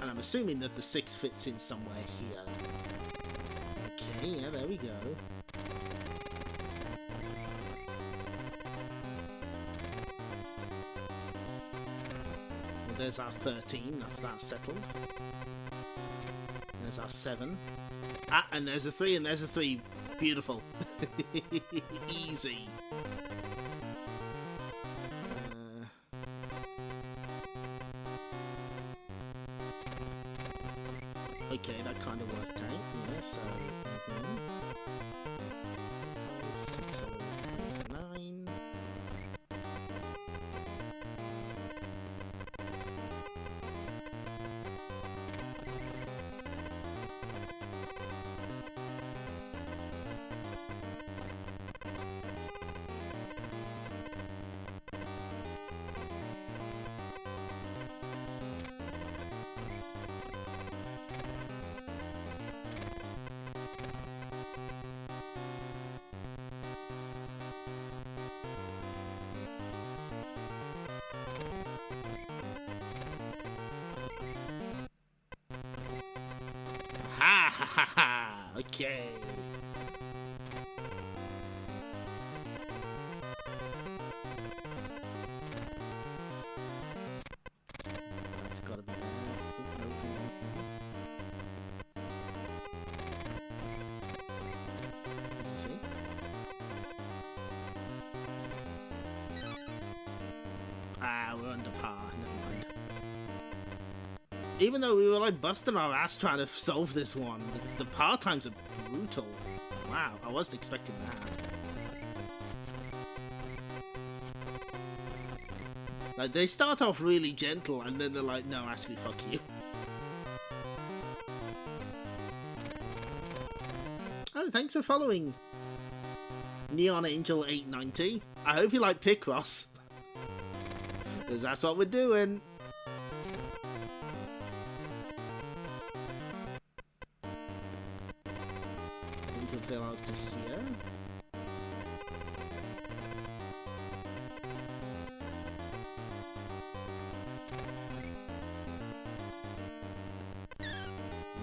And I'm assuming that the 6 fits in somewhere here. Okay, yeah, there we go. Well, there's our 13, that's that settled. There's our 7. Ah, and there's a 3, and there's a 3. Beautiful. Easy. Okay, that kind of worked out. Yeah, so... 6, 7, 8, 9... Ha ha ha ha! Okay. That's gotta be there. See? Ah, we're under par. Never mind. Even though we were like busting our ass trying to solve this one, the par times are brutal. Wow, I wasn't expecting that. Like, they start off really gentle and then they're like, no, actually, fuck you. Oh, thanks for following Neon Angel 890. I hope you like Picross. Because that's what we're doing. Fill out to here.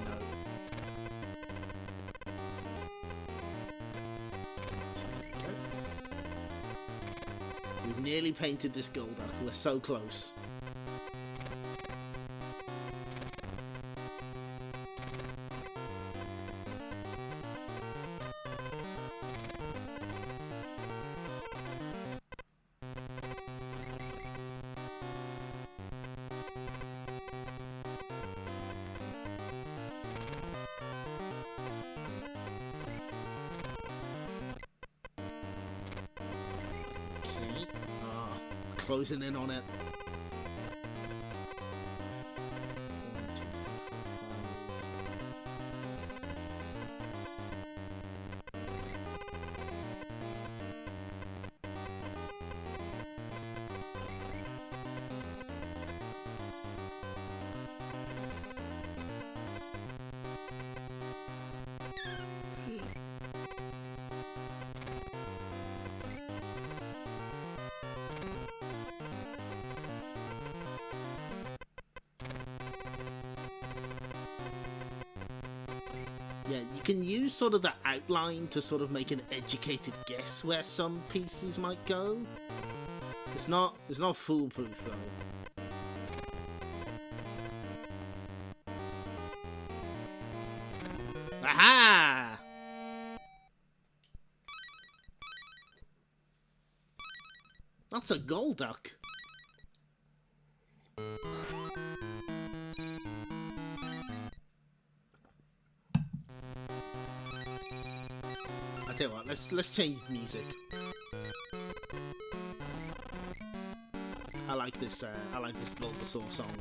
No. Okay. We've nearly painted this Golduck. We're so close. Closing in on it. Yeah, you can use sort of the outline to sort of make an educated guess where some pieces might go. It's not foolproof though. Aha! That's a Golduck. Tell you what, let's change music. I like this Bulbasaur song.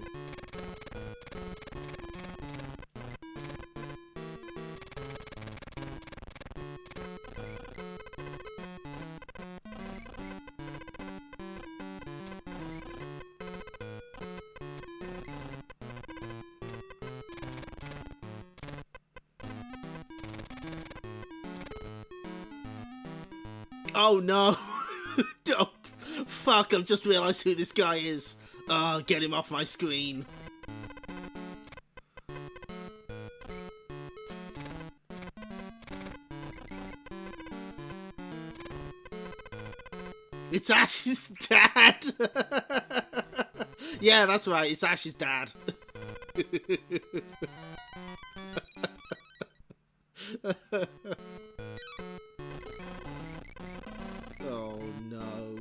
Oh no! Oh, fuck, I've just realised who this guy is. Oh, get him off my screen. It's Ash's dad! Yeah, that's right, it's Ash's dad. Oh no.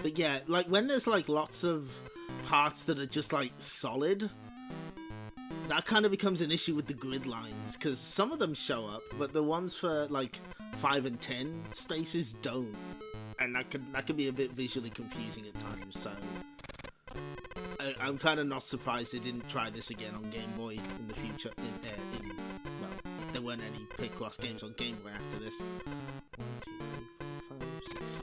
But yeah, like when there's like lots of parts that are just like solid, that kind of becomes an issue with the grid lines, because some of them show up, but the ones for like 5 and 10 spaces don't, and that can be a bit visually confusing at times. So I'm kind of not surprised they didn't try this again on Game Boy in the future. Well, there weren't any Picross games on Game Boy after this. 1, 2, 3, 4, 5, 6.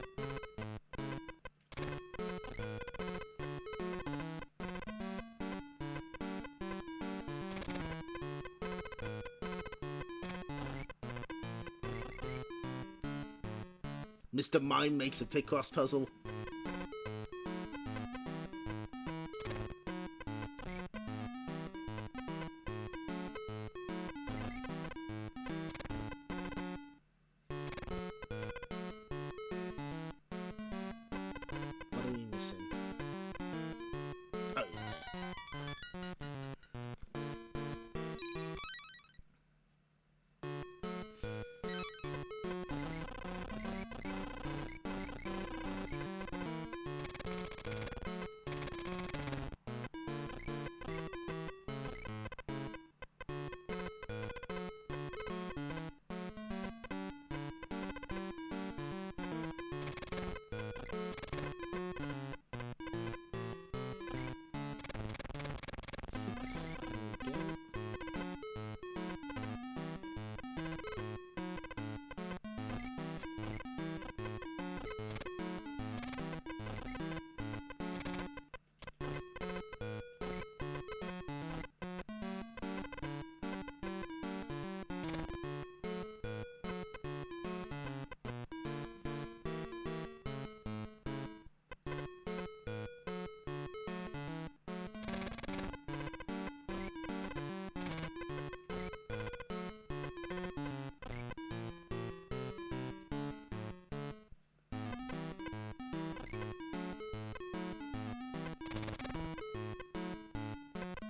Mr. Mime makes a Picross puzzle. What are we missing? Oh, six. There we go.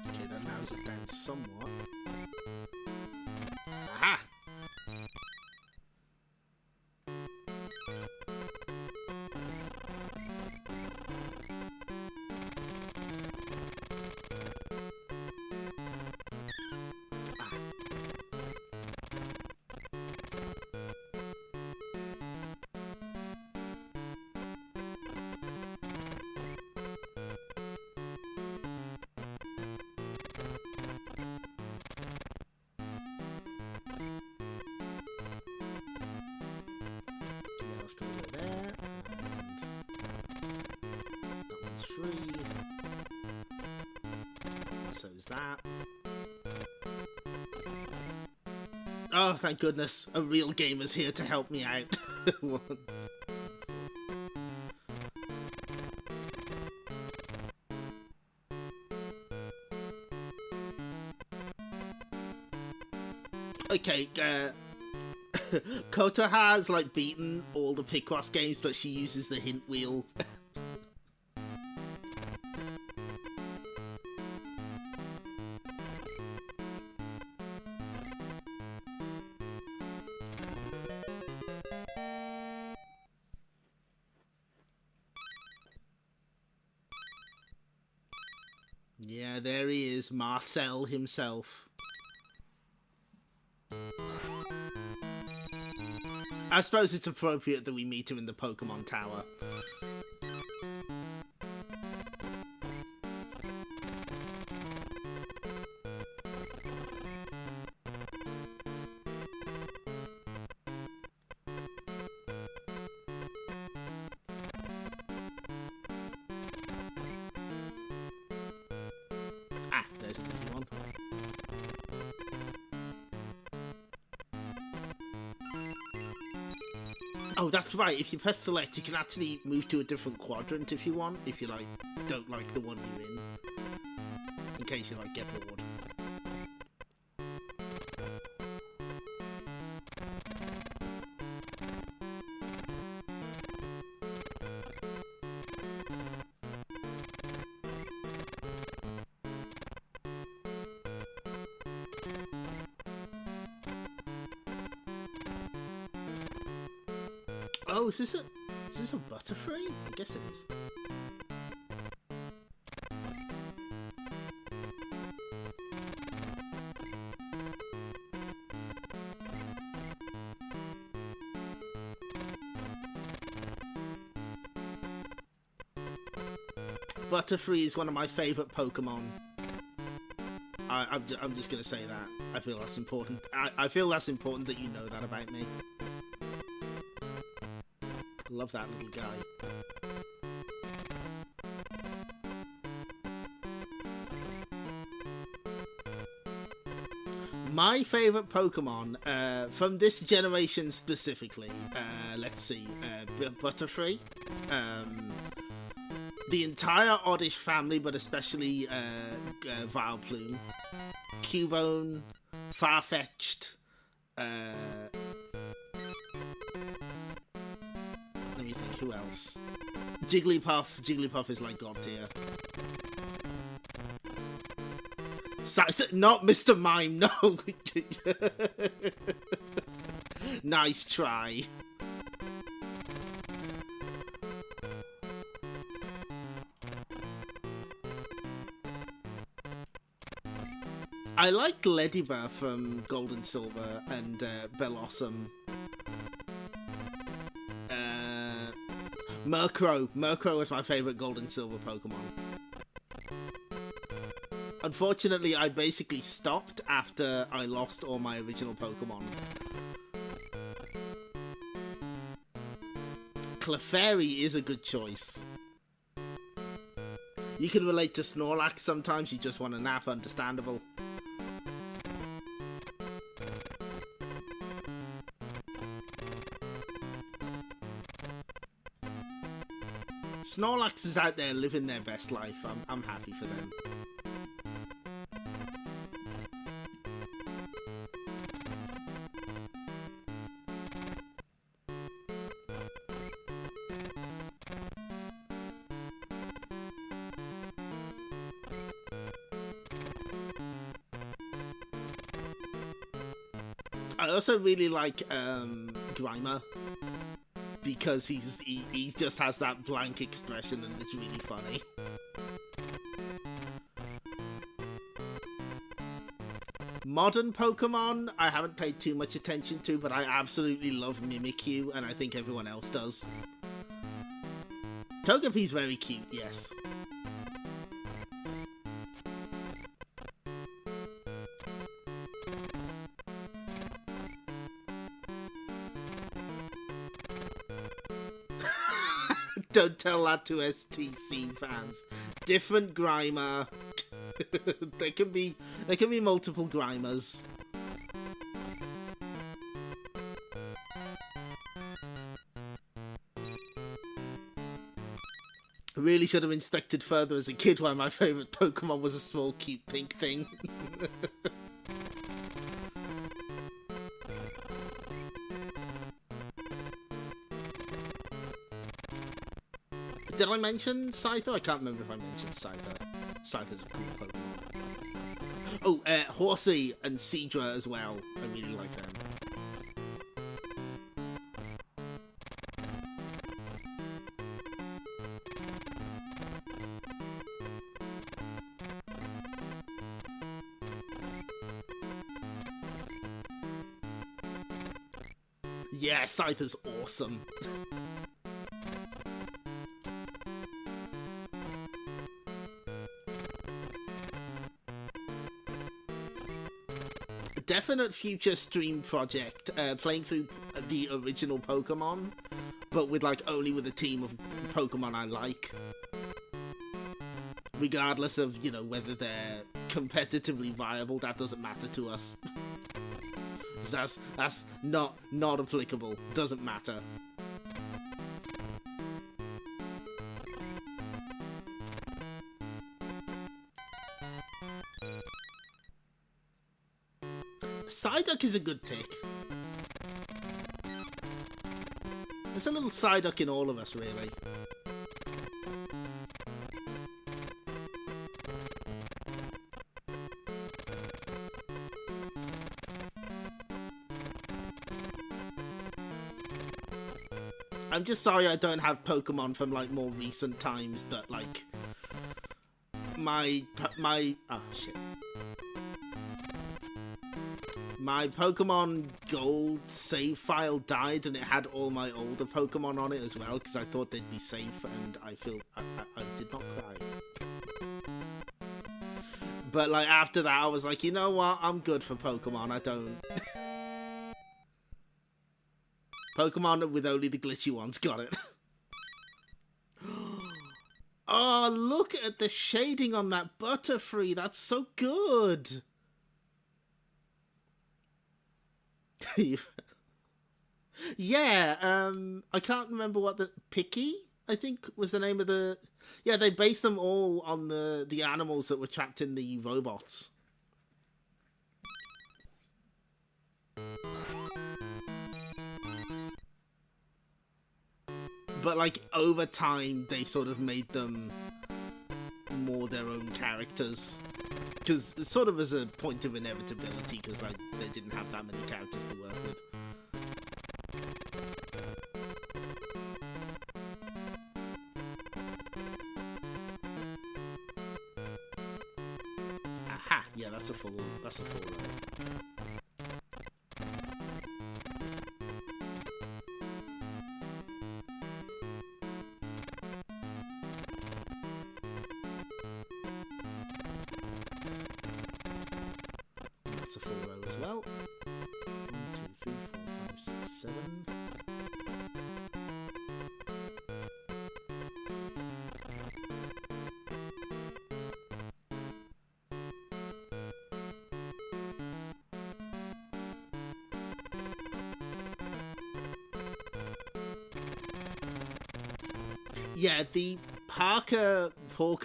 Okay, that narrows it down somewhat. Aha! Let's go over there, and that one's free. So's that. Oh, thank goodness, a real gamer's here to help me out. Okay, Koto has like beaten all the Picross games, but she uses the hint wheel. Yeah, there he is, Marcel himself. I suppose it's appropriate that we meet him in the Pokemon Tower. There's an easy one. Oh, that's right. If you press select, you can actually move to a different quadrant if you want. If you like, don't like the one you're in case you like get bored. Oh, is this a Butterfree? I guess it is. Butterfree is one of my favourite Pokemon. I'm just gonna say that. I feel that's important. I feel that's important that you know that about me. Love that little guy. My favourite Pokemon, from this generation specifically, let's see, Butterfree, the entire Oddish family, but especially Vileplume, Cubone, Farfetch'd, let me think, who else? Jigglypuff. Jigglypuff is like god tier. Not Mr. Mime, no! Nice try. I like Ledibur from Gold and Silver and Bellossom. Murkrow. Murkrow is my favourite Gold and Silver Pokemon. Unfortunately, I basically stopped after I lost all my original Pokemon. Clefairy is a good choice. You can relate to Snorlax sometimes, you just want a nap, understandable. Snorlax is out there living their best life. I'm happy for them. I also really like Grimer, because he just has that blank expression and it's really funny. Modern Pokemon, I haven't paid too much attention to, but I absolutely love Mimikyu, and I think everyone else does. Togepi's very cute, yes. Don't tell that to STC fans. Different Grimer. there can be multiple Grimers. Really should have inspected further as a kid why my favourite Pokemon was a small cute pink thing. Did I mention Scyther? I can't remember if I mentioned Scyther. Scyther's a cool Pokemon. Oh, Horsey and Seadra as well. I really like them. Yeah, Scyther's awesome. Definite future stream project, playing through the original Pokemon, but with only with a team of Pokemon I like, regardless of whether they're competitively viable, that doesn't matter to us. That's not applicable. Doesn't matter. Psyduck is a good pick. There's a little Psyduck in all of us, really. I'm just sorry I don't have Pokemon from, like, more recent times that, like, my Pokemon Gold save file died and it had all my older Pokemon on it as well because I thought they'd be safe, and I did not cry. But, like, after that I was like, you know what, I'm good for Pokemon, I don't... Pokemon with only the glitchy ones, got it. Oh, look at the shading on that Butterfree, that's so good! Yeah, I can't remember what the... Picky, I think, was the name of the... Yeah, they based them all on the animals that were trapped in the robots. But, like, over time, they sort of made them more their own characters. Because, sort of as a point of inevitability, because, like, they didn't have that many characters to work with. Aha! Yeah, that's a full row. That's a full row as well. 1, 2, 3, 4, 5, 6, 7. Yeah, the Parker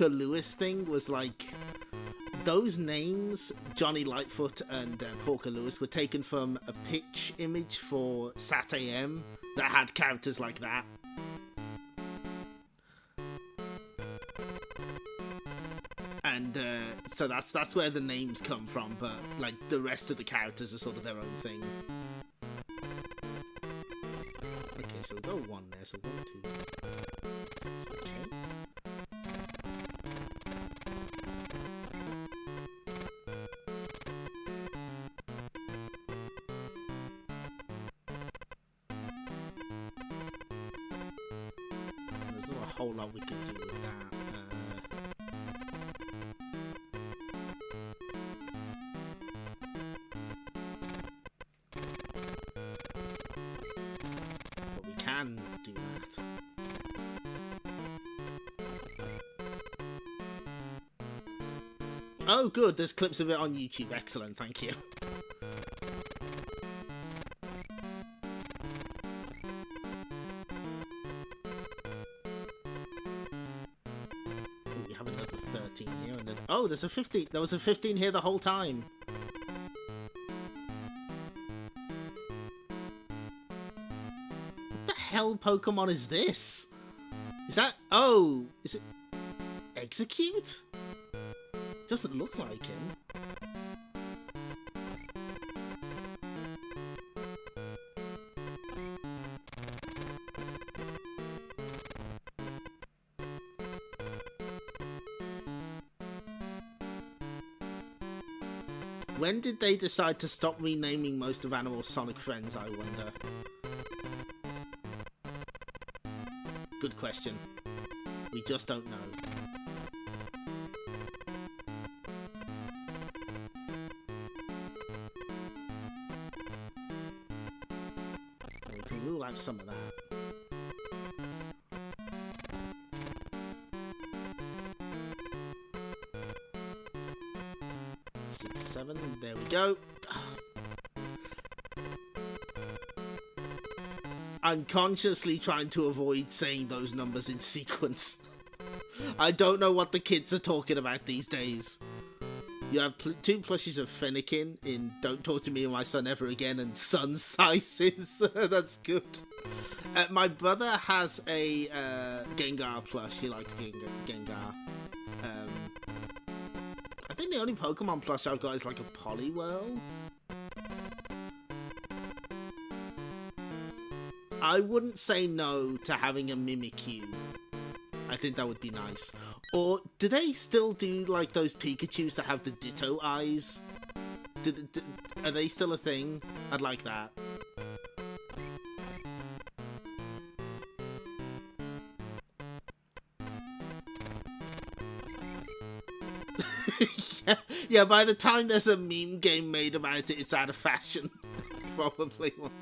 Lewis thing was like... Those names, Johnny Lightfoot and Porker Lewis, were taken from a pitch image for Sat AM that had characters like that. And so that's where the names come from, but like the rest of the characters are sort of their own thing. Okay, so we'll go 1 there, so 1, 2, 6, okay. Whole lot we could do with that. But we can do that. Oh, good. There's clips of it on YouTube. Excellent. Thank you. Here and then... Oh, there's a 15. There was a 15 here the whole time. What the hell Pokemon is this? Is that... Oh, is it... Execute? Doesn't look like him. When did they decide to stop renaming most of Animal's Sonic friends, I wonder? Good question. We just don't know. We can rule out some of that. 6, 7. There we go. I'm consciously trying to avoid saying those numbers in sequence. I don't know what the kids are talking about these days. You have 2 plushies of Fennekin in Don't Talk to Me and My Son Ever Again and Sun Sizes. That's good. My brother has a Gengar plush. He likes Gengar. I think the only Pokemon plush I've got is like a Poliwhirl. I wouldn't say no to having a Mimikyu. I think that would be nice. Or do they still do like those Pikachus that have the Ditto eyes? Are they still a thing? I'd like that. yeah, by the time there's a meme game made about it, it's out of fashion. Probably won't.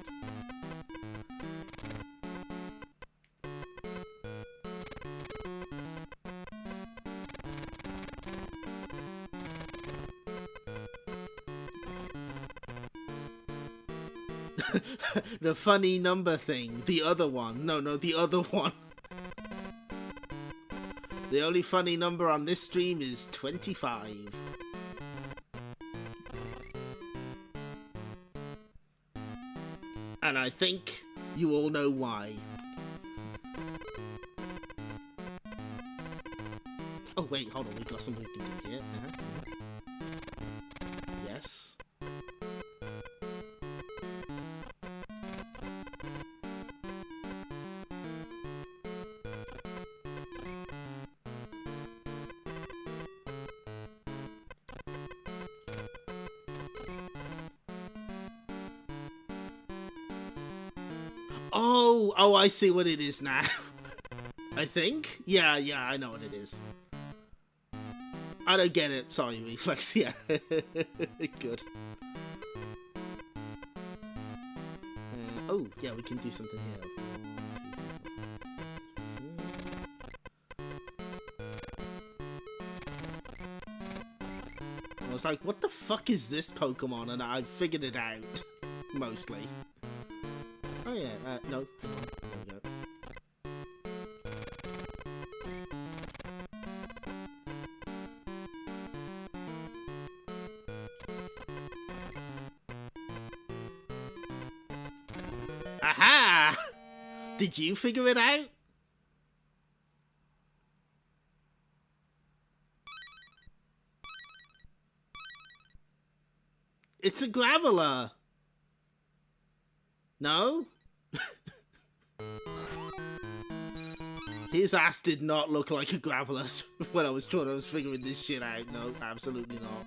The funny number thing. The other one. No, the other one. The only funny number on this stream is 25. And I think you all know why. Oh wait, hold on, we've got something we can do here. Yes. Oh, I see what it is now. I think? Yeah, I know what it is. I don't get it. Sorry, Reflex. Yeah. Good. Oh, yeah, we can do something here. I was like, what the fuck is this Pokemon? And I figured it out. Mostly. Oh yeah, no, come on, there we go. Aha! Did you figure it out? It's a Graveler! No? His ass did not look like a Graveler when I was figuring this shit out. No, absolutely not.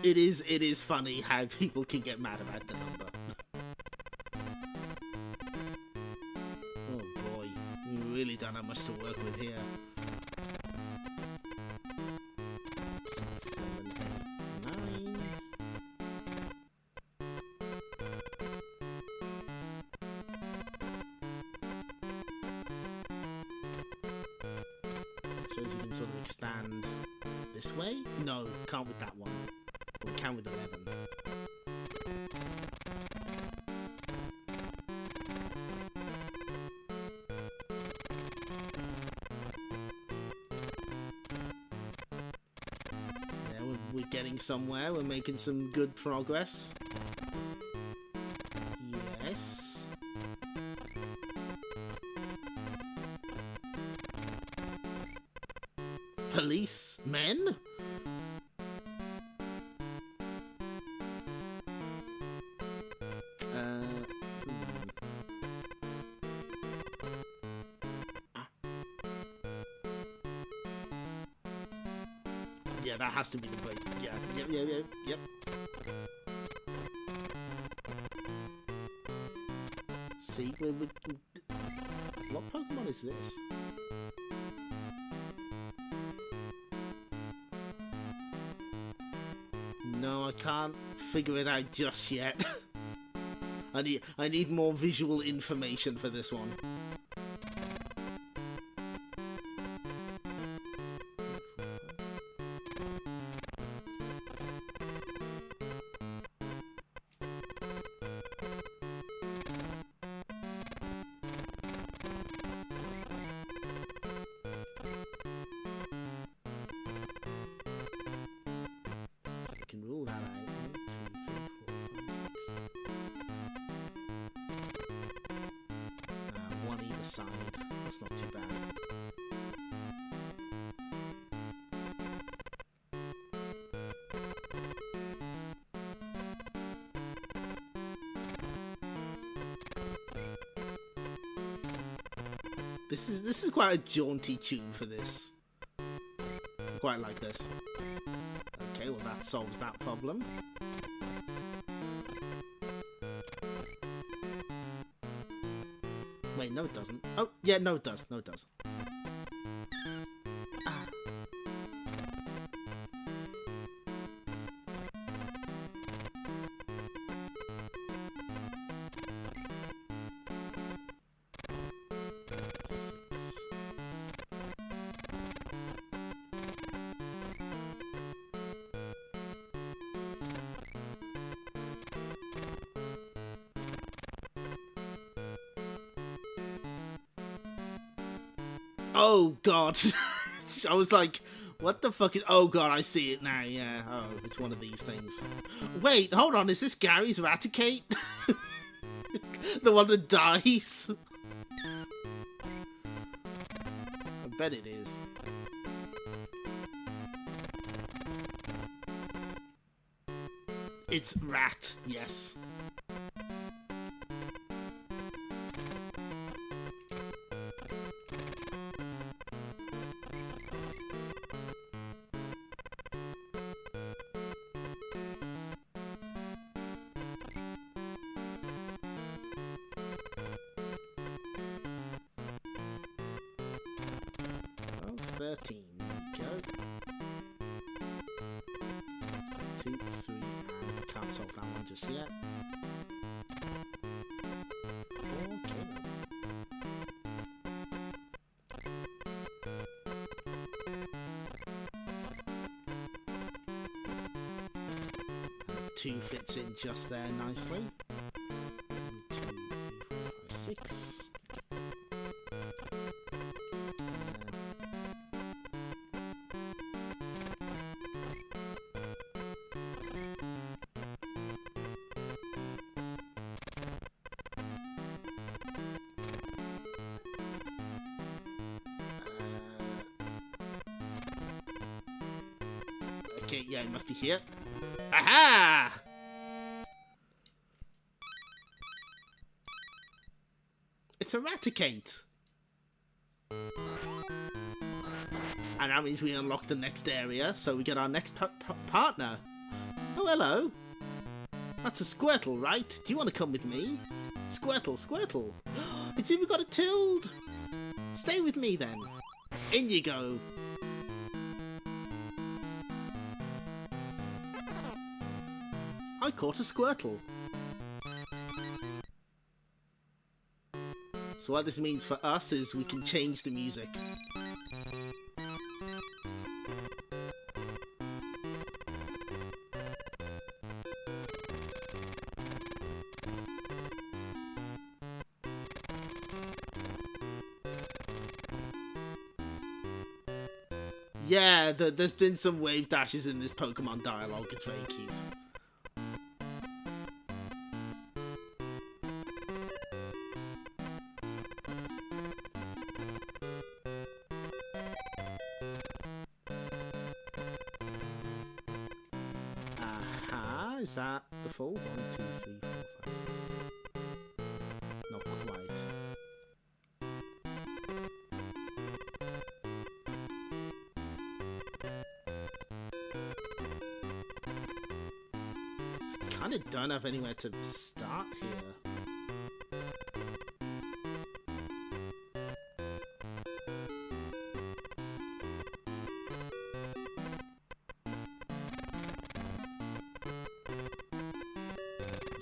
It is funny how people can get mad about the number. Oh boy, we really don't have much to work with here. 6, 7, 8, 9. Shows you can sort of expand this way. No, can't with that one. We can with 11. Yeah, we're getting somewhere. We're making some good progress. Yes. Policemen? Yeah, that has to be the break. Yeah, yep. See, what Pokemon is this? No, I can't figure it out just yet. I need more visual information for this one. Can rule that out. 1, 2, 3, 4, 5, 6. One either side. That's not too bad. This is quite a jaunty tune for this. I quite like this. Okay, well that solves that problem. Wait, no it doesn't. Oh, yeah, no it does. No it does. Ah. Oh god. I was like, what the fuck is... Oh god, I see it now, yeah. Oh, it's one of these things. Wait, hold on, is this Gary's Raticate? The one that dies? I bet it is. It's Rat, yes. Oh, 13. There we go. 2, 3, and can't solve that one just yet. Okay. 2 fits in just there nicely. 1, 2, 3, 4, 5, 6. Okay, yeah, it must be here. Aha! It's a Raticate. And that means we unlock the next area, so we get our next partner. Oh, hello. That's a Squirtle, right? Do you want to come with me? Squirtle, Squirtle. It's even got a tilde. Stay with me, then. In you go. I caught a Squirtle. So what this means for us is we can change the music. Yeah, there's been some wave dashes in this Pokemon dialogue. It's very cute. Aha, is that the full? 1, 2, 3, 4, 5, 6. Not quite. I kind of don't have anywhere to start here.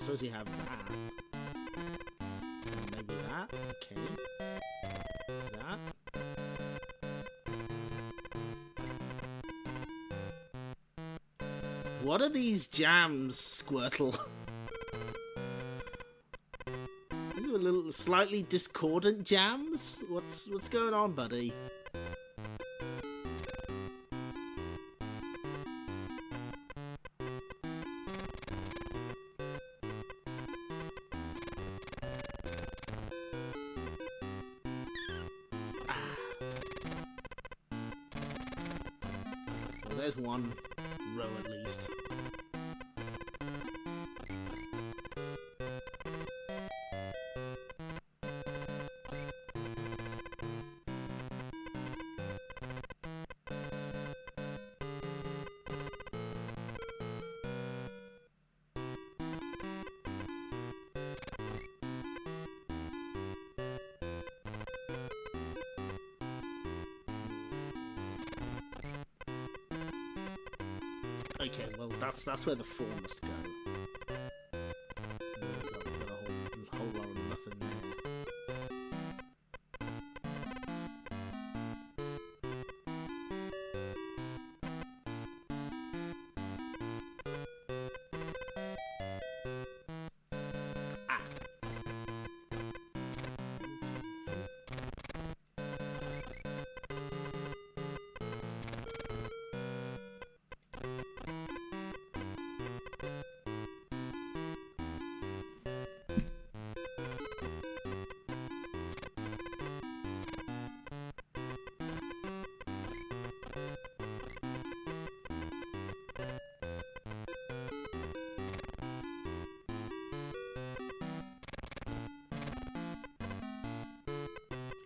suppose you have that. And maybe that. Okay. That. What are these jams, Squirtle? You a little slightly discordant jams? What's going on, buddy? Well, there's one row at least. Okay, well that's where the 4 must go. Got a whole lot of nothing there. Ah.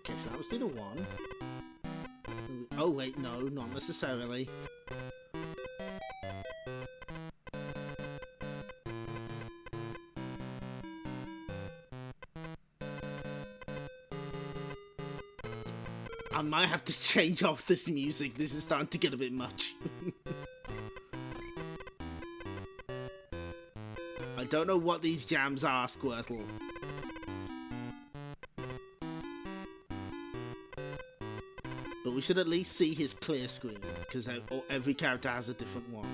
Okay, so that must be the 1. Oh wait, no, not necessarily. I might have to change off this music. This is starting to get a bit much. I don't know what these jams are, Squirtle. But we should at least see his clear screen, because every character has a different one.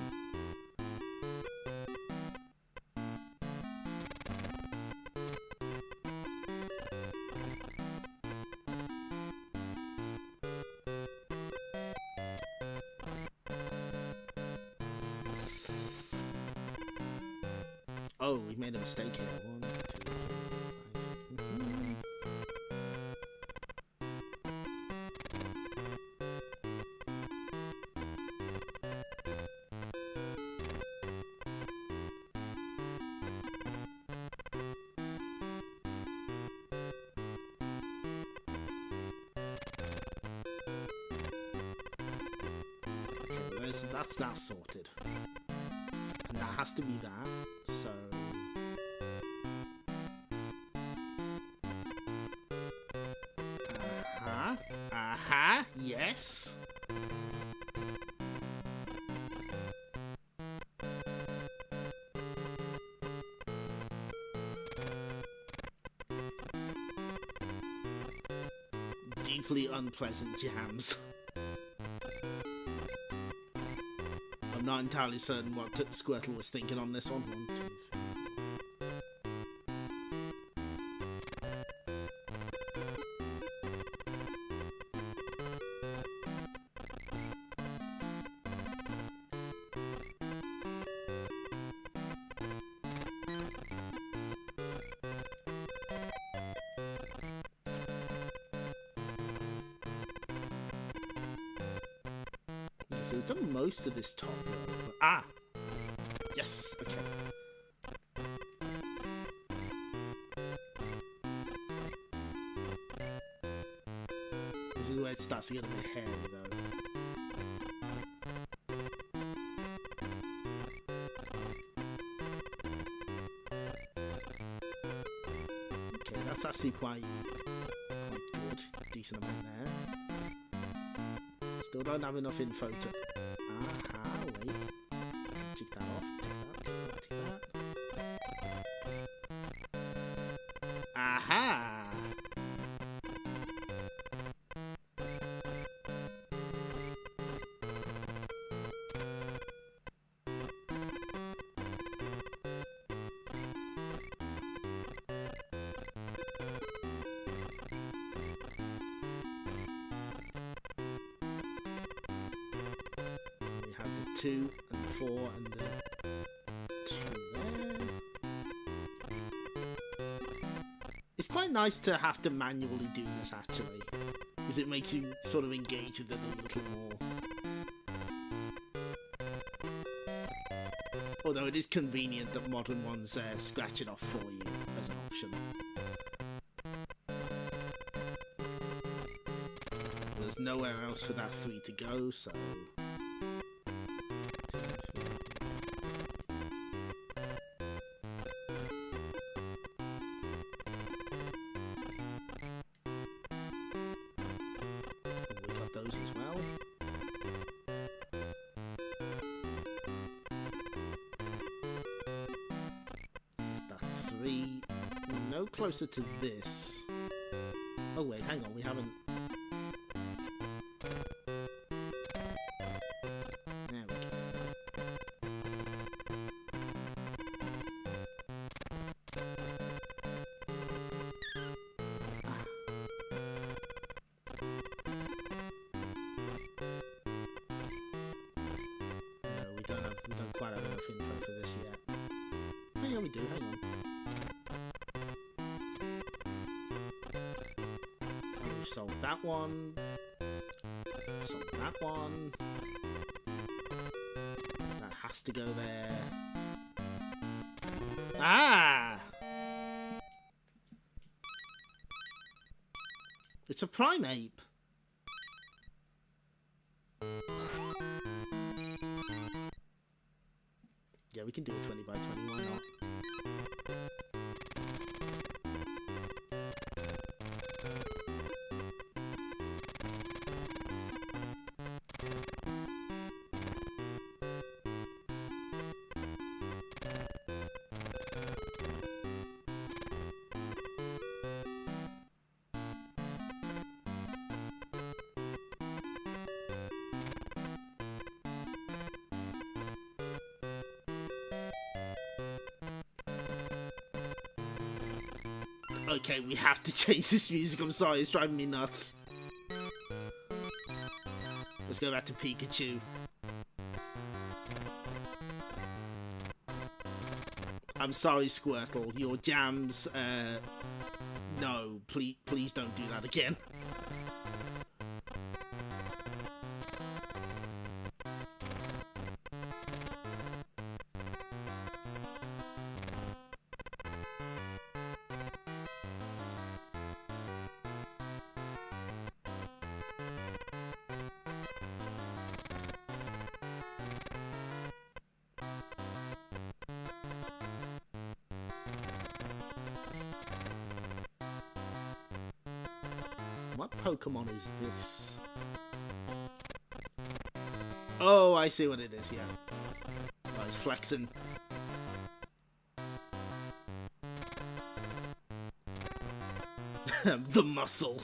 Oh, we made a mistake here. 1, 2, 3, 5, 6. That's that sorted. And that has to be that, so... Yes! Deeply unpleasant jams. I'm not entirely certain what Squirtle was thinking on this one. 1, 2, 3. So we've done most of this top row. Ah! Yes! Okay. This is where it starts to get a bit hairy, though. Okay, that's actually quite good. Decent amount there. Still don't have enough info to... Aha, wait. Tick that off. Tick that, tick that, tick that. 2 and 4 and the 2 there. It's quite nice to have to manually do this, actually, because it makes you sort of engage with it a little more. Although it is convenient that modern ones scratch it off for you as an option. There's nowhere else for that 3 to go, so... we got those as well. That 3... no closer to this. Oh wait, hang on, we haven't... we don't quite have enough info for this yet. Oh yeah, we do, hang on. Oh, we've solved that one. Solved that one. That has to go there. Ah! It's a prime ape. Yeah, we can do a 20 by 20, why not? Okay, we have to change this music, I'm sorry, it's driving me nuts. Let's go back to Pikachu. I'm sorry, Squirtle, your jams, no, please don't do that again. What Pokemon is this? Oh, I see what it is, yeah. Oh, he's flexing. The muscle.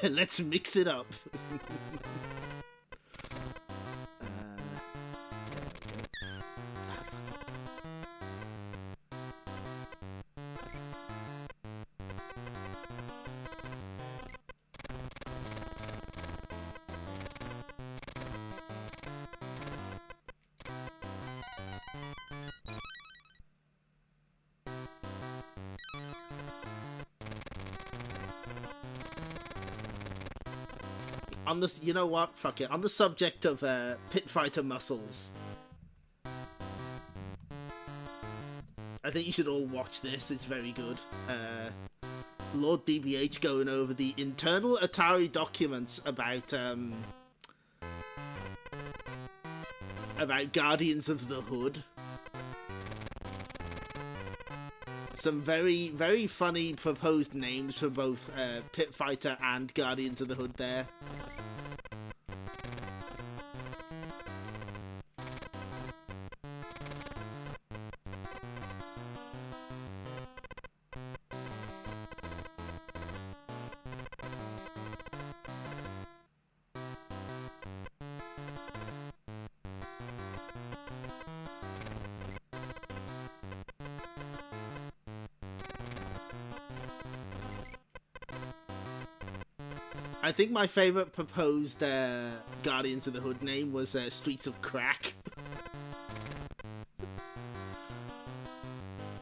Let's mix it up. On the, you know what? Fuck it. On the subject of pit fighter muscles, I think you should all watch this. It's very good. Lord BBH going over the internal Atari documents about Guardians of the Hood, some very, very funny proposed names for both Pit Fighter and Guardians of the Hood there. I think my favourite proposed Guardians of the Hood name was Streets of Crack.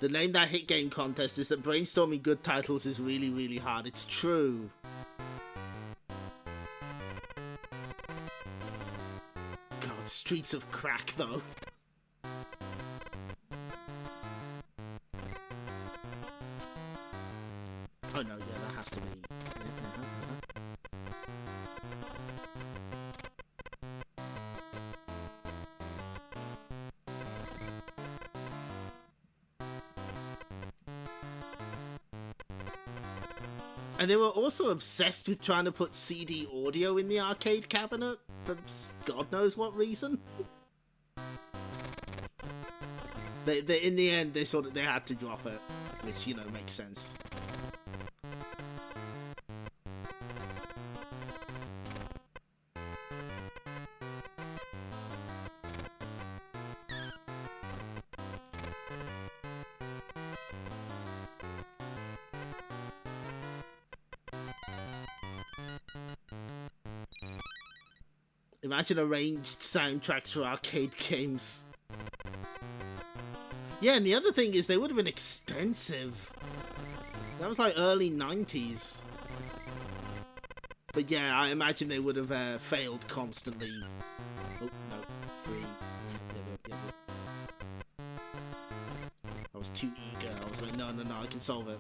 The name that hit game contest is that brainstorming good titles is really, really hard. It's true. God, Streets of Crack, though. Oh no, yeah, that has to be... And they were also obsessed with trying to put CD audio in the arcade cabinet for God knows what reason. They in the end they had to drop it, which, you know, makes sense. Imagine arranged soundtracks for arcade games. Yeah, and the other thing is they would have been expensive. That was like early 90s. But yeah, I imagine they would have failed constantly. Oh, no. Free. I was too eager. I was like, no, I can solve it.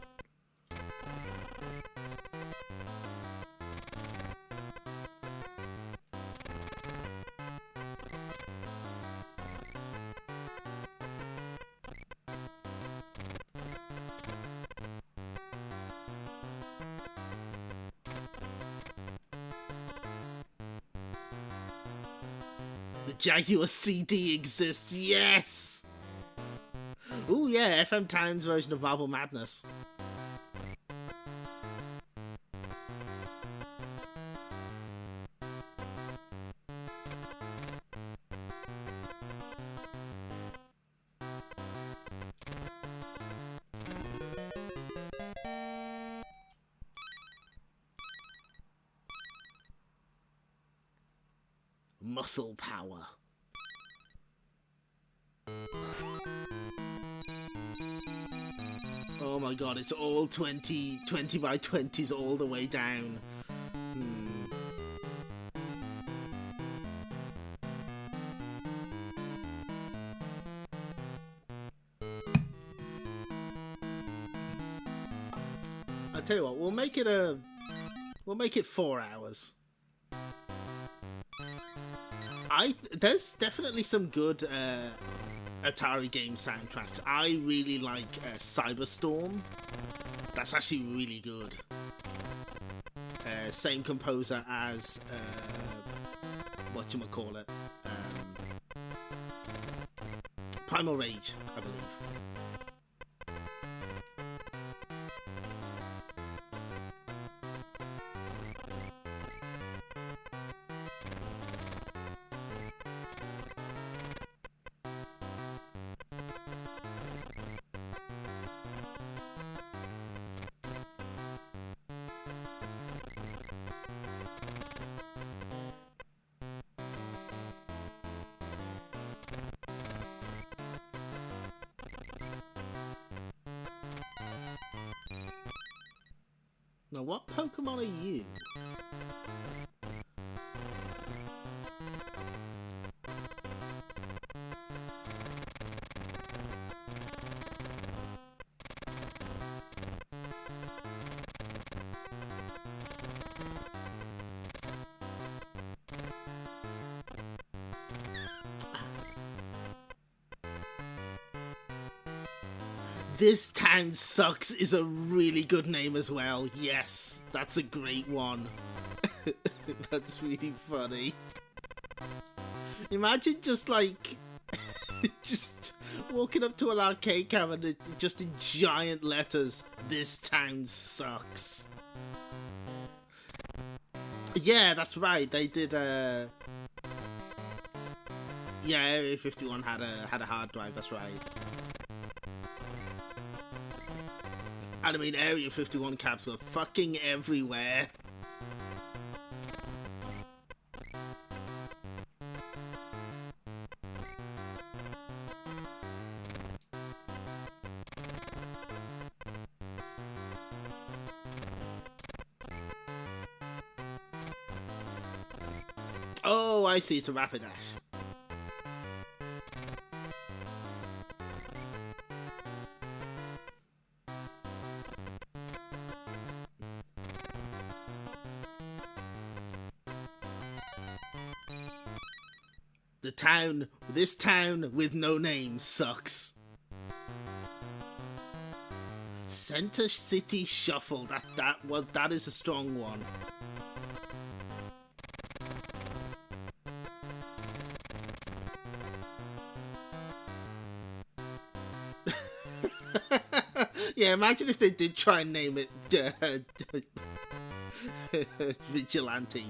Jaguar CD exists, yes! Ooh, yeah, FM Times version of Marble Madness. Muscle power. Oh my god, it's all 20 by 20s all the way down. I'll tell you what, we'll make it 4 hours. There's definitely some good Atari game soundtracks. I really like Cyberstorm. That's actually really good. Same composer as whatchamacallit, Primal Rage, I believe. Now, what Pokemon are you? This Town Sucks is a really good name as well. Yes, that's a great one. That's really funny. Imagine just like, just walking up to an arcade cabinet, and it's just in giant letters, "This Town Sucks." Yeah, that's right. They did. Yeah, Area 51 had a hard drive. That's right. And I mean, Area 51 caps were fucking everywhere. Oh, I see. It's a Rapidash. This town with no name sucks. Center City Shuffle. That is a strong one. Yeah, imagine if they did try and name it Vigilante.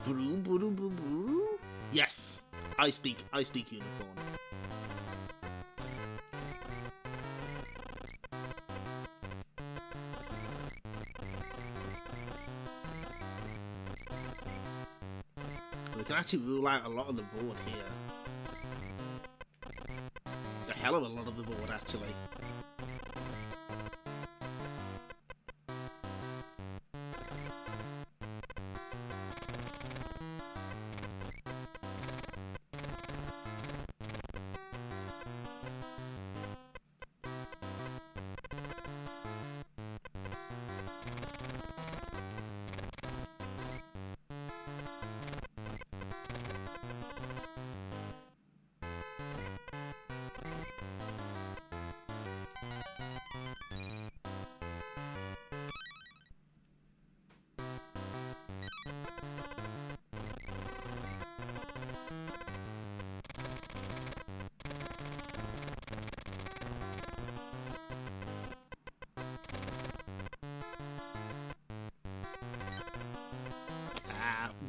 Brew, brew, brew, brew. Yes, I speak unicorn. We can actually rule out a lot of the board here. A hell of a lot of the board, actually.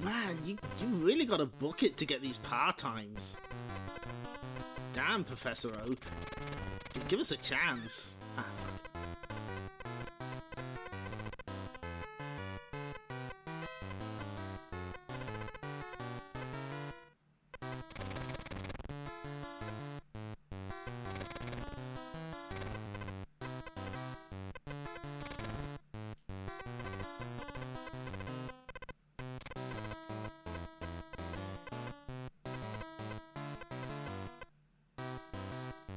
Man, you really got to book it to get these par times. Damn, Professor Oak. Give us a chance. Ah,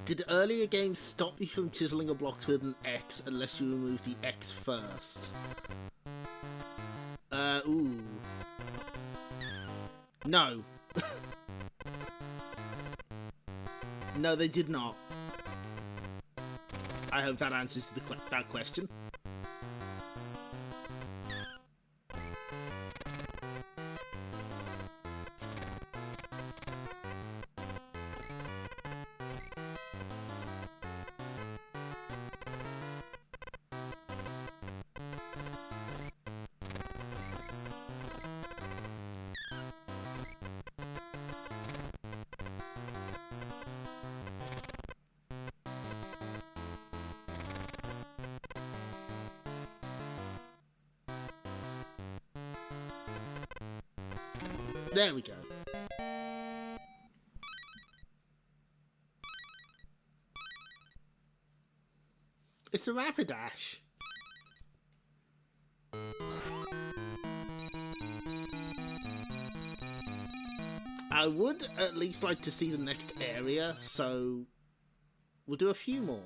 did earlier games stop you from chiseling a block with an X unless you remove the X first? Ooh. No. No, they did not. I hope that answers that question. There we go. It's a Rapidash. I would at least like to see the next area, so we'll do a few more.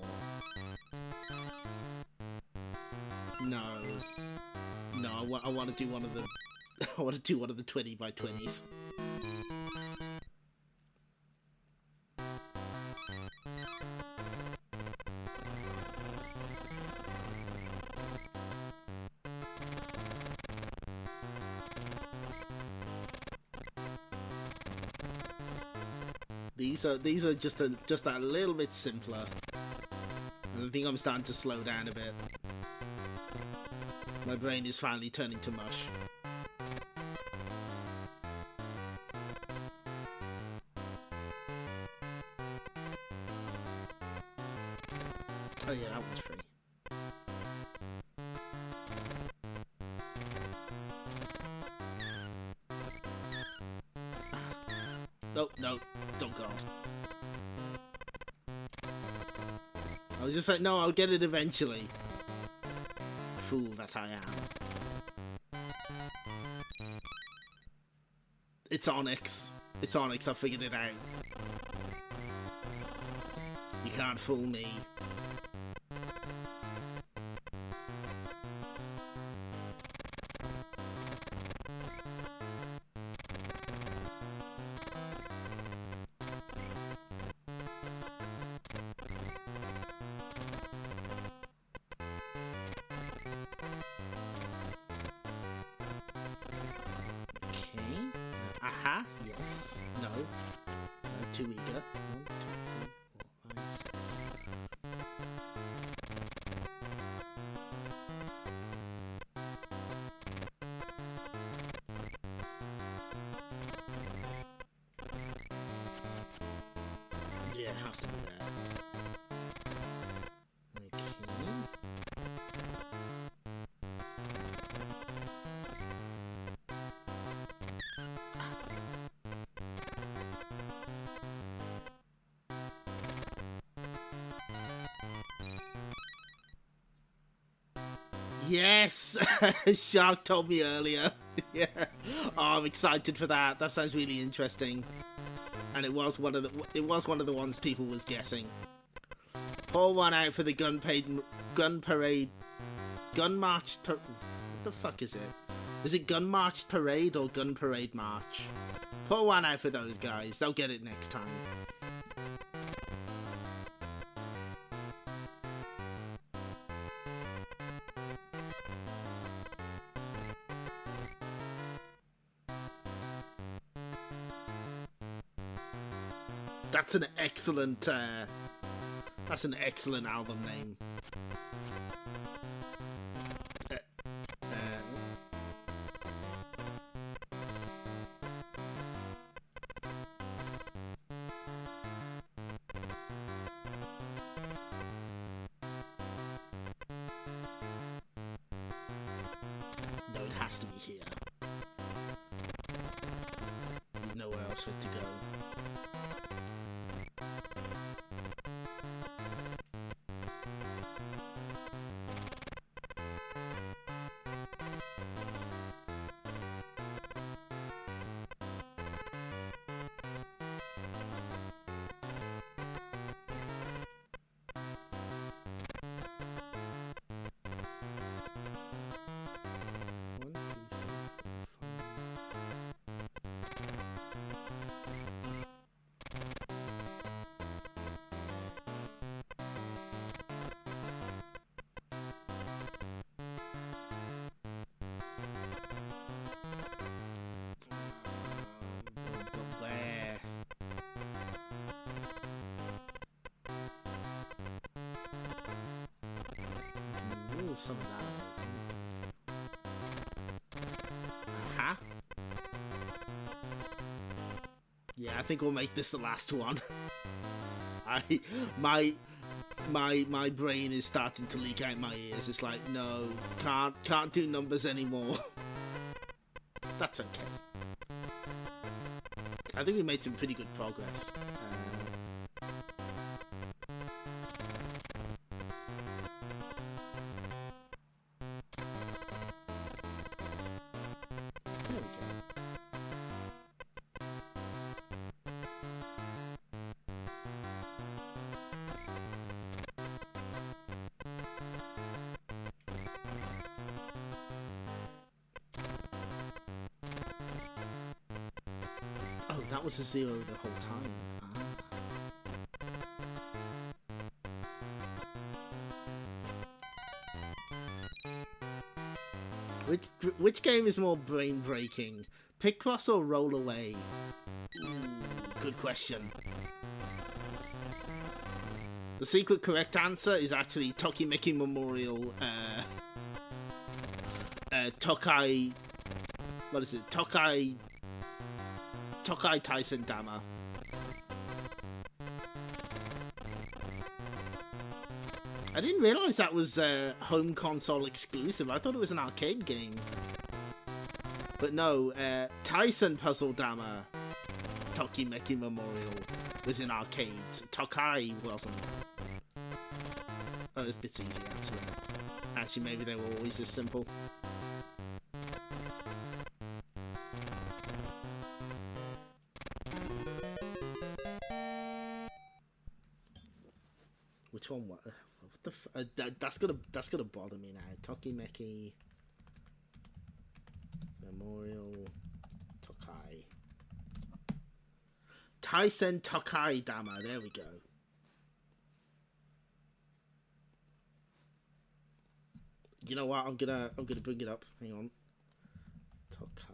No, I want to do one of the. I want to do one of the 20 by 20s. These are just a little bit simpler. And I think I'm starting to slow down a bit. My brain is finally turning to mush. Oh yeah, that one's free. No, no, don't go. I was just like, no, I'll get it eventually. Fool that I am. It's Onyx. It's Onyx, I figured it out. You can't fool me. Aha, yes, no, too eager. 1, 2, 3, 4, 5, 6. Yeah, it has to be there. Yes! Shark told me earlier. Yeah. Oh, I'm excited for that. That sounds really interesting. And it was one of the ones people was guessing. Pour one out for the gun march. What the fuck is it? Is it gun march parade or gun parade march? Pour one out for those guys. They'll get it next time. That's an excellent album name. No, it has to be here. There's nowhere else for it to go. Some of that. Aha. Yeah, I think we'll make this the last one. My brain is starting to leak out my ears. It's like, no, can't do numbers anymore. That's okay. I think we made some pretty good progress. Oh, that was a 0 the whole time. Which game is more brain-breaking? Picross or Roll Away? Ooh, good question. The secret correct answer is actually Tokimeki Memorial, Tokai... What is it? Tokai Tyson Dama. I didn't realise that was home console exclusive. I thought it was an arcade game. But no, Tyson Puzzle Dama Tokimeki Memorial was in arcades. Tokai wasn't. Oh, it's a bit easy, actually. Actually, maybe they were always this simple. Which one? What the? That's gonna bother me now. Tokimeki Memorial Tokai. Tyson Tokai Dama. There we go. You know what? I'm gonna bring it up. Hang on. Tokai.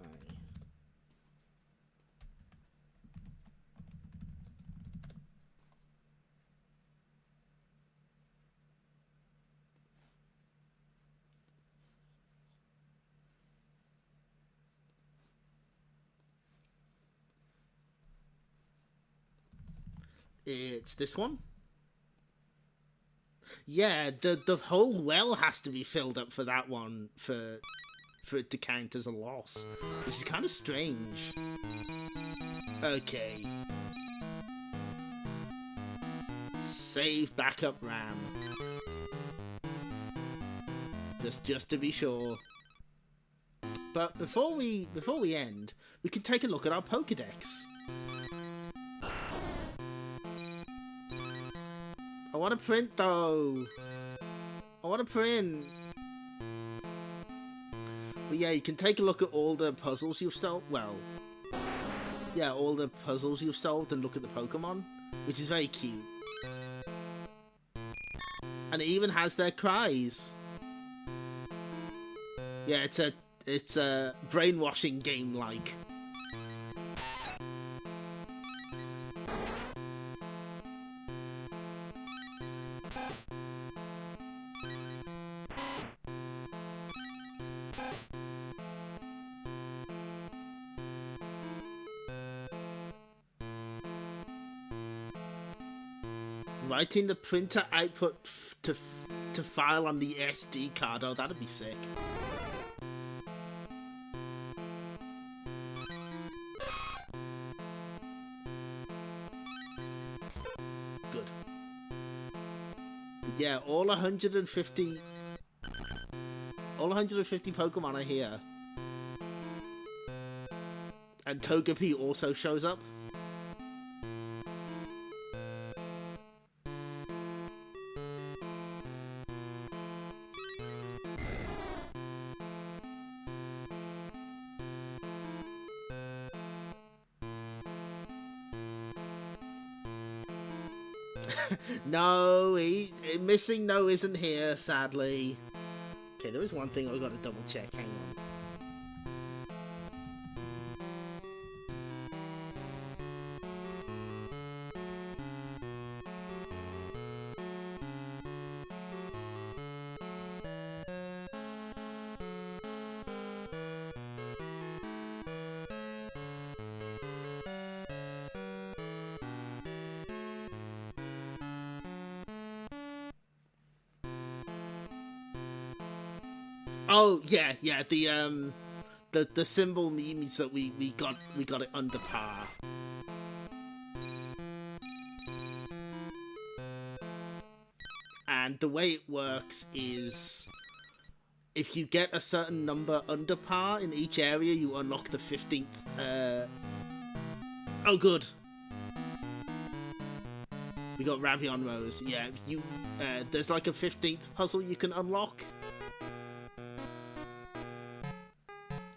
It's this one. Yeah, the whole well has to be filled up for that one for it to count as a loss, which is kind of strange. Okay. Save backup RAM. Just to be sure. But before we end, we can take a look at our Pokédex. I want to print though. I want to print. But yeah, you can take a look at all the puzzles you've solved. Well, yeah, all the puzzles you've solved and look at the Pokemon, which is very cute. And it even has their cries. Yeah, it's a brainwashing game like. Writing the printer output to file on the SD card. Oh, that'd be sick. Good. But yeah, all 150 Pokemon are here. And Togepi also shows up. No, missing no isn't here, sadly. Okay, there is one thing I've got to double check. Hang on. Oh yeah, the symbol means that we got it under par. And the way it works is if you get a certain number under par in each area, you unlock the 15th. Oh, good. We got Ravion Rose. Yeah, you there's like a 15th puzzle you can unlock.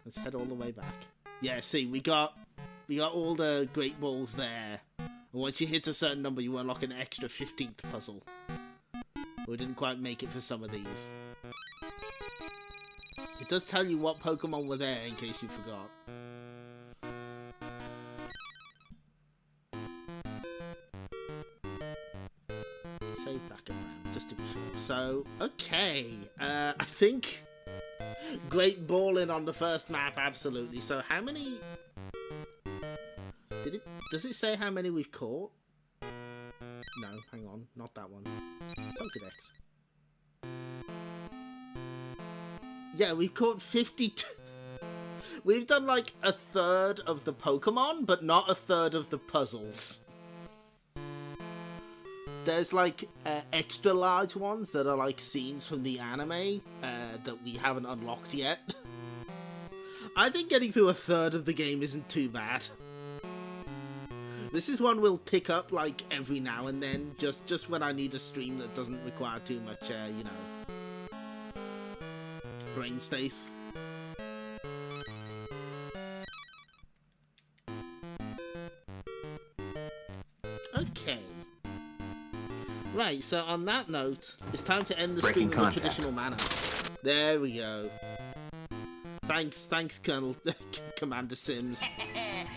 Let's head all the way back. Yeah, see, we got all the Great Balls there. And once you hit a certain number, you unlock an extra 15th puzzle. We didn't quite make it for some of these. It does tell you what Pokemon were there, in case you forgot. Save So, okay. I think great balling on the first map, absolutely. So how many... Does it say how many we've caught? No, hang on. Not that one. Pokedex. Yeah, we've caught 52... We've done like a third of the Pokemon, but not a third of the puzzles. There's like extra large ones that are like scenes from the anime that we haven't unlocked yet. I think getting through a third of the game isn't too bad. This is one we'll pick up like every now and then, just when I need a stream that doesn't require too much, you know, brain space. Okay. Right, so on that note, it's time to end the stream in the traditional manner. There we go. Thanks, Colonel Commander Sims.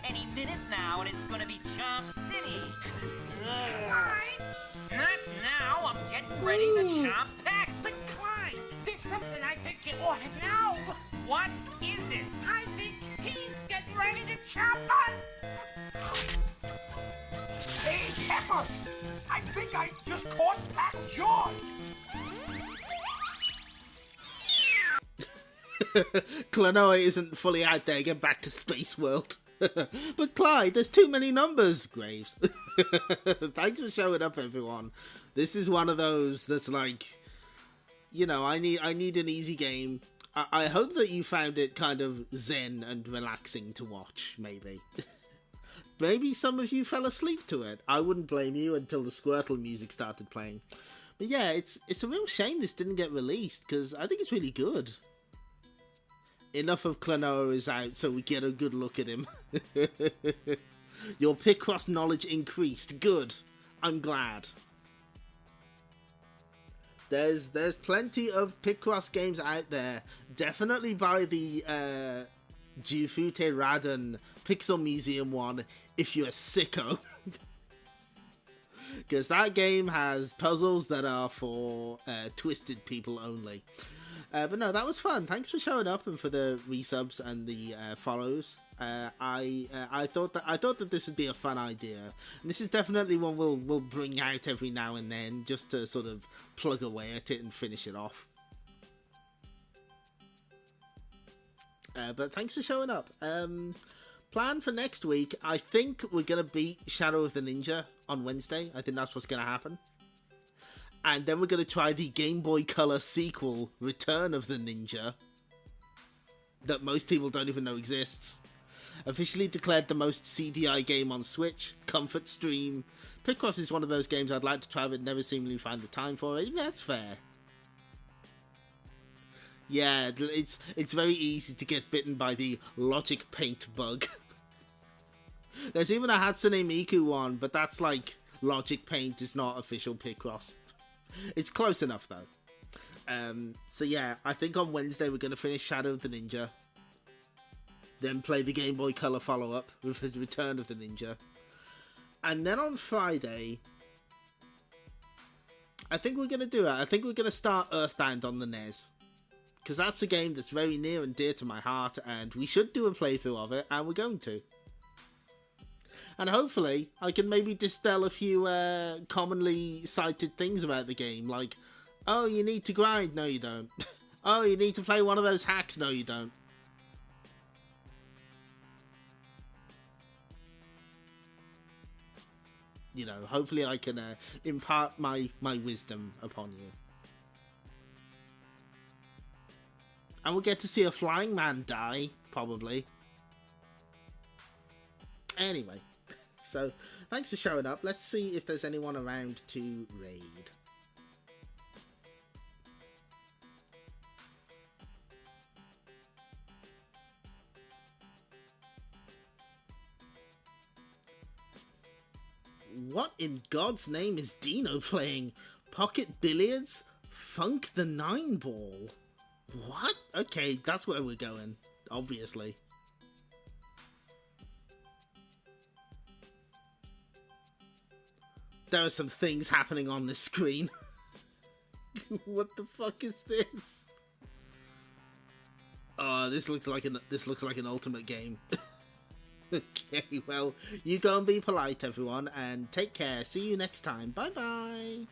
Any minute now, and it's gonna be Chomp City. Not now. I'm getting ready to chomp pack. But Clyde, there's something I think you ought to know. What is it? I think he's getting ready to chop us. Hey, Pepper, I think I just caught Pac Jaws. Klonoa isn't fully out there, get back to Space World. But Clyde, there's too many numbers, Graves. Thanks for showing up, everyone. This is one of those that's like, you know, I need an easy game. I hope that you found it kind of zen and relaxing to watch, maybe. Maybe some of you fell asleep to it. I wouldn't blame you until the Squirtle music started playing. But yeah, it's a real shame this didn't get released, because I think it's really good. Enough of Klonoa is out so we get a good look at him. Your Picross knowledge increased. Good. I'm glad. There's plenty of Picross games out there. Definitely buy the Jufute Raden Pixel Museum one if you're a sicko. Because that game has puzzles that are for twisted people only. But no, that was fun. Thanks for showing up and for the resubs and the follows. I thought that this would be a fun idea. And this is definitely one we'll bring out every now and then, just to sort of plug away at it and finish it off. But thanks for showing up. Plan for next week, I think we're gonna beat Shadow of the Ninja on Wednesday. I think that's what's gonna happen. And then we're going to try the Game Boy Color sequel, Return of the Ninja, that most people don't even know exists. Officially declared the most CDI game on Switch, Comfort Stream. Picross is one of those games I'd like to try but never seemingly find the time for it. That's fair. Yeah, it's very easy to get bitten by the logic paint bug. There's even a Hatsune Miku one, but that's like logic paint is not official Picross. It's close enough, though. So yeah, I think on Wednesday we're going to finish Shadow of the Ninja. Then play the Game Boy Color follow-up with Return of the Ninja. And then on Friday, I think we're going to do it. I think we're going to start Earthbound on the NES. Because that's a game that's very near and dear to my heart, and we should do a playthrough of it, and we're going to. And hopefully, I can maybe dispel a few commonly cited things about the game, like, oh, you need to grind. No, you don't. Oh, you need to play one of those hacks. No, you don't. You know, hopefully I can impart my wisdom upon you. And we'll get to see a flying man die, probably. Anyway. So, thanks for showing up. Let's see if there's anyone around to raid. What in God's name is Dino playing? Pocket Billiards? Funk the 9-ball? What? Okay, that's where we're going, obviously. There are some things happening on this screen. What the fuck is this? Oh, this looks like an ultimate game. Okay, well, you go and be polite, everyone, and take care. See you next time. Bye bye.